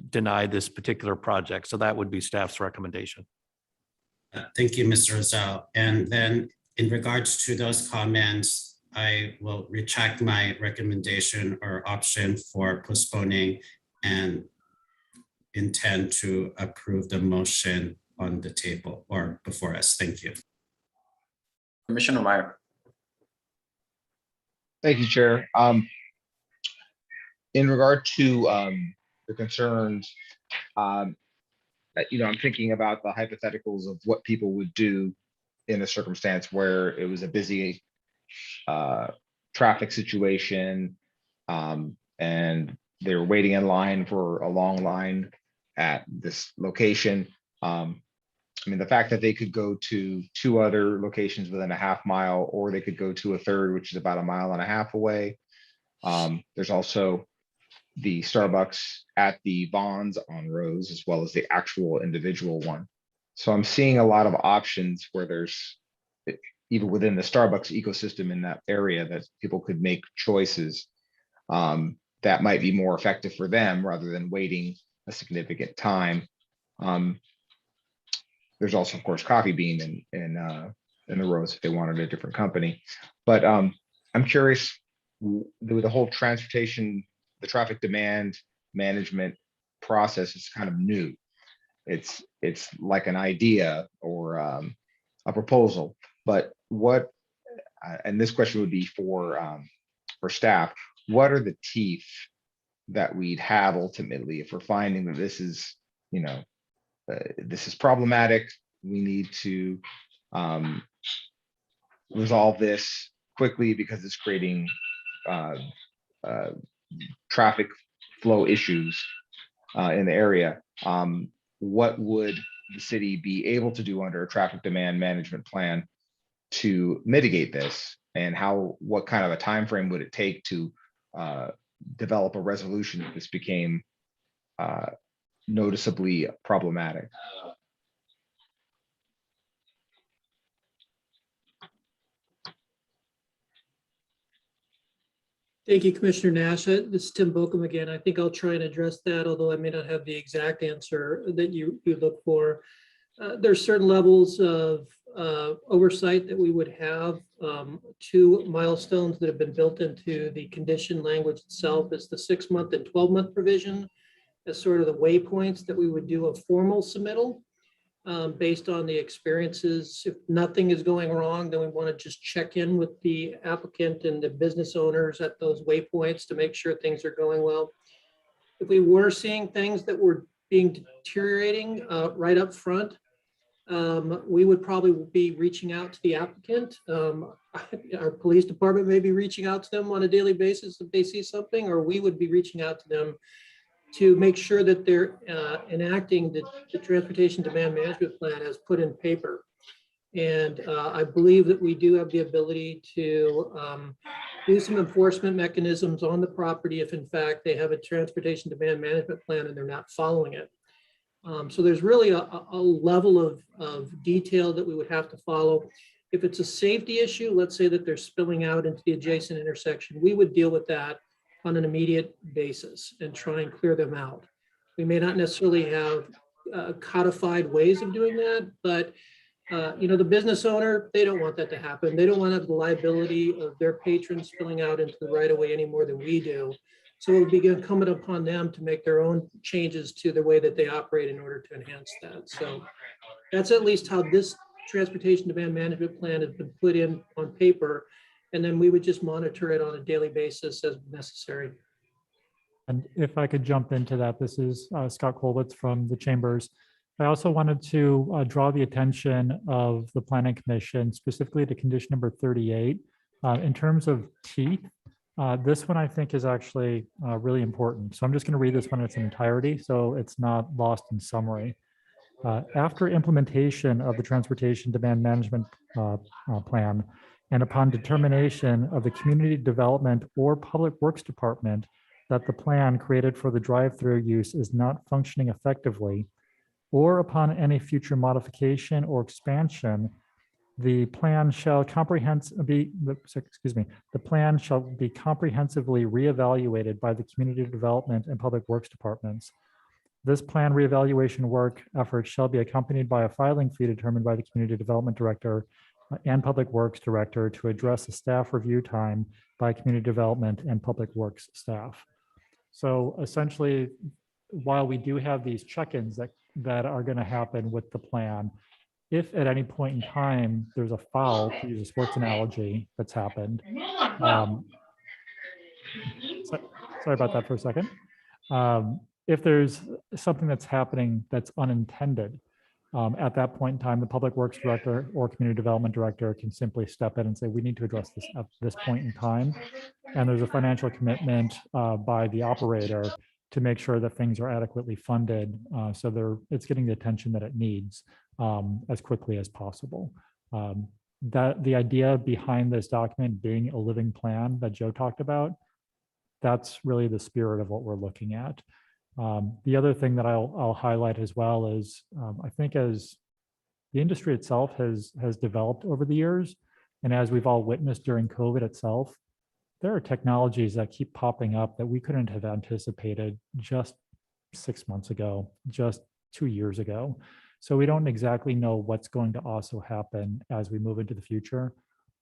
deny this particular project. So that would be staff's recommendation. Thank you, Mr. Rosell. And then in regards to those comments, I will retract my recommendation or option for postponing and intend to approve the motion on the table or before us. Thank you. Commissioner Meyer. Thank you, Chair. In regard to the concerns, I'm thinking about the hypotheticals of what people would do in a circumstance where it was a busy traffic situation and they were waiting in line for a long line at this location. The fact that they could go to 2 other locations within a half mile, or they could go to a third, which is about 1.5 miles away. There's also the Starbucks at the Bonds on Rose, as well as the actual individual one. So I'm seeing a lot of options where there's, even within the Starbucks ecosystem in that area, that people could make choices that might be more effective for them rather than waiting a significant time. There's also, of course, Coffee Bean in the Rose if they wanted a different company. But I'm curious, the whole transportation, the traffic demand management process is kind of new. It's like an idea or a proposal, but what, and this question would be for staff, what are the teeth that we'd have ultimately if we're finding that this is, this is problematic, we need to resolve this quickly because it's creating traffic flow issues in the area. What would the city be able to do under a traffic demand management plan to mitigate this, and what kind of a time frame would it take to develop a resolution if this became noticeably problematic? Thank you, Commissioner Nash. This is Tim Bokum again. I think I'll try and address that, although I may not have the exact answer that you look for. There's certain levels of oversight that we would have. 2 milestones that have been built into the condition language itself is the 6-month and 12-month provision as sort of the waypoints that we would do a formal submittal based on the experiences. If nothing is going wrong, then we want to just check in with the applicant and the business owners at those waypoints to make sure things are going well. If we were seeing things that were being deteriorating right up front, we would probably be reaching out to the applicant. Our police department may be reaching out to them on a daily basis if they see something, or we would be reaching out to them to make sure that they're enacting the transportation demand management plan as put in paper. And I believe that we do have the ability to do some enforcement mechanisms on the property if in fact they have a transportation demand management plan and they're not following it. So there's really a level of detail that we would have to follow. If it's a safety issue, let's say that they're spilling out into the adjacent intersection, we would deal with that on an immediate basis and try and clear them out. We may not necessarily have codified ways of doing that, but the business owner, they don't want that to happen. They don't want to have the liability of their patrons spilling out into the right of way any more than we do. So it would be incumbent upon them to make their own changes to the way that they operate in order to enhance that. So that's at least how this transportation demand management plan has been put in on paper. And then we would just monitor it on a daily basis as necessary. And if I could jump into that, this is Scott Kolwitz from the Chambers. I also wanted to draw the attention of the Planning Commission, specifically to condition number 38. In terms of teeth, this one I think is actually really important. So I'm just going to read this one in its entirety so it's not lost in summary. After implementation of the Transportation Demand Management Plan, and upon determination of the Community Development or Public Works Department that the plan created for the drive-through use is not functioning effectively, or upon any future modification or expansion, the plan shall comprehensively reevaluated by the Community Development and Public Works Departments. This plan reevaluation work effort shall be accompanied by a filing fee determined by the Community Development Director and Public Works Director to address the staff review time by Community Development and Public Works staff. So essentially, while we do have these check-ins that are going to happen with the plan, if at any point in time there's a foul, to use a sports analogy, that's happened. Sorry about that for a second. If there's something that's happening that's unintended, at that point in time, the Public Works Director or Community Development Director can simply step in and say, we need to address this at this point in time. And there's a financial commitment by the operator to make sure that things are adequately funded so it's getting the attention that it needs as quickly as possible. That the idea behind this document being a living plan that Joe talked about, that's really the spirit of what we're looking at. The other thing that I'll highlight as well is I think as the industry itself has developed over the years, and as we've all witnessed during COVID itself, there are technologies that keep popping up that we couldn't have anticipated just 6 months ago, just 2 years ago. So we don't exactly know what's going to also happen as we move into the future.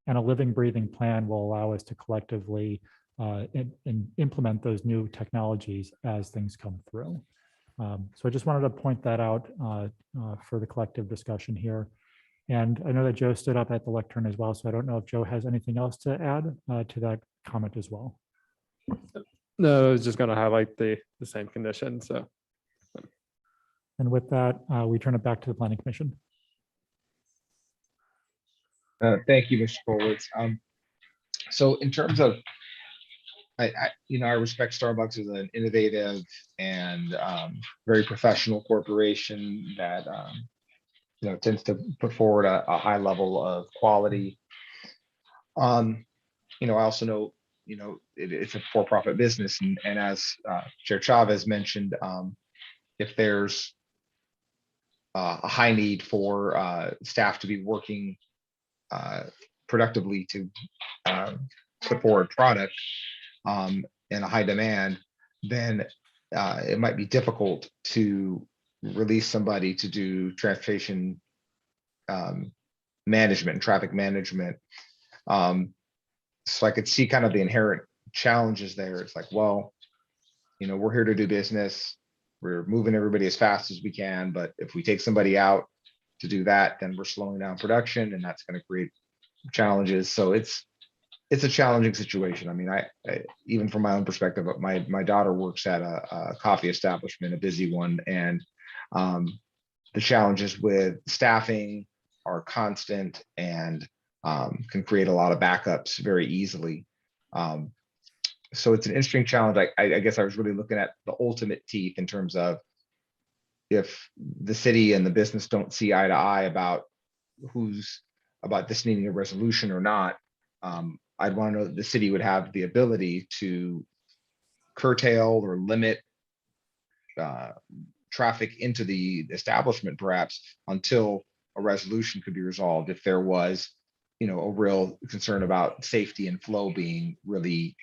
And a living, breathing plan will allow us to collectively and implement those new technologies as things come through. So I just wanted to point that out for the collective discussion here. And I know that Joe stood up at the lectern as well, so I don't know if Joe has anything else to add to that comment as well. No, I was just going to highlight the same condition. So, and with that, we turn it back to the Planning Commission. Thank you, Mr. Kolwitz. So in terms of, I respect Starbucks as an innovative and very professional corporation that tends to put forward a high level of quality. I also know it's a for-profit business, and as Chair Chavez mentioned, if there's a high need for staff to be working productively to put forward product in a high demand, then it might be difficult to release somebody to do transportation management and traffic management. So I could see kind of the inherent challenges there. It's like, well, we're here to do business. We're moving everybody as fast as we can, but if we take somebody out to do that, then we're slowing down production, and that's going to create challenges. So it's a challenging situation. I mean, I even from my own perspective, my daughter works at a coffee establishment, a busy one, and the challenges with staffing are constant and can create a lot of backups very easily. So it's an interesting challenge. I guess I was really looking at the ultimate teeth in terms of if the city and the business don't see eye to eye about this needing a resolution or not, I'd want to know that the city would have the ability to curtail or limit traffic into the establishment perhaps until a resolution could be resolved if there was, you know, a real concern about safety and flow being really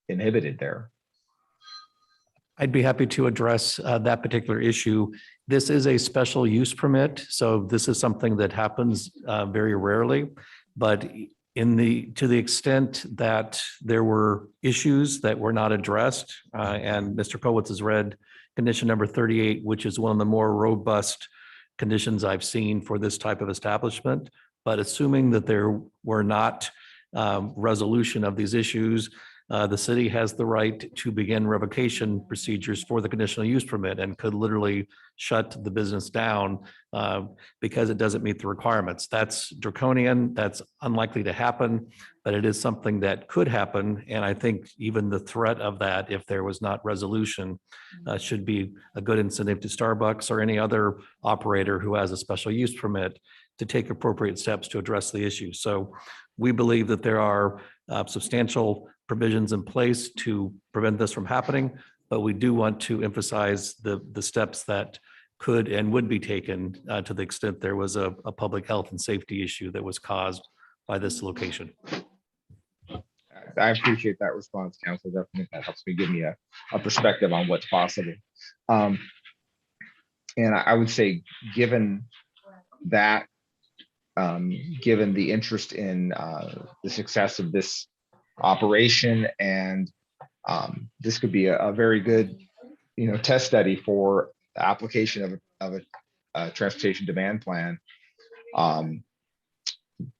inhibited there. I'd be happy to address that particular issue. This is a special use permit, so this is something that happens very rarely. But to the extent that there were issues that were not addressed, and Mr. Kowitz has read condition number 38, which is one of the more robust conditions I've seen for this type of establishment. But assuming that there were not resolution of these issues, the city has the right to begin revocation procedures for the conditional use permit and could literally shut the business down because it doesn't meet the requirements. That's draconian. That's unlikely to happen, but it is something that could happen. And I think even the threat of that, if there was not resolution, should be a good incentive to Starbucks or any other operator who has a special use permit to take appropriate steps to address the issue. So we believe that there are substantial provisions in place to prevent this from happening, but we do want to emphasize the steps that could and would be taken to the extent there was a public health and safety issue that was caused by this location. I appreciate that response, Council. Definitely, that helps me give me a perspective on what's possible. And I would say, given that, given the interest in the success of this operation, and this could be a very good, you know, test study for the application of a transportation demand plan,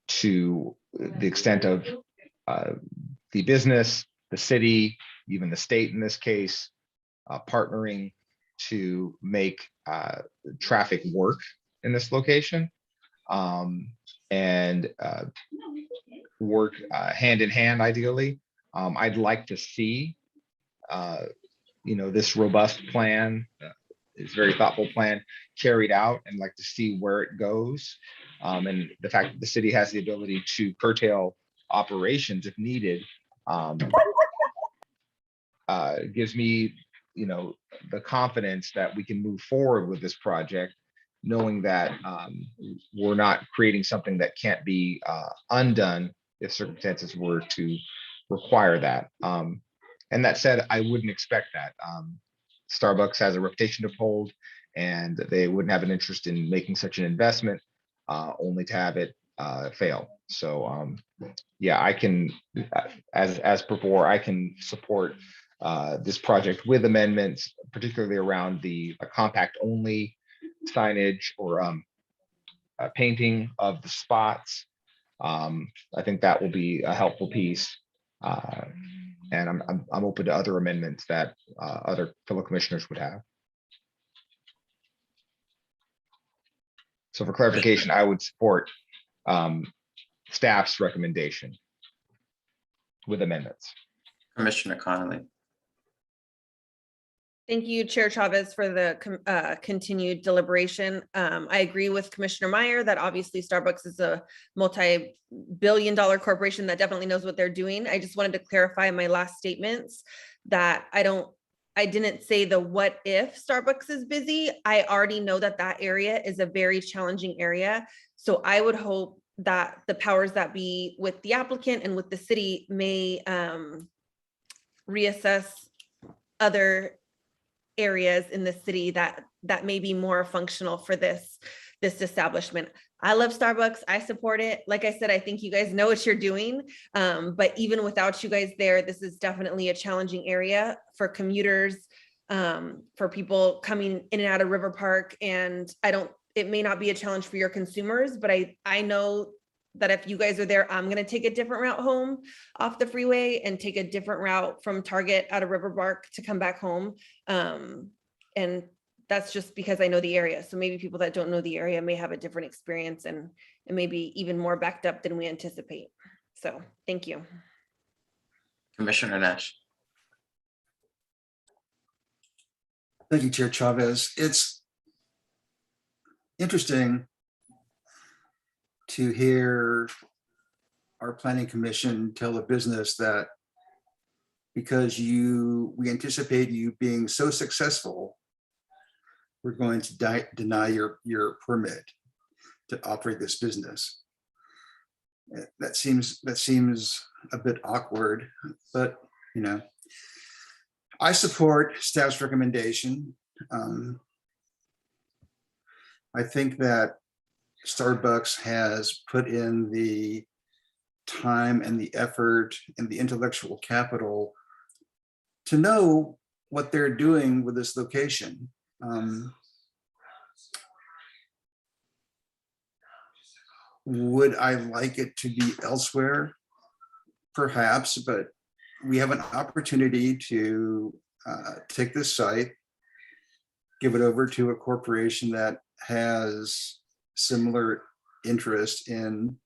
to the extent of the business, the city, even the state in this case, partnering to make traffic work in this location, and work hand in hand, ideally. I'd like to see, you know, this robust plan, this very thoughtful plan carried out, and like to see where it goes. And the fact that the city has the ability to curtail operations if needed gives me, you know, the confidence that we can move forward with this project, knowing that we're not creating something that can't be undone if circumstances were to require that. And that said, I wouldn't expect that. Starbucks has a reputation to uphold, and they wouldn't have an interest in making such an investment only to have it fail. So yeah, I can, as before, I can support this project with amendments, particularly around the compact only signage or painting of the spots. I think that will be a helpful piece. And I'm open to other amendments that other fellow commissioners would have. So for clarification, I would support staff's recommendation with amendments. Commissioner Connolly. Thank you, Chair Chavez, for the continued deliberation. I agree with Commissioner Meyer that obviously Starbucks is a multi-billion-dollar corporation that definitely knows what they're doing. I just wanted to clarify my last statements that I didn't say the what if Starbucks is busy. I already know that that area is a very challenging area. So I would hope that the powers that be with the applicant and with the city may reassess other areas in the city that may be more functional for this establishment. I love Starbucks. I support it. Like I said, I think you guys know what you're doing. But even without you guys there, this is definitely a challenging area for commuters, for people coming in and out of River Park. And it may not be a challenge for your consumers, but I know that if you guys are there, I'm going to take a different route home off the freeway and take a different route from Target out of River Park to come back home. And that's just because I know the area. So maybe people that don't know the area may have a different experience and maybe even more backed up than we anticipate. So thank you. Commissioner Nash. Thank you, Chair Chavez. It's interesting to hear our planning commission tell the business that because we anticipate you being so successful, we're going to deny your permit to operate this business. That seems a bit awkward, but you know, I support staff's recommendation. I think that Starbucks has put in the time and the effort and the intellectual capital to know what they're doing with this location. Would I like it to be elsewhere? Perhaps, but we have an opportunity to take this site, give it over to a corporation that has similar interest in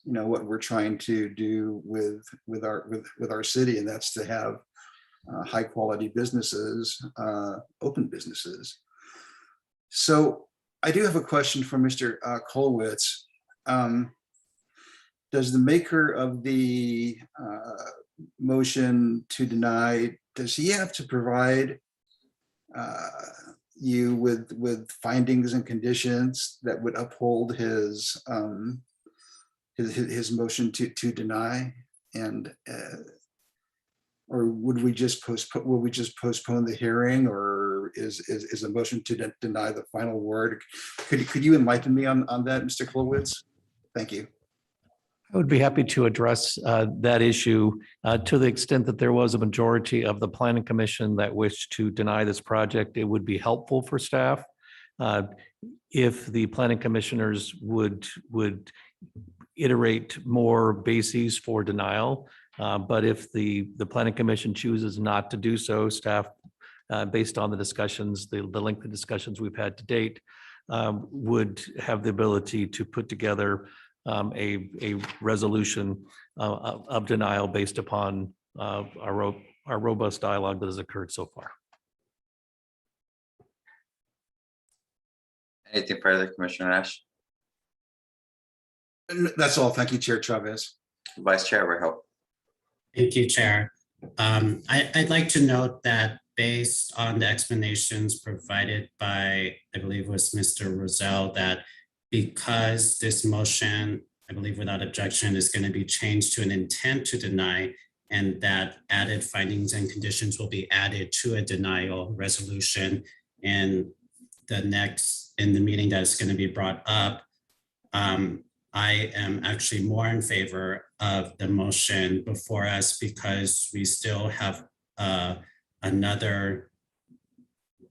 what we're trying to do with our city, and that's to have high quality businesses, open businesses. So I do have a question for Mr. Kolowitz. Does the maker of the motion to deny, does he have to provide you with findings and conditions that would uphold his motion to deny? And or would we just postpone the hearing, or is a motion to deny the final word? Could you enlighten me on that, Mr. Kolowitz? Thank you. I would be happy to address that issue to the extent that there was a majority of the planning commission that wished to deny this project. It would be helpful for staff if the planning commissioners would iterate more bases for denial. But if the planning commission chooses not to do so, staff, based on the discussions, the lengthy discussions we've had to date, would have the ability to put together a resolution of denial based upon our robust dialogue that has occurred so far. Anything further, Commissioner Nash? That's all. Thank you, Chair Chavez. Vice Chair Reholt. Thank you, Chair. I'd like to note that based on the explanations provided by, I believe it was Mr. Rosell, that because this motion, I believe without objection, is going to be changed to an intent to deny, and that added findings and conditions will be added to a denial resolution in the meeting that's going to be brought up. I am actually more in favor of the motion before us because we still have another,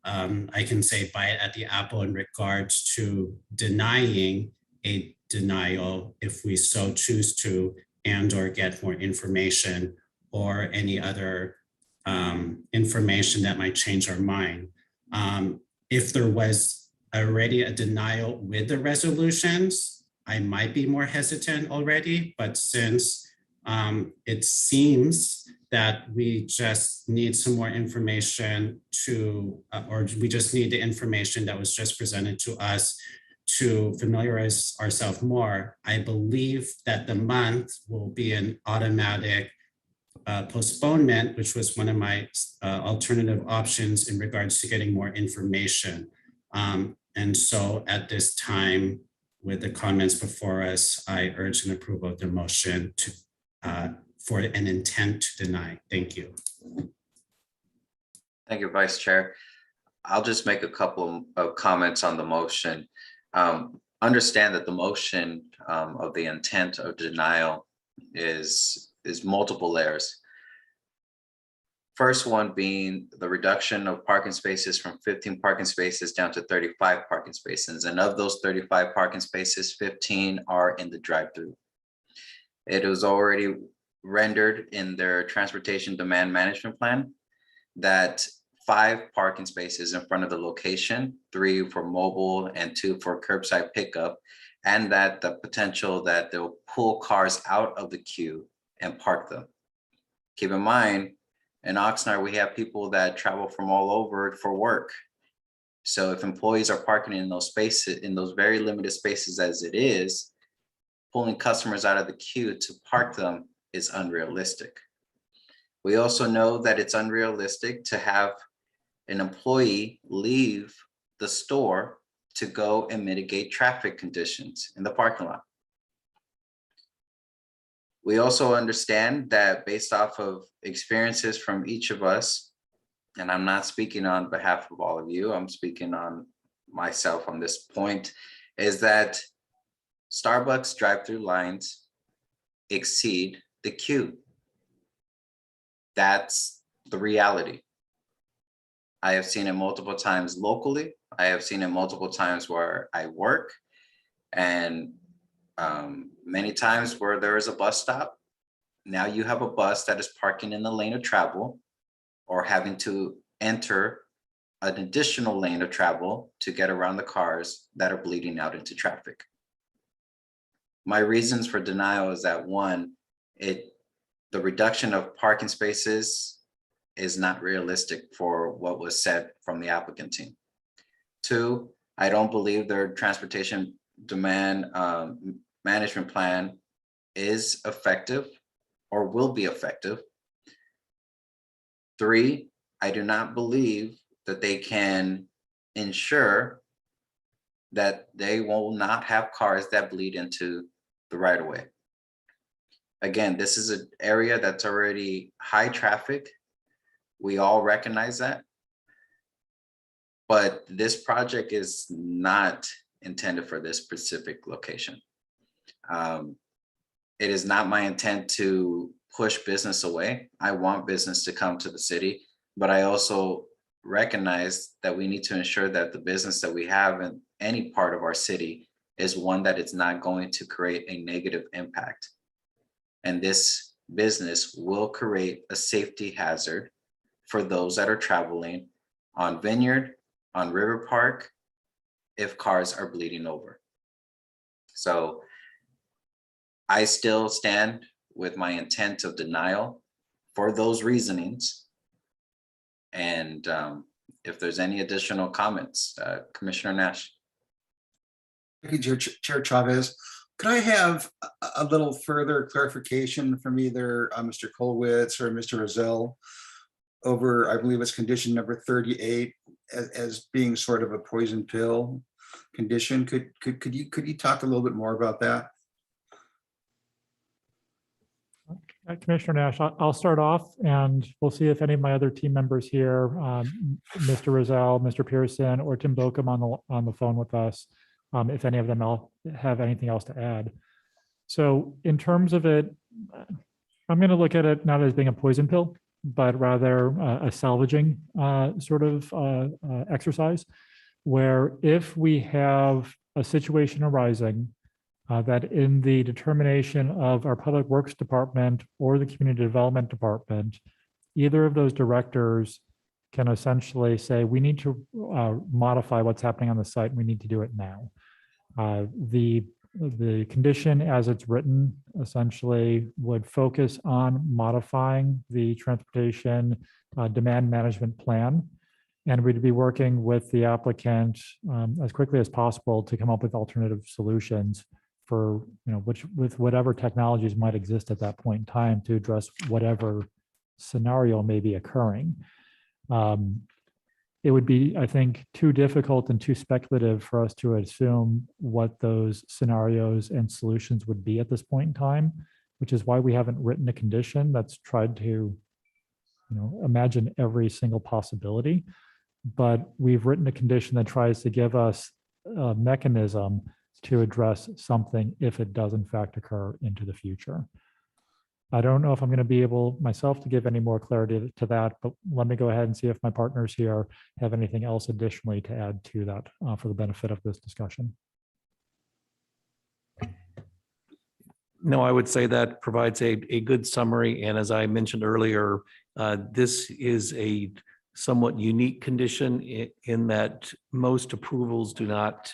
I can say, bite at the apple in regards to denying a denial if we so choose to, and or get more information or any other information that might change our mind. If there was already a denial with the resolutions, I might be more hesitant already, but since it seems that we just need some more information or we just need the information that was just presented to us to familiarize ourselves more, I believe that the month will be an automatic postponement, which was one of my alternative options in regards to getting more information. And so at this time, with the comments before us, I urge an approval of the motion for an intent to deny. Thank you. Thank you, Vice Chair. I'll just make a couple of comments on the motion. Understand that the motion of the intent of denial is multiple layers. First one being the reduction of parking spaces from 15 parking spaces down to 35 parking spaces. And of those 35 parking spaces, 15 are in the drive-through. It was already rendered in their transportation demand management plan that 5 parking spaces in front of the location, 3 for mobile and 2 for curbside pickup, and that the potential that they'll pull cars out of the queue and park them. Keep in mind, in Oxnard, we have people that travel from all over for work. So if employees are parking in those spaces, in those very limited spaces as it is, pulling customers out of the queue to park them is unrealistic. We also know that it's unrealistic to have an employee leave the store to go and mitigate traffic conditions in the parking lot. We also understand that based off of experiences from each of us, and I'm not speaking on behalf of all of you, I'm speaking on myself on this point, is that Starbucks drive-through lines exceed the queue. That's the reality. I have seen it multiple times locally. I have seen it multiple times where I work, and many times where there is a bus stop. Now you have a bus that is parking in the lane of travel or having to enter an additional lane of travel to get around the cars that are bleeding out into traffic. My reasons for denial is that 1, the reduction of parking spaces is not realistic for what was said from the applicant team. 2, I don't believe their transportation demand management plan is effective or will be effective. 3, I do not believe that they can ensure that they will not have cars that bleed into the right of way. Again, this is an area that's already high traffic. We all recognize that. But this project is not intended for this specific location. It is not my intent to push business away. I want business to come to the city, but I also recognize that we need to ensure that the business that we have in any part of our city is one that is not going to create a negative impact. And this business will create a safety hazard for those that are traveling on Vineyard, on River Park, if cars are bleeding over. So I still stand with my intent of denial for those reasonings. And if there's any additional comments, Commissioner Nash. Thank you, Chair Chavez. Could I have a little further clarification from either Mr. Kolowitz or Mr. Rozell over, I believe it's condition number 38 as being sort of a poison pill condition? Could you talk a little bit more about that? Commissioner Nash, I'll start off and we'll see if any of my other team members here, Mr. Rozell, Mr. Pearson, or Tim Bokum on the phone with us, if any of them have anything else to add. So in terms of it, I'm going to look at it not as being a poison pill, but rather a salvaging sort of exercise, where if we have a situation arising that in the determination of our Public Works Department or the Community Development Department, either of those directors can essentially say, we need to modify what's happening on the site, and we need to do it now. The condition as it's written essentially would focus on modifying the transportation demand management plan. And we'd be working with the applicant as quickly as possible to come up with alternative solutions for, with whatever technologies might exist at that point in time to address whatever scenario may be occurring. It would be, I think, too difficult and too speculative for us to assume what those scenarios and solutions would be at this point in time, which is why we haven't written a condition that's tried to, imagine every single possibility. But we've written a condition that tries to give us a mechanism to address something if it does in fact occur into the future. I don't know if I'm going to be able myself to give any more clarity to that, but let me go ahead and see if my partners here have anything else additionally to add to that for the benefit of this discussion. No, I would say that provides a good summary. And as I mentioned earlier, this is a somewhat unique condition in that most approvals do not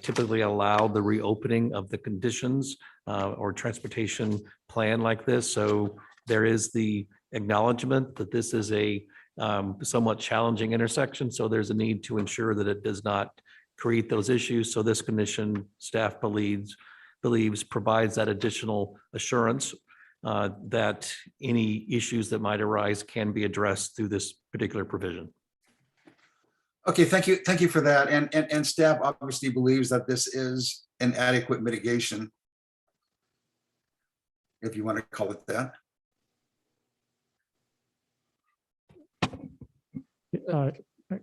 typically allow the reopening of the conditions or transportation plan like this. So there is the acknowledgement that this is a somewhat challenging intersection. So there's a need to ensure that it does not create those issues. So this condition, staff believes provides that additional assurance that any issues that might arise can be addressed through this particular provision. Okay, thank you. Thank you for that. And staff obviously believes that this is an adequate mitigation, if you want to call it that.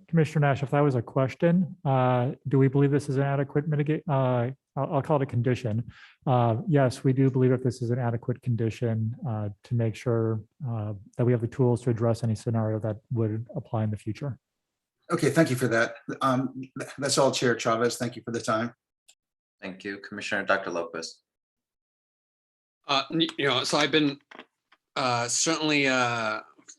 Commissioner Nash, if that was a question, do we believe this is an adequate mitigate? I'll call it a condition. Yes, we do believe that this is an adequate condition to make sure that we have the tools to address any scenario that would apply in the future. Okay, thank you for that. That's all, Chair Chavez. Thank you for the time. Thank you, Commissioner Dr. Lopez. So I've been certainly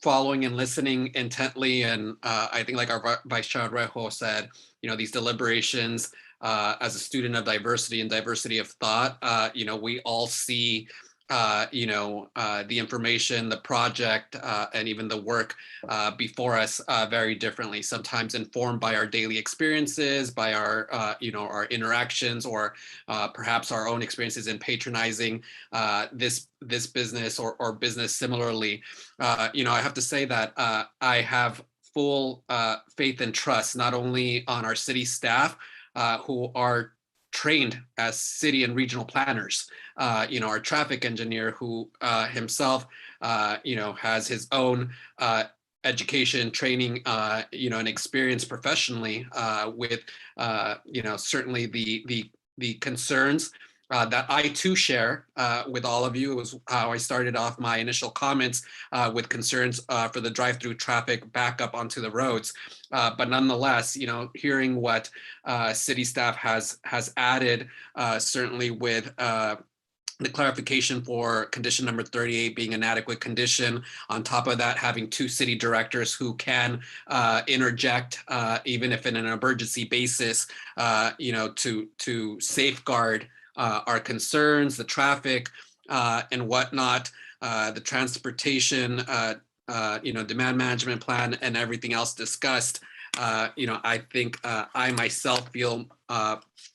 following and listening intently, and I think, like our Vice Chair Rejo said, these deliberations, as a student of diversity and diversity of thought, we all see the information, the project, and even the work before us very differently, sometimes informed by our daily experiences, by our, our interactions, or perhaps our own experiences in patronizing this business or business similarly. I have to say that I have full faith and trust, not only on our city staff, who are trained as city and regional planners, our traffic engineer who himself, has his own education, training, and experience professionally with, certainly the concerns that I too share with all of you. It was how I started off my initial comments with concerns for the drive-through traffic back up onto the roads. But nonetheless, hearing what city staff has added, certainly with the clarification for condition number 38 being an adequate condition. On top of that, having two city directors who can interject, even if in an emergency basis, to safeguard our concerns, the traffic and whatnot, the transportation, demand management plan, and everything else discussed. I think I myself feel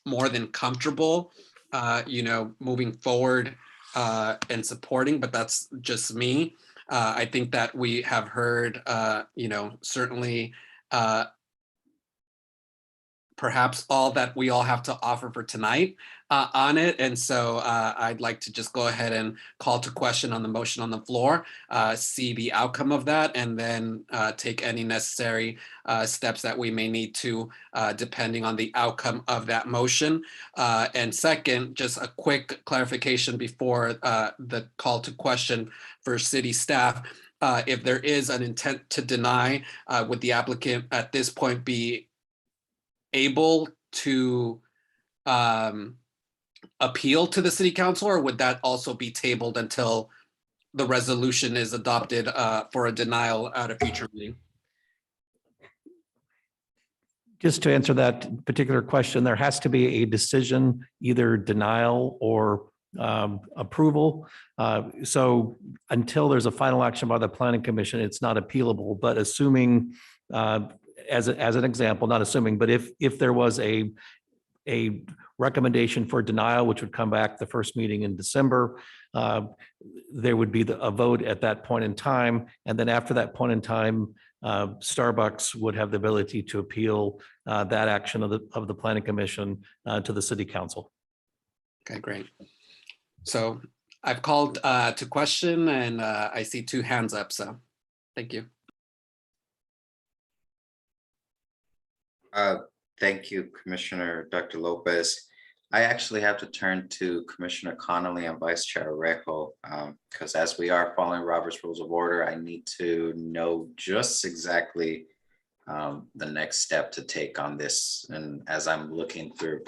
more than comfortable, moving forward and supporting, but that's just me. I think that we have heard, certainly perhaps all that we all have to offer for tonight on it. And so I'd like to just go ahead and call to question on the motion on the floor, see the outcome of that, and then take any necessary steps that we may need to, depending on the outcome of that motion. And second, just a quick clarification before the call to question for city staff. If there is an intent to deny, would the applicant at this point be able to appeal to the city council, or would that also be tabled until the resolution is adopted for a denial at a future meeting? Just to answer that particular question, there has to be a decision, either denial or approval. So until there's a final action by the planning commission, it's not appealable. But assuming, as an example, not assuming, but if there was a recommendation for denial, which would come back the first meeting in December, there would be a vote at that point in time. And then after that point in time, Starbucks would have the ability to appeal that action of the planning commission to the city council. Okay, great. So I've called to question, and I see two hands up, so thank you. Thank you, Commissioner Dr. Lopez. I actually have to turn to Commissioner Connolly and Vice Chair Rejo, because as we are following Robert's Rules of Order, I need to know just exactly the next step to take on this. And as I'm looking through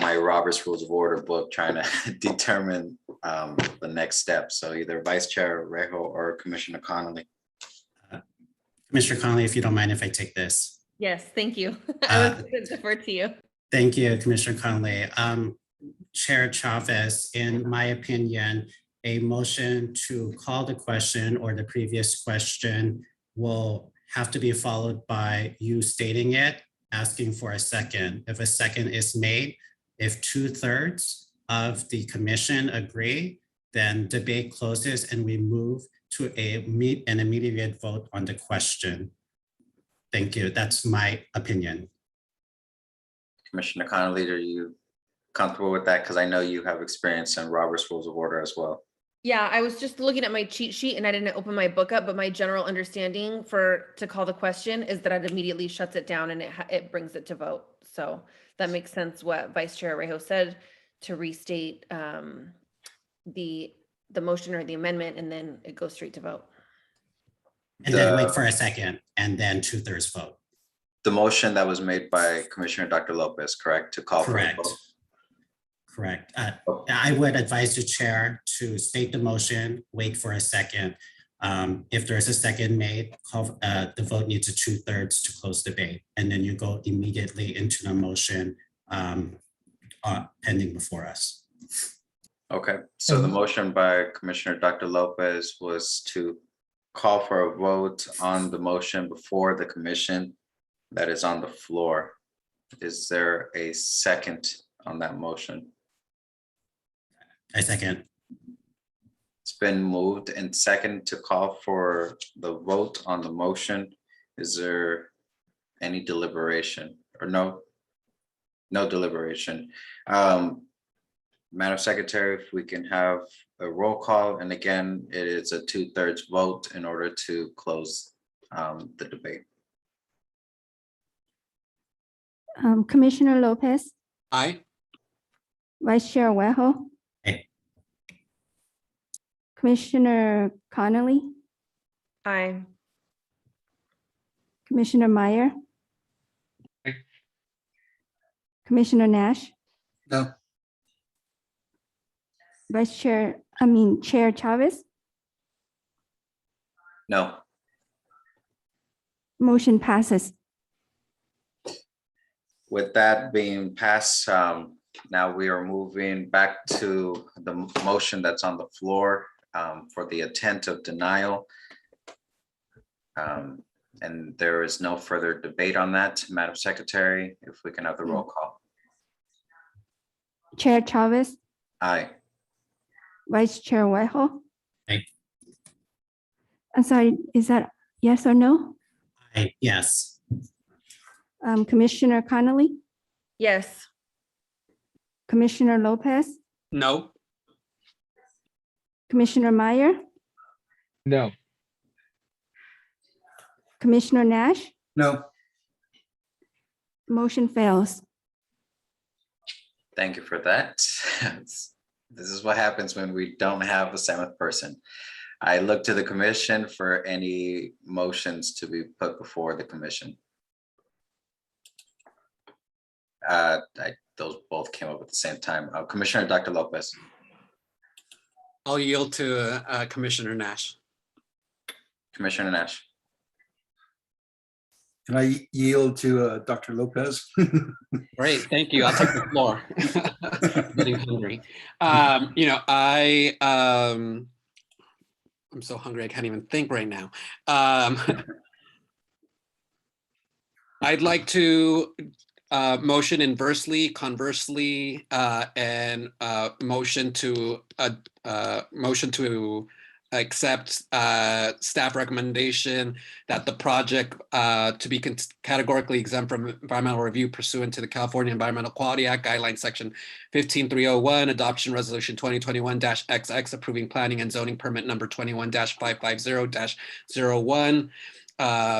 my Robert's Rules of Order book, trying to determine the next step. So either Vice Chair Rejo or Commissioner Connolly. Commissioner Conley, if you don't mind if I take this. Yes, thank you. I was going to defer to you. Thank you, Commissioner Conley. Chair Chavez, in my opinion, a motion to call the question or the previous question will have to be followed by you stating it, asking for a second. If a second is made, if 2/3 of the commission agree, then debate closes and we move to an immediate vote on the question. Thank you. That's my opinion. Commissioner Connolly, are you comfortable with that? Because I know you have experience in Robert's Rules of Order as well. Yeah, I was just looking at my cheat sheet and I didn't open my book up, but my general understanding to call the question is that it immediately shuts it down and it brings it to vote. So that makes sense what Vice Chair Arrejo said, to restate the motion or the amendment, and then it goes straight to vote. And then wait for a second and then 2/3 vote. The motion that was made by Commissioner Dr. Lopez, correct, to call for the Correct. vote? Correct. I would advise the chair to state the motion, wait for a second. If there's a second made, the vote needs a 2/3 to close debate. And then you go immediately into the motion pending before us. Okay, so the motion by Commissioner Dr. Lopez was to call for a vote on the motion before the commission that is on the floor. Is there a second on that motion? I second. It's been moved and second to call for the vote on the motion. Is there any deliberation or no? No deliberation. Madam Secretary, if we can have a roll call, and again, it is a 2/3 vote in order to close the debate. Commissioner Lopez, Aye. Vice Chair Arrejo. Aye. Commissioner Connolly, Aye. Commissioner Meyer. Aye. Commissioner Nash, No. Chair Chavez. No. Motion passes. With that being passed, now we are moving back to the motion that's on the floor for the intent of denial. And there is no further debate on that. Madam Secretary, if we can have the roll call. Chair Chavez, Aye. Vice Chair Arrejo. Aye. I'm sorry, is that yes or no? Aye. Yes. Commissioner Connolly, Yes. Commissioner Lopez, No. Commissioner Meyer, No. Commissioner Nash. No. Motion fails. Thank you for that. This is what happens when we don't have a seventh person. I look to the commission for any motions to be put before the commission. Those both came up at the same time. Commissioner Dr. Lopez. I'll yield to Commissioner Nash. Commissioner Nash. Can I yield to Dr. Lopez? Great, thank you. I'll take the floor. Getting hungry. I'm so hungry I can't even think right now. I'd like to motion inversely, conversely, and motion to accept staff recommendation that the project to be categorically exempt from environmental review pursuant to the California Environmental Quality Act Guidelines Section 15301, Adoption Resolution 2021-XX, approving planning and zoning permit number 21-550-01.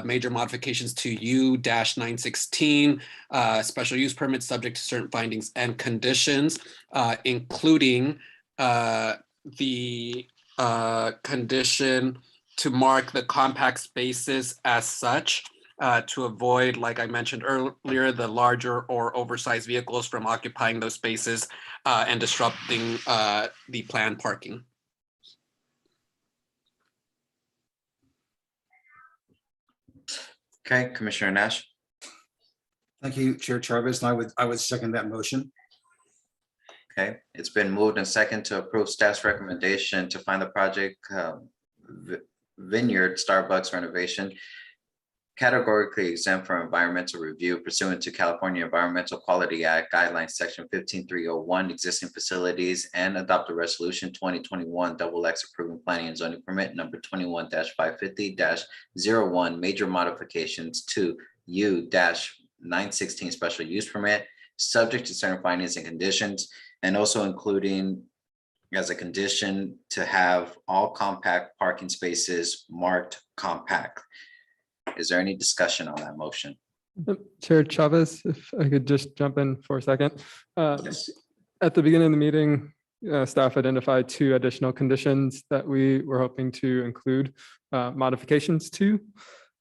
Major modifications to U-916, special use permit subject to certain findings and conditions, including the condition to mark the compact spaces as such to avoid, like I mentioned earlier, the larger or oversized vehicles from occupying those spaces and disrupting the planned parking. Okay, Commissioner Nash. Thank you, Chair Chavez, and I would second that motion. Okay, it's been moved and second to approve staff's recommendation to find the project Vineyard Starbucks renovation categorically exempt from environmental review pursuant to California Environmental Quality Act Guidelines, Section 15301, existing facilities, and adopt a resolution 2021 XX approving planning and zoning permit number 21-550-01, major modifications to U-916 special use permit, subject to certain findings and conditions, and also including as a condition to have all compact parking spaces marked compact. Is there any discussion on that motion? Chair Chavez, if I could just jump in for a second. Yes. At the beginning of the meeting, staff identified 2 additional conditions that we were hoping to include modifications to.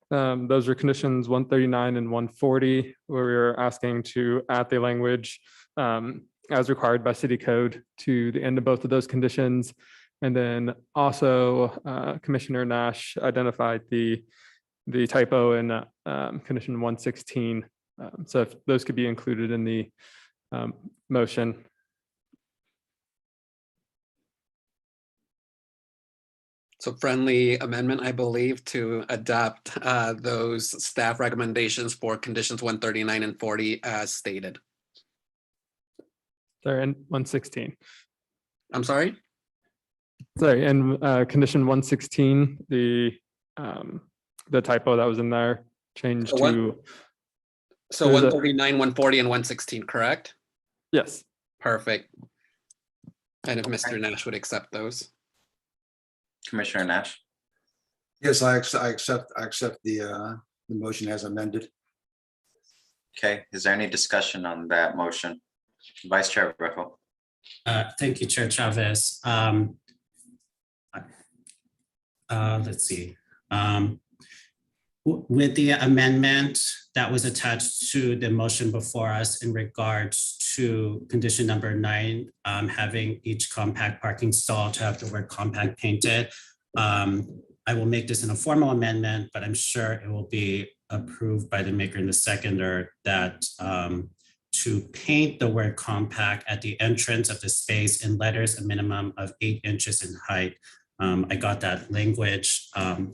Those are conditions 139 and 140, where we were asking to add the language as required by city code to the end of both of those conditions. And then also Commissioner Nash identified the typo in condition 116. So if those could be included in the motion. So friendly amendment, I believe, to adopt those staff recommendations for conditions 139 and 40 as stated. Sorry, and 116. I'm sorry? Sorry, and condition 116, the typo that was in there changed So to. So there's a- 139, 140, and 116, correct? Yes. Perfect. And if Mr. Nash would accept those. Commissioner Nash. Yes, I accept the motion as amended. Okay, is there any discussion on that motion? Vice Chair Rejo. Thank you, Chair Chavez. Let's see. With the amendment that was attached to the motion before us in regards to condition number 9, having each compact parking stall to have the word compact painted, I will make this in a formal amendment, but I'm sure it will be approved by the maker and the seconder that to paint the word compact at the entrance of the space in letters a minimum of 8 inches in height. I got that language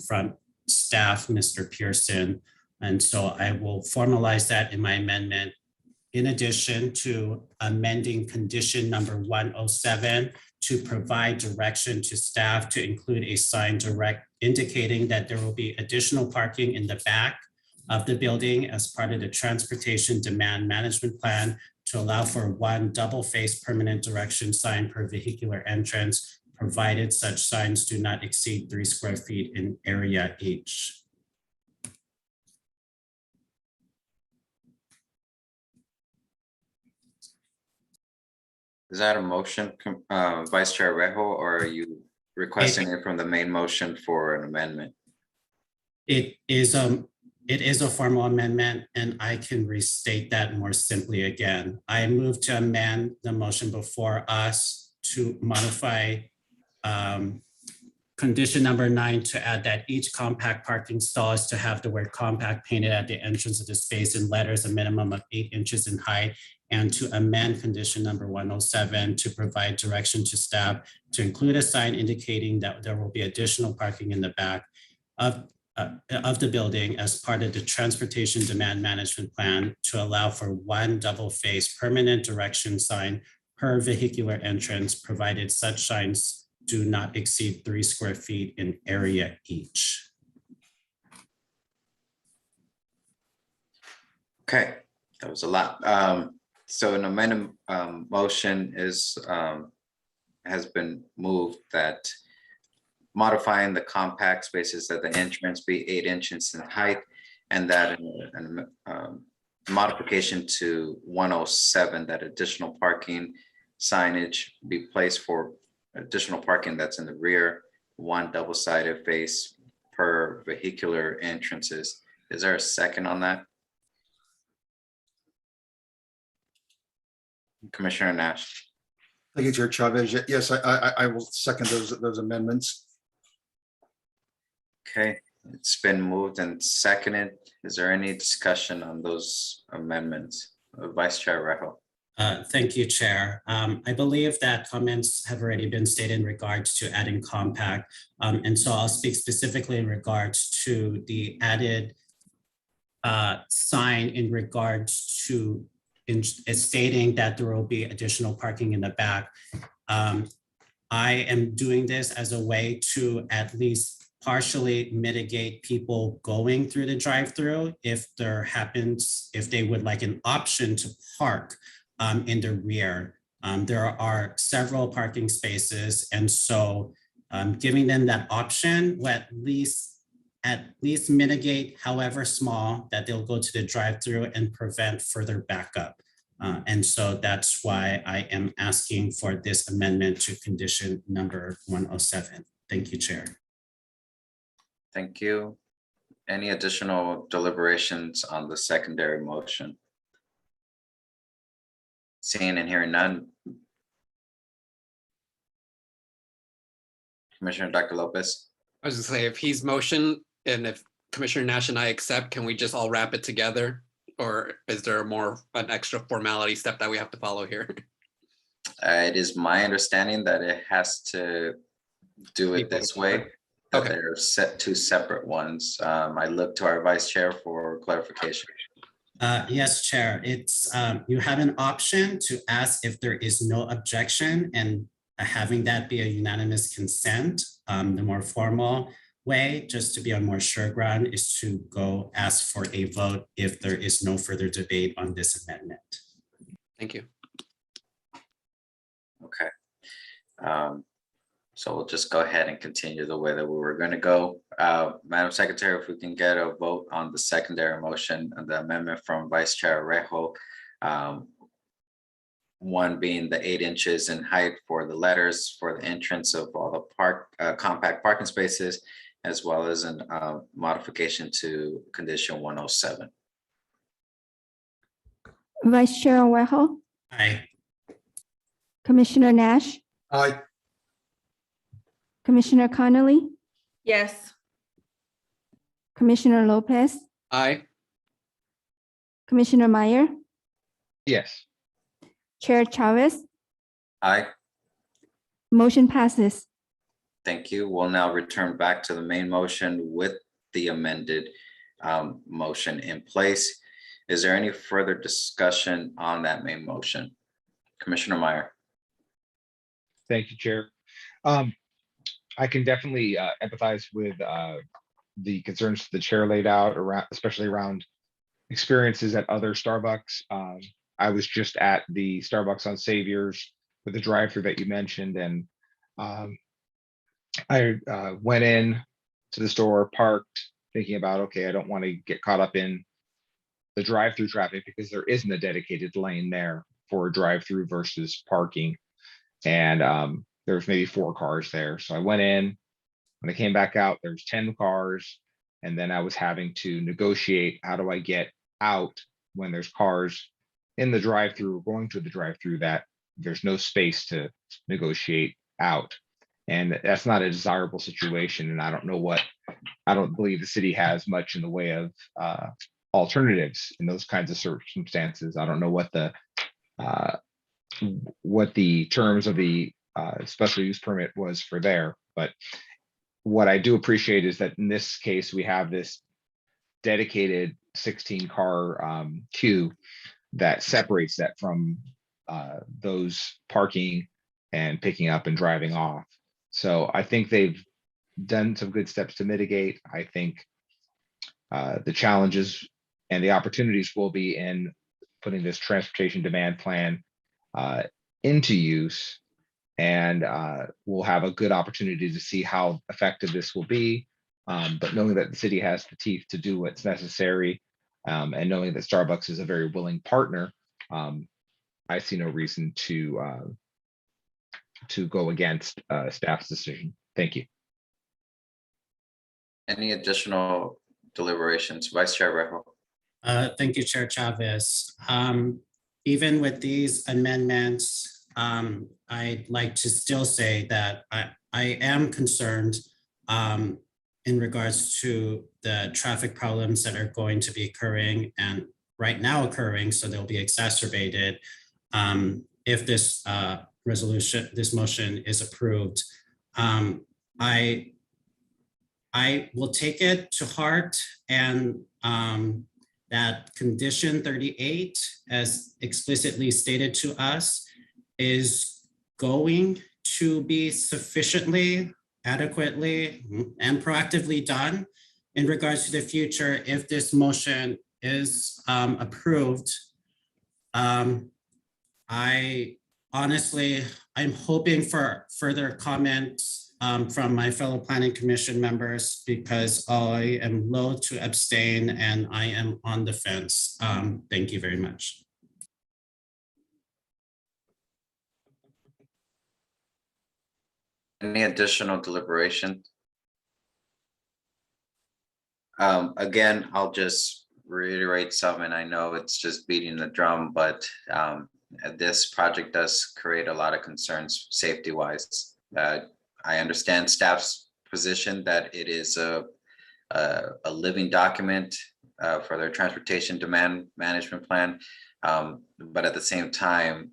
from staff, Mr. Pearson, and so I will formalize that in my amendment. In addition to amending condition number 107 to provide direction to staff to include a sign indicating that there will be additional parking in the back of the building as part of the transportation demand management plan to allow for 1 double-faced permanent direction sign per vehicular entrance, provided such signs do not exceed 3 square feet in area each. Is that a motion, Vice Chair Rejo, or are you requesting it from the main motion for an amendment? It is a formal amendment, and I can restate that more simply again. I move to amend the motion before us to modify condition number 9 to add that each compact parking stall is to have the word compact painted at the entrance of the space in letters a minimum of 8 inches in height, and to amend condition number 107 to provide direction to staff to include a sign indicating that there will be additional parking in the back of the building as part of the transportation demand management plan to allow for 1 double-faced permanent direction sign per vehicular entrance, provided such signs do not exceed 3 square feet in area each. Okay, that was a lot. So an amendment motion is has been moved that modifying the compact spaces at the entrance be 8 inches in height, and that modification to 107, that additional parking signage be placed for additional parking that's in the rear, 1 double-sided face per vehicular entrances. Is there a second on that? Commissioner Nash. Thank you, Chair Chavez. Yes, I will second those amendments. Okay, It's been moved and seconded. Is there any discussion on those amendments? Vice Chair Rejo. Thank you, Chair. I believe that comments have already been stated in regards to adding compact. And so I'll speak specifically in regards to the added sign in regards to stating that there will be additional parking in the back. I am doing this as a way to at least partially mitigate people going through the drive-through if they would like an option to park in the rear. There are several parking spaces, and so giving them that option will at least mitigate, however small, that they'll go to the drive-through and prevent further backup. And so that's why I am asking for this amendment to condition number 107. Thank you, Chair. Thank you. Any additional deliberations on the secondary motion? Seeing and hearing none. Commissioner Dr. Lopez. I was gonna say, if he's motioned and if Commissioner Nash and I accept, can we just all wrap it together? Or is there an extra formality step that we have to follow here? It is my understanding that it has to do it this way. That Okay. they're set two separate ones. I look to our vice chair for clarification. Yes, Chair. It's you have an option to ask if there is no objection, and having that be a unanimous consent. The more formal way, just to be on more sure ground, is to go ask for a vote if there is no further debate on this amendment. Thank you. Okay. So we'll just go ahead and continue the way that we were going to go. Madam Secretary, if we can get a vote on the secondary motion and the amendment from Vice Chair Rejo. One being the 8 inches in height for the letters for the entrance of all the compact parking spaces, as well as a modification to condition 107. Vice Chair Rejo. Aye. Commissioner Nash. Aye. Commissioner Connolly. Yes. Commissioner Lopez. Aye. Commissioner Meyer. Yes. Chair Chavez. Aye. Motion passes. Thank you. We'll now return back to the main motion with the amended motion in place. Is there any further discussion on that main motion? Commissioner Meyer. Thank you, Chair. I can definitely empathize with the concerns the chair laid out around, especially around experiences at other Starbucks. I was just at the Starbucks on Saviors with the drive-through that you mentioned, and I went in to the store, parked, thinking about, okay, I don't want to get caught up in the drive-through traffic because there isn't a dedicated lane there for a drive-through versus parking. And there was maybe 4 cars there. So I went in, when I came back out, there's 10 cars. And then I was having to negotiate, how do I get out when there's cars in the drive-through, going to the drive-through, that there's no space to negotiate out. And that's not a desirable situation. And I don't believe the city has much in the way of alternatives in those kinds of circumstances. I don't know what the terms of the special use permit was for there, but what I do appreciate is that in this case, we have this dedicated 16 car queue that separates that from those parking and picking up and driving off. So I think they've done some good steps to mitigate. I think the challenges and the opportunities will be in putting this transportation demand plan into use, and we'll have a good opportunity to see how effective this will be. But knowing that the city has the teeth to do what's necessary, and knowing that Starbucks is a very willing partner, I see no reason to go against staff's decision. Thank you. Any additional deliberations? Vice Chair Rejo. Thank you, Chair Chavez. Even with these amendments, I'd like to still say that I am concerned in regards to the traffic problems that are going to be occurring and right now occurring, so they'll be exacerbated if this this motion is approved. I will take it to heart, and that condition 38, as explicitly stated to us, is going to be sufficiently, adequately, and proactively done in regards to the future if this motion is approved. I honestly, I'm hoping for further comments from my fellow planning commission members because I am loath to abstain and I am on the fence. Thank you very much. Any additional deliberation? Again, I'll just reiterate something. I know it's just beating the drum, but this project does create a lot of concerns safety-wise. I understand staff's position that it is a living document for their transportation demand management plan, but at the same time,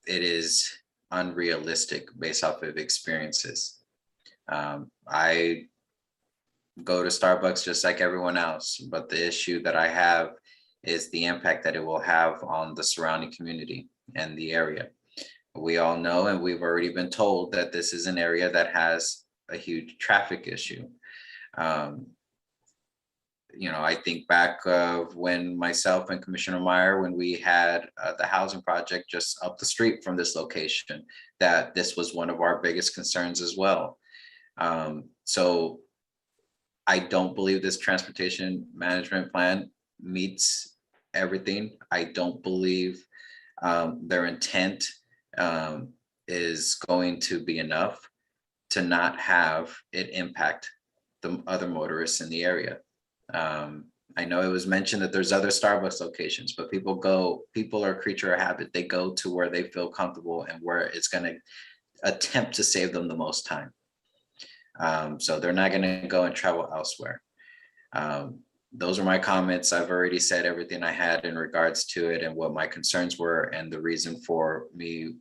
it is unrealistic based off of experiences. I go to Starbucks just like everyone else, but the issue that I have is the impact that it will have on the surrounding community and the area. We all know, and we've already been told that this is an area that has a huge traffic issue. You know, I think back of when myself and Commissioner Meyer, when we had the housing project just up the street from this location, that this was one of our biggest concerns as well. So I don't believe this transportation management plan meets everything. I don't believe their intent is going to be enough to not have it impact the other motorists in the area. I know it was mentioned that there's other Starbucks locations, but people are a creature of habit. They go to where they feel comfortable and where it's going to attempt to save them the most time. So they're not going to go and travel elsewhere. Those are my comments. I've already said everything I had in regards to it and what my concerns were and the reason for me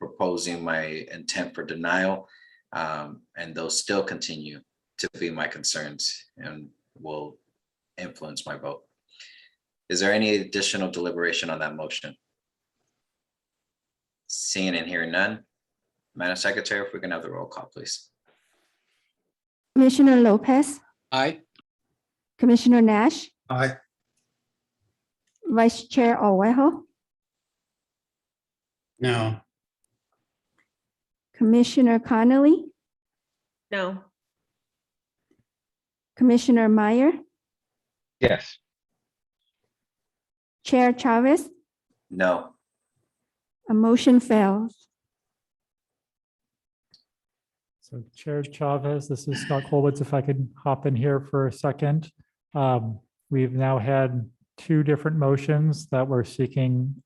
proposing my intent for denial. And those still continue to be my concerns and will influence my vote. Is there any additional deliberation on that motion? Seeing and hearing none. Madam Secretary, if we can have the roll call, please. Commissioner Lopez, Aye. Commissioner Nash, Aye. Vice Chair Olwejo, No. Commissioner Connolly, No. Commissioner Meyer, Yes. Chair Chavez, No. a motion fails. So Chair Chavez, this is Scott Colwitz. If I could hop in here for a second. We've now had two different motions that were seeking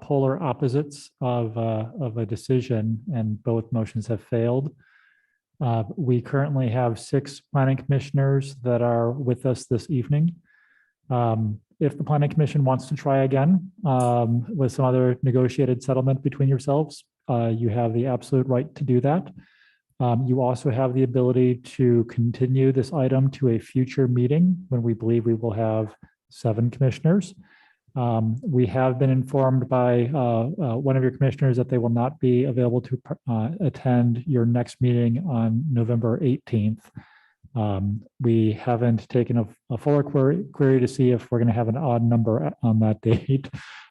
polar opposites of a decision, and both motions have failed. We currently have 6 planning commissioners that are with us this evening. If the planning commission wants to try again with some other negotiated settlement between yourselves, you have the absolute right to do that. You also have the ability to continue this item to a future meeting when we believe we will have 7 commissioners. We have been informed by one of your commissioners that they will not be available to attend your next meeting on November 18th. We haven't taken a fuller query to see if we're going to have an odd number on that date,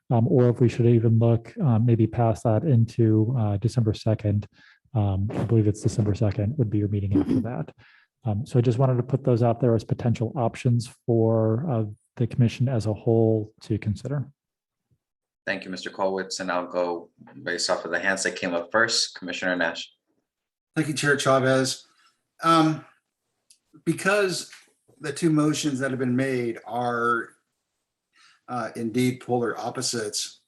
or if we should even look maybe past that into December 2nd. I believe it's December 2nd would be your meeting after that. So I just wanted to put those out there as potential options for the commission as a whole to consider. Thank you, Mr. Colwitz, and I'll go based off of the hands that came up first. Commissioner Nash. Thank you, Chair Chavez. Because the two motions that have been made are indeed polar opposites,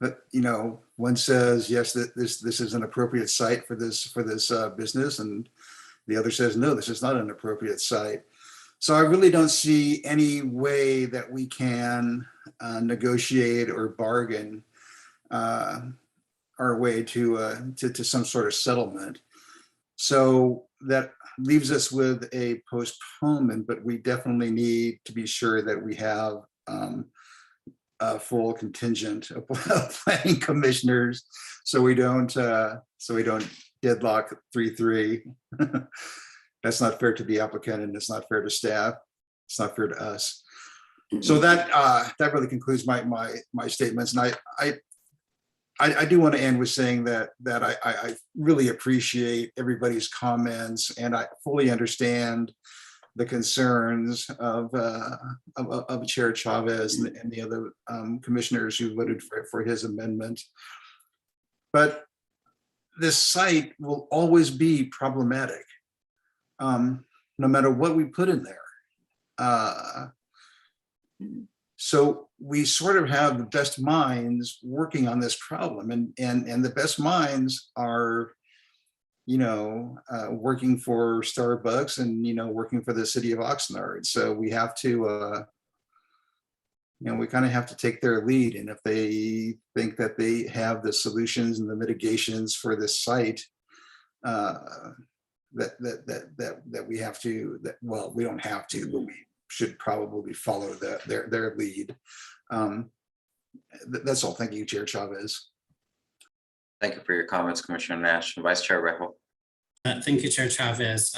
but you know, one says yes, that this is an appropriate site for this business, and The other says, no, this is not an appropriate site. So I really don't see any way that we can negotiate or bargain our way to some sort of settlement. So that leaves us with a postponement, but we definitely need to be sure that we have a full contingent of planning commissioners, so we don't deadlock 3-3. That's not fair to the applicant, and it's not fair to staff. It's not fair to us. So that really concludes my statements. And I do want to end with saying that I really appreciate everybody's comments, and I fully understand the concerns of Chair Chavez and the other commissioners who voted for his amendment. But this site will always be problematic, no matter what we put in there. So we sort of have the best minds working on this problem, and the best minds are, working for Starbucks and, working for the city of Oxnard. So we have to, we kind of have to take their lead. And if they think that they have the solutions and the mitigations for this site, that we have to, well, we don't have to, but we should probably follow their lead. That's all. Thank you, Chair Chavez. Thank you for your comments, Commissioner Nash. Vice Chair Rejo. Thank you, Chair Chavez.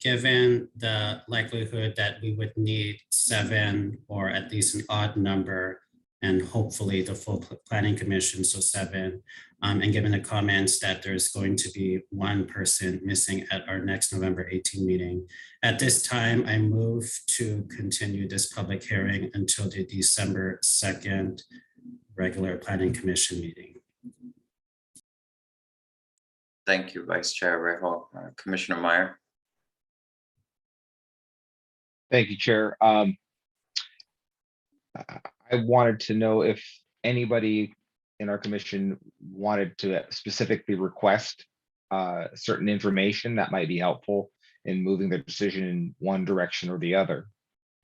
Given the likelihood that we would need 7 or at least an odd number, and hopefully the full planning commission, so 7, and given the comments that there's going to be 1 person missing at our next November 18 meeting, at this time, I move to continue this public hearing until the December 2nd regular planning commission meeting. Thank you, Vice Chair Rejo. Commissioner Meyer. Thank you, Chair. I wanted to know if anybody in our commission wanted to specifically request certain information that might be helpful in moving the decision in one direction or the other.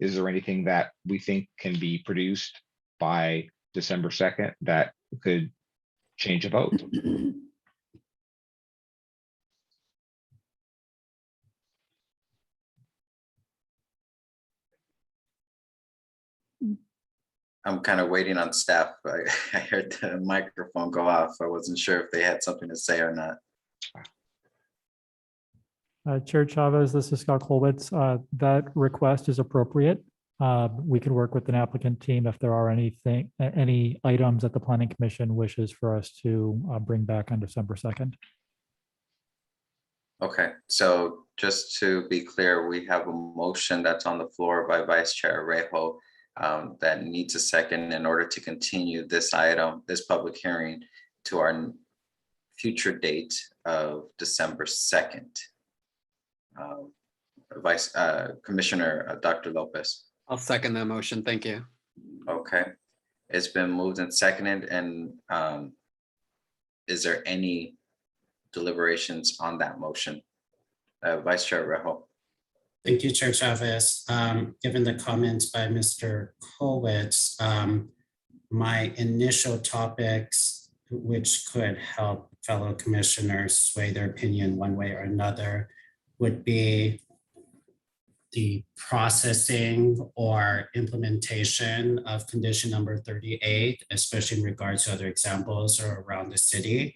Is there anything that we think can be produced by December 2nd that could change a vote? I'm kind of waiting on staff. I heard the microphone go off. I wasn't sure if they had something to say or not. Chair Chavez, this is Scott Kolwitz. That request is appropriate. We can work with an applicant team if there are any items that the Planning Commission wishes for us to bring back on December 2nd. Okay, so just to be clear, we have a motion that's on the floor by Vice Chair Rejo that needs a second in order to continue this item, this public hearing, to our future date of December 2nd. Commissioner Dr. Lopez. I'll second that motion. Thank you. Okay, it's been moved and seconded, and is there any deliberations on that motion? Vice Chair Rejo. Thank you, Chair Chavez. Given the comments by Mr. Kolwitz, my initial topics, which could help fellow commissioners sway their opinion one way or another, would be the processing or implementation of condition number 38, especially in regards to other examples or around the city.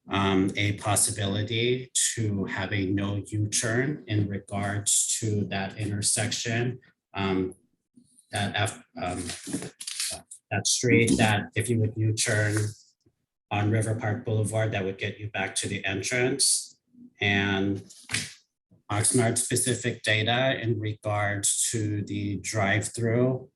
A possibility to have a no U-turn in regards to that intersection, that street, that if you would U-turn on River Park Boulevard, that would get you back to the entrance, and Oxnard specific data in regards to the drive-through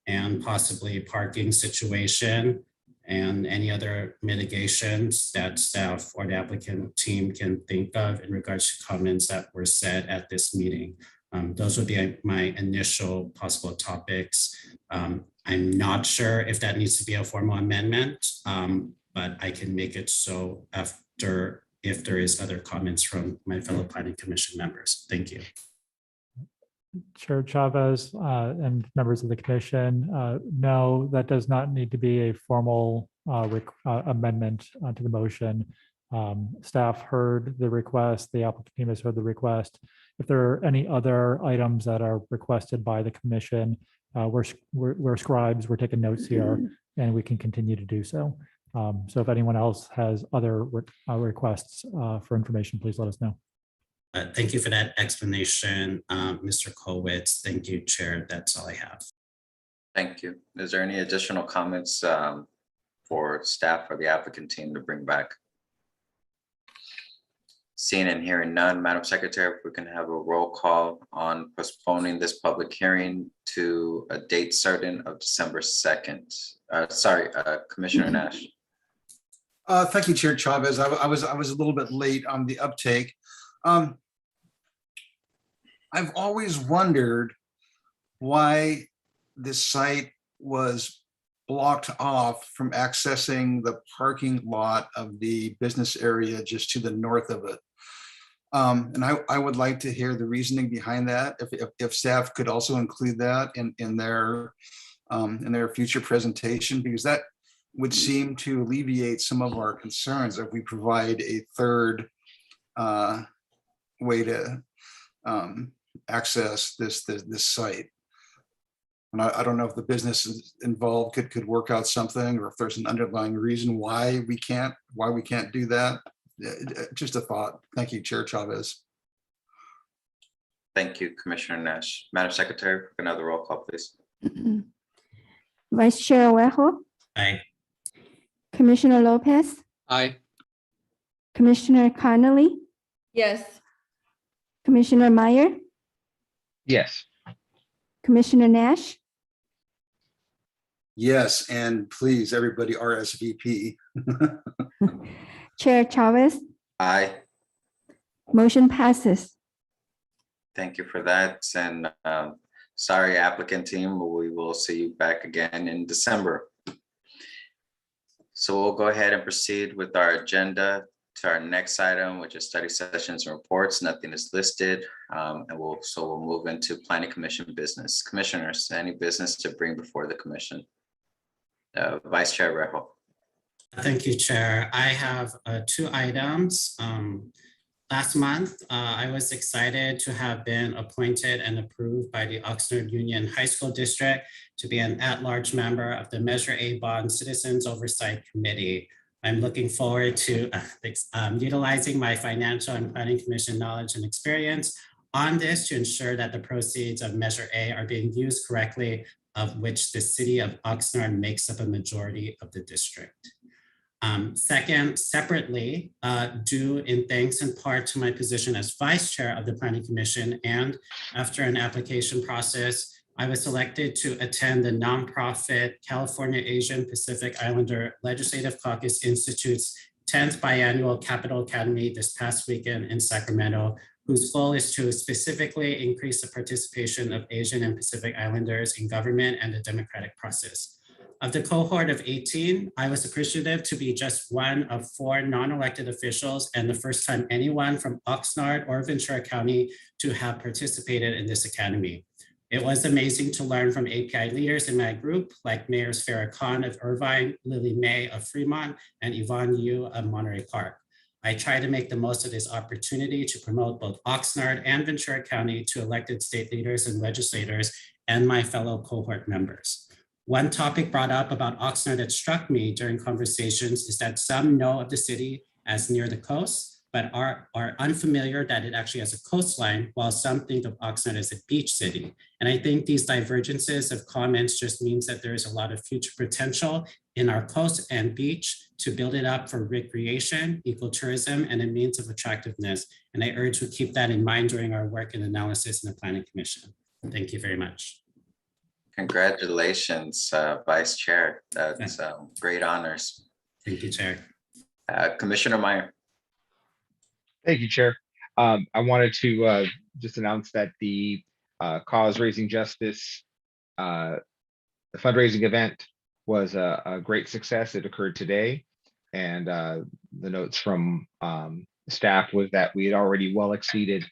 and possibly parking situation, and any other mitigations that staff or the applicant team can think of in regards to comments that were said at this meeting. Those would be my initial possible topics. I'm not sure if that needs to be a formal amendment, but I can make it so after if there is other comments from my fellow planning commission members. Thank you. Chair Chavez and members of the commission, no, that does not need to be a formal amendment to the motion. Staff heard the request, the applicant team has heard the request. If there are any other items that are requested by the commission, we're scribes, we're taking notes here, and we can continue to do so. So if anyone else has other requests for information, please let us know. Thank you for that explanation, Mr. Kowitz. Thank you, Chair. That's all I have. Thank you. Is there any additional comments for staff or the applicant team to bring back? Seeing and hearing none, Madam Secretary, if we can have a roll call on postponing this public hearing to a date certain of December 2nd. Commissioner Nash. Thank you, Chair Chavez. I was a little bit late on the uptake. I've always wondered why this site was blocked off from accessing the parking lot of the business area just to the north of it. And I would like to hear the reasoning behind that. If staff could also include that in their future presentation, because that would seem to alleviate some of our concerns if we provide a third way to access this site. And I don't know if the business involved could work out something, or if there's an underlying reason why we can't do that. Just a thought. Thank you, Chair Chavez. Thank you, Commissioner Nash. Madam Secretary, another roll call, please. Vice Chair Wejo. Aye. Commissioner Lopez. Aye. Commissioner Connolly. Yes. Commissioner Meyer. Yes. Commissioner Nash. Yes, and please, everybody RSVP. Chair Chavez. Aye. Motion passes. Thank you for that. And sorry, applicant team, we will see you back again in December. So we'll go ahead and proceed with our agenda to our next item, which is study sessions and reports. Nothing is listed. And we'll move into planning commission business. Commissioners, any business to bring before the commission? Vice Chair Rejo. Thank you, Chair. I have two items. Last month, I was excited to have been appointed and approved by the Oxnard Union High School District to be an at-large member of the Measure A Bond Citizens Oversight Committee. I'm looking forward to utilizing my financial and planning commission knowledge and experience on this to ensure that the proceeds of Measure A are being used correctly, of which the city of Oxnard makes up a majority of the district. Second, separately, due in thanks in part to my position as vice chair of the Planning Commission, and after an application process, I was selected to attend the nonprofit California Asian Pacific Islander Legislative Caucus Institute's 10th biannual Capital Academy this past weekend in Sacramento, whose goal is to specifically increase the participation of Asian and Pacific Islanders in government and the democratic process. Of the cohort of 18, I was appreciative to be just one of 4 non-elected officials and the first time anyone from Oxnard or Ventura County to have participated in this academy. It was amazing to learn from API leaders in my group, like Mayors Farrah Khan of Irvine, Lily May of Fremont, and Yvonne Yu of Monterey Park. I try to make the most of this opportunity to promote both Oxnard and Ventura County to elected state leaders and legislators and my fellow cohort members. One topic brought up about Oxnard that struck me during conversations is that some know of the city as near the coast, but are unfamiliar that it actually has a coastline, while some think of Oxnard as a beach city. And I think these divergences of comments just means that there is a lot of future potential in our coast and beach to build it up for recreation, ecotourism, and a means of attractiveness. And I urge we keep that in mind during our work and analysis in the Planning Commission. Thank you very much. Congratulations, Vice Chair. That's great honors. Thank you, Chair. Commissioner Meyer. Thank you, Chair. I wanted to just announce that the Cause Raising Justice the fundraising event was a great success. It occurred today, and the notes from staff was that we had already well exceeded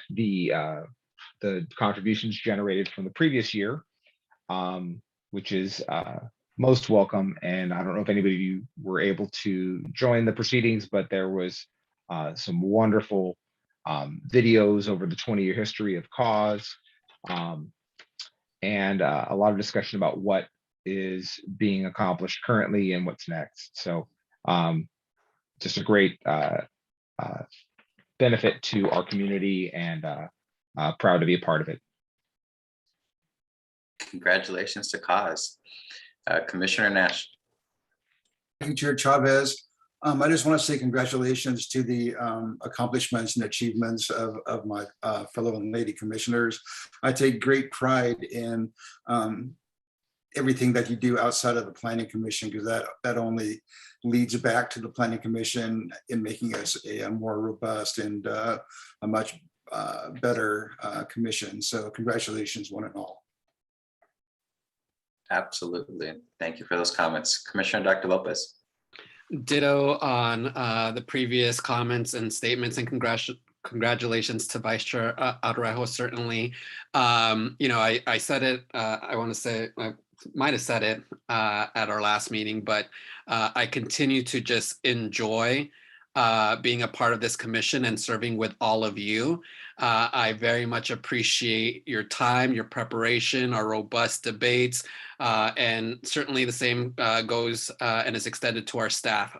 the contributions generated from the previous year, which is most welcome. And I don't know if anybody of you were able to join the proceedings, but there was some wonderful videos over the 20-year history of cause, and a lot of discussion about what is being accomplished currently and what's next. So just a great benefit to our community, and proud to be a part of it. Congratulations to cause. Commissioner Nash. Thank you, Chair Chavez. I just want to say congratulations to the accomplishments and achievements of my fellow and lady commissioners. I take great pride in everything that you do outside of the Planning Commission, because that only leads back to the Planning Commission in making us a more robust and a much better commission. So congratulations, one and all. Absolutely. Thank you for those comments. Commissioner Dr. Lopez. Ditto on the previous comments and statements, and congratulations to Vice Chair Araujo, certainly. I said it, I want to say, I might have said it at our last meeting, but I continue to just enjoy being a part of this commission and serving with all of you. I very much appreciate your time, your preparation, our robust debates, and certainly the same goes and is extended to our staff.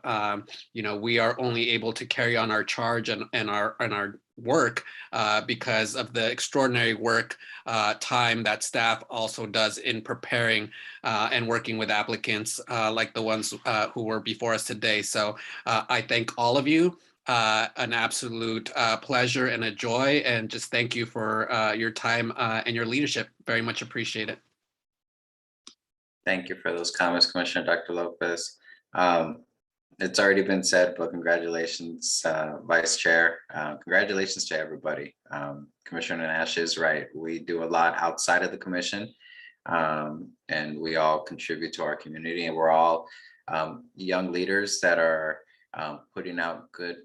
We are only able to carry on our charge and our work because of the extraordinary work time that staff also does in preparing and working with applicants like the ones who were before us today. So I thank all of you. An absolute pleasure and a joy, and just thank you for your time and your leadership. Very much appreciate it. Thank you for those comments, Commissioner Dr. Lopez. It's already been said, but congratulations, Vice Chair. Congratulations to everybody. Commissioner Nash is right. We do a lot outside of the commission, and we all contribute to our community, and we're all young leaders that are putting out good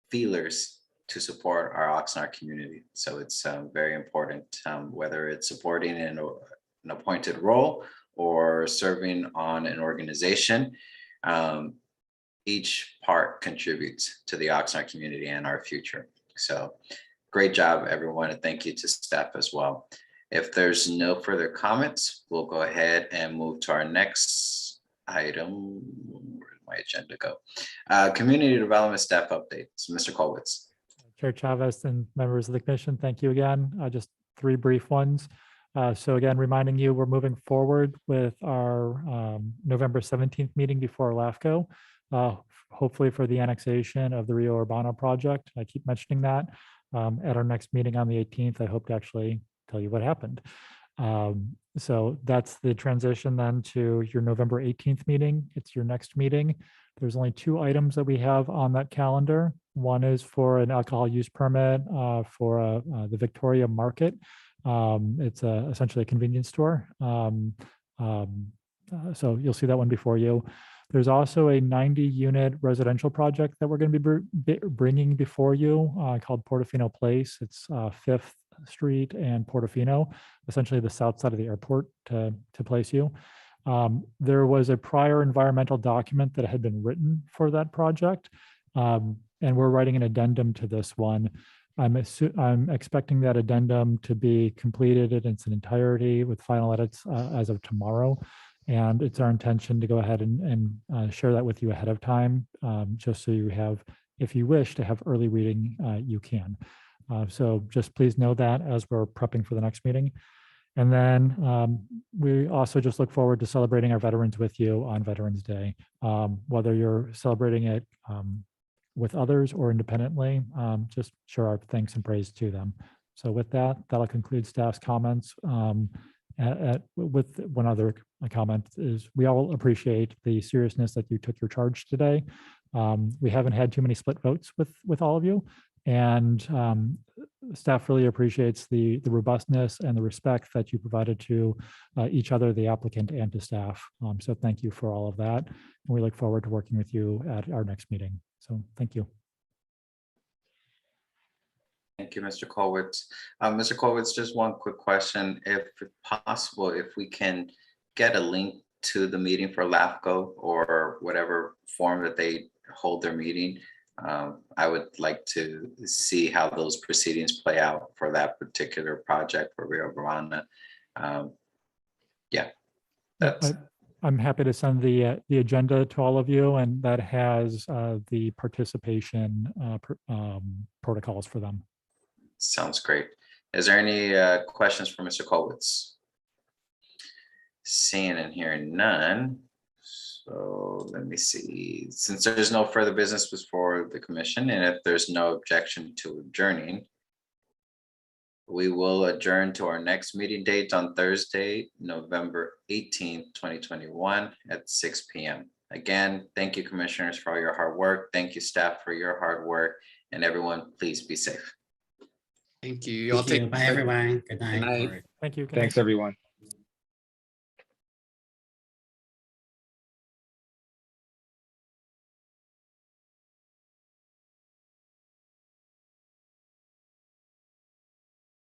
feelers to support our Oxnard community. So it's very important, whether it's supporting in an appointed role or serving on an organization. Each part contributes to the Oxnard community and our future. So great job, everyone, and thank you to staff as well. If there's no further comments, we'll go ahead and move to our next item. Where did my agenda go? Community development staff updates. Mr. Colwitz. Chair Chavez and members of the commission, thank you again. Just three brief ones. So again, reminding you, we're moving forward with our November 17th meeting before LAFCO, hopefully for the annexation of the Rio Urbano project. I keep mentioning that. At our next meeting on the 18th, I hope to actually tell you what happened. So that's the transition then to your November 18th meeting. It's your next meeting. There's only two items that we have on that calendar. One is for an alcohol use permit for the Victoria Market. It's essentially a convenience store. So you'll see that one before you. There's also a 90-unit residential project that we're going to be bringing before you called Portofino Place. It's 5th Street and Portofino, essentially the south side of the airport to place you. There was a prior environmental document that had been written for that project, and we're writing an addendum to this one. I'm expecting that addendum to be completed in its entirety with final edits as of tomorrow. And it's our intention to go ahead and share that with you ahead of time, just so you have, if you wish to have early reading, you can. So just please know that as we're prepping for the next meeting. And then we also just look forward to celebrating our veterans with you on Veterans Day, whether you're celebrating it with others or independently, just show our thanks and praise to them. So with that, that'll conclude staff's comments. With one other comment is we all appreciate the seriousness that you took your charge today. We haven't had too many split votes with all of you, and staff really appreciates the robustness and the respect that you provided to each other, the applicant, and to staff. So thank you for all of that, and we look forward to working with you at our next meeting. So thank you. Thank you, Mr. Colwitz. Mr. Colwitz, just one quick question. If possible, if we can get a link to the meeting for LAFCO or whatever form that they hold their meeting, I would like to see how those proceedings play out for that particular project for Rio Grande. Yeah. That's I'm happy to send the agenda to all of you, and that has the participation protocols for them. sounds great. Is there any questions for Mr. Colwitz? Seeing and hearing none. So let me see. Since there's no further business before the commission, and if there's no objection to adjourning, we will adjourn to our next meeting date on Thursday, November 18th, 2021 at 6 p.m. Again, thank you, commissioners, for all your hard work. Thank you, staff, for your hard work. And everyone, please be safe. Thank you. Y'all Thank you. take Bye, care. everyone. Good Good night. night. Thank you. Good Thanks, night. everyone.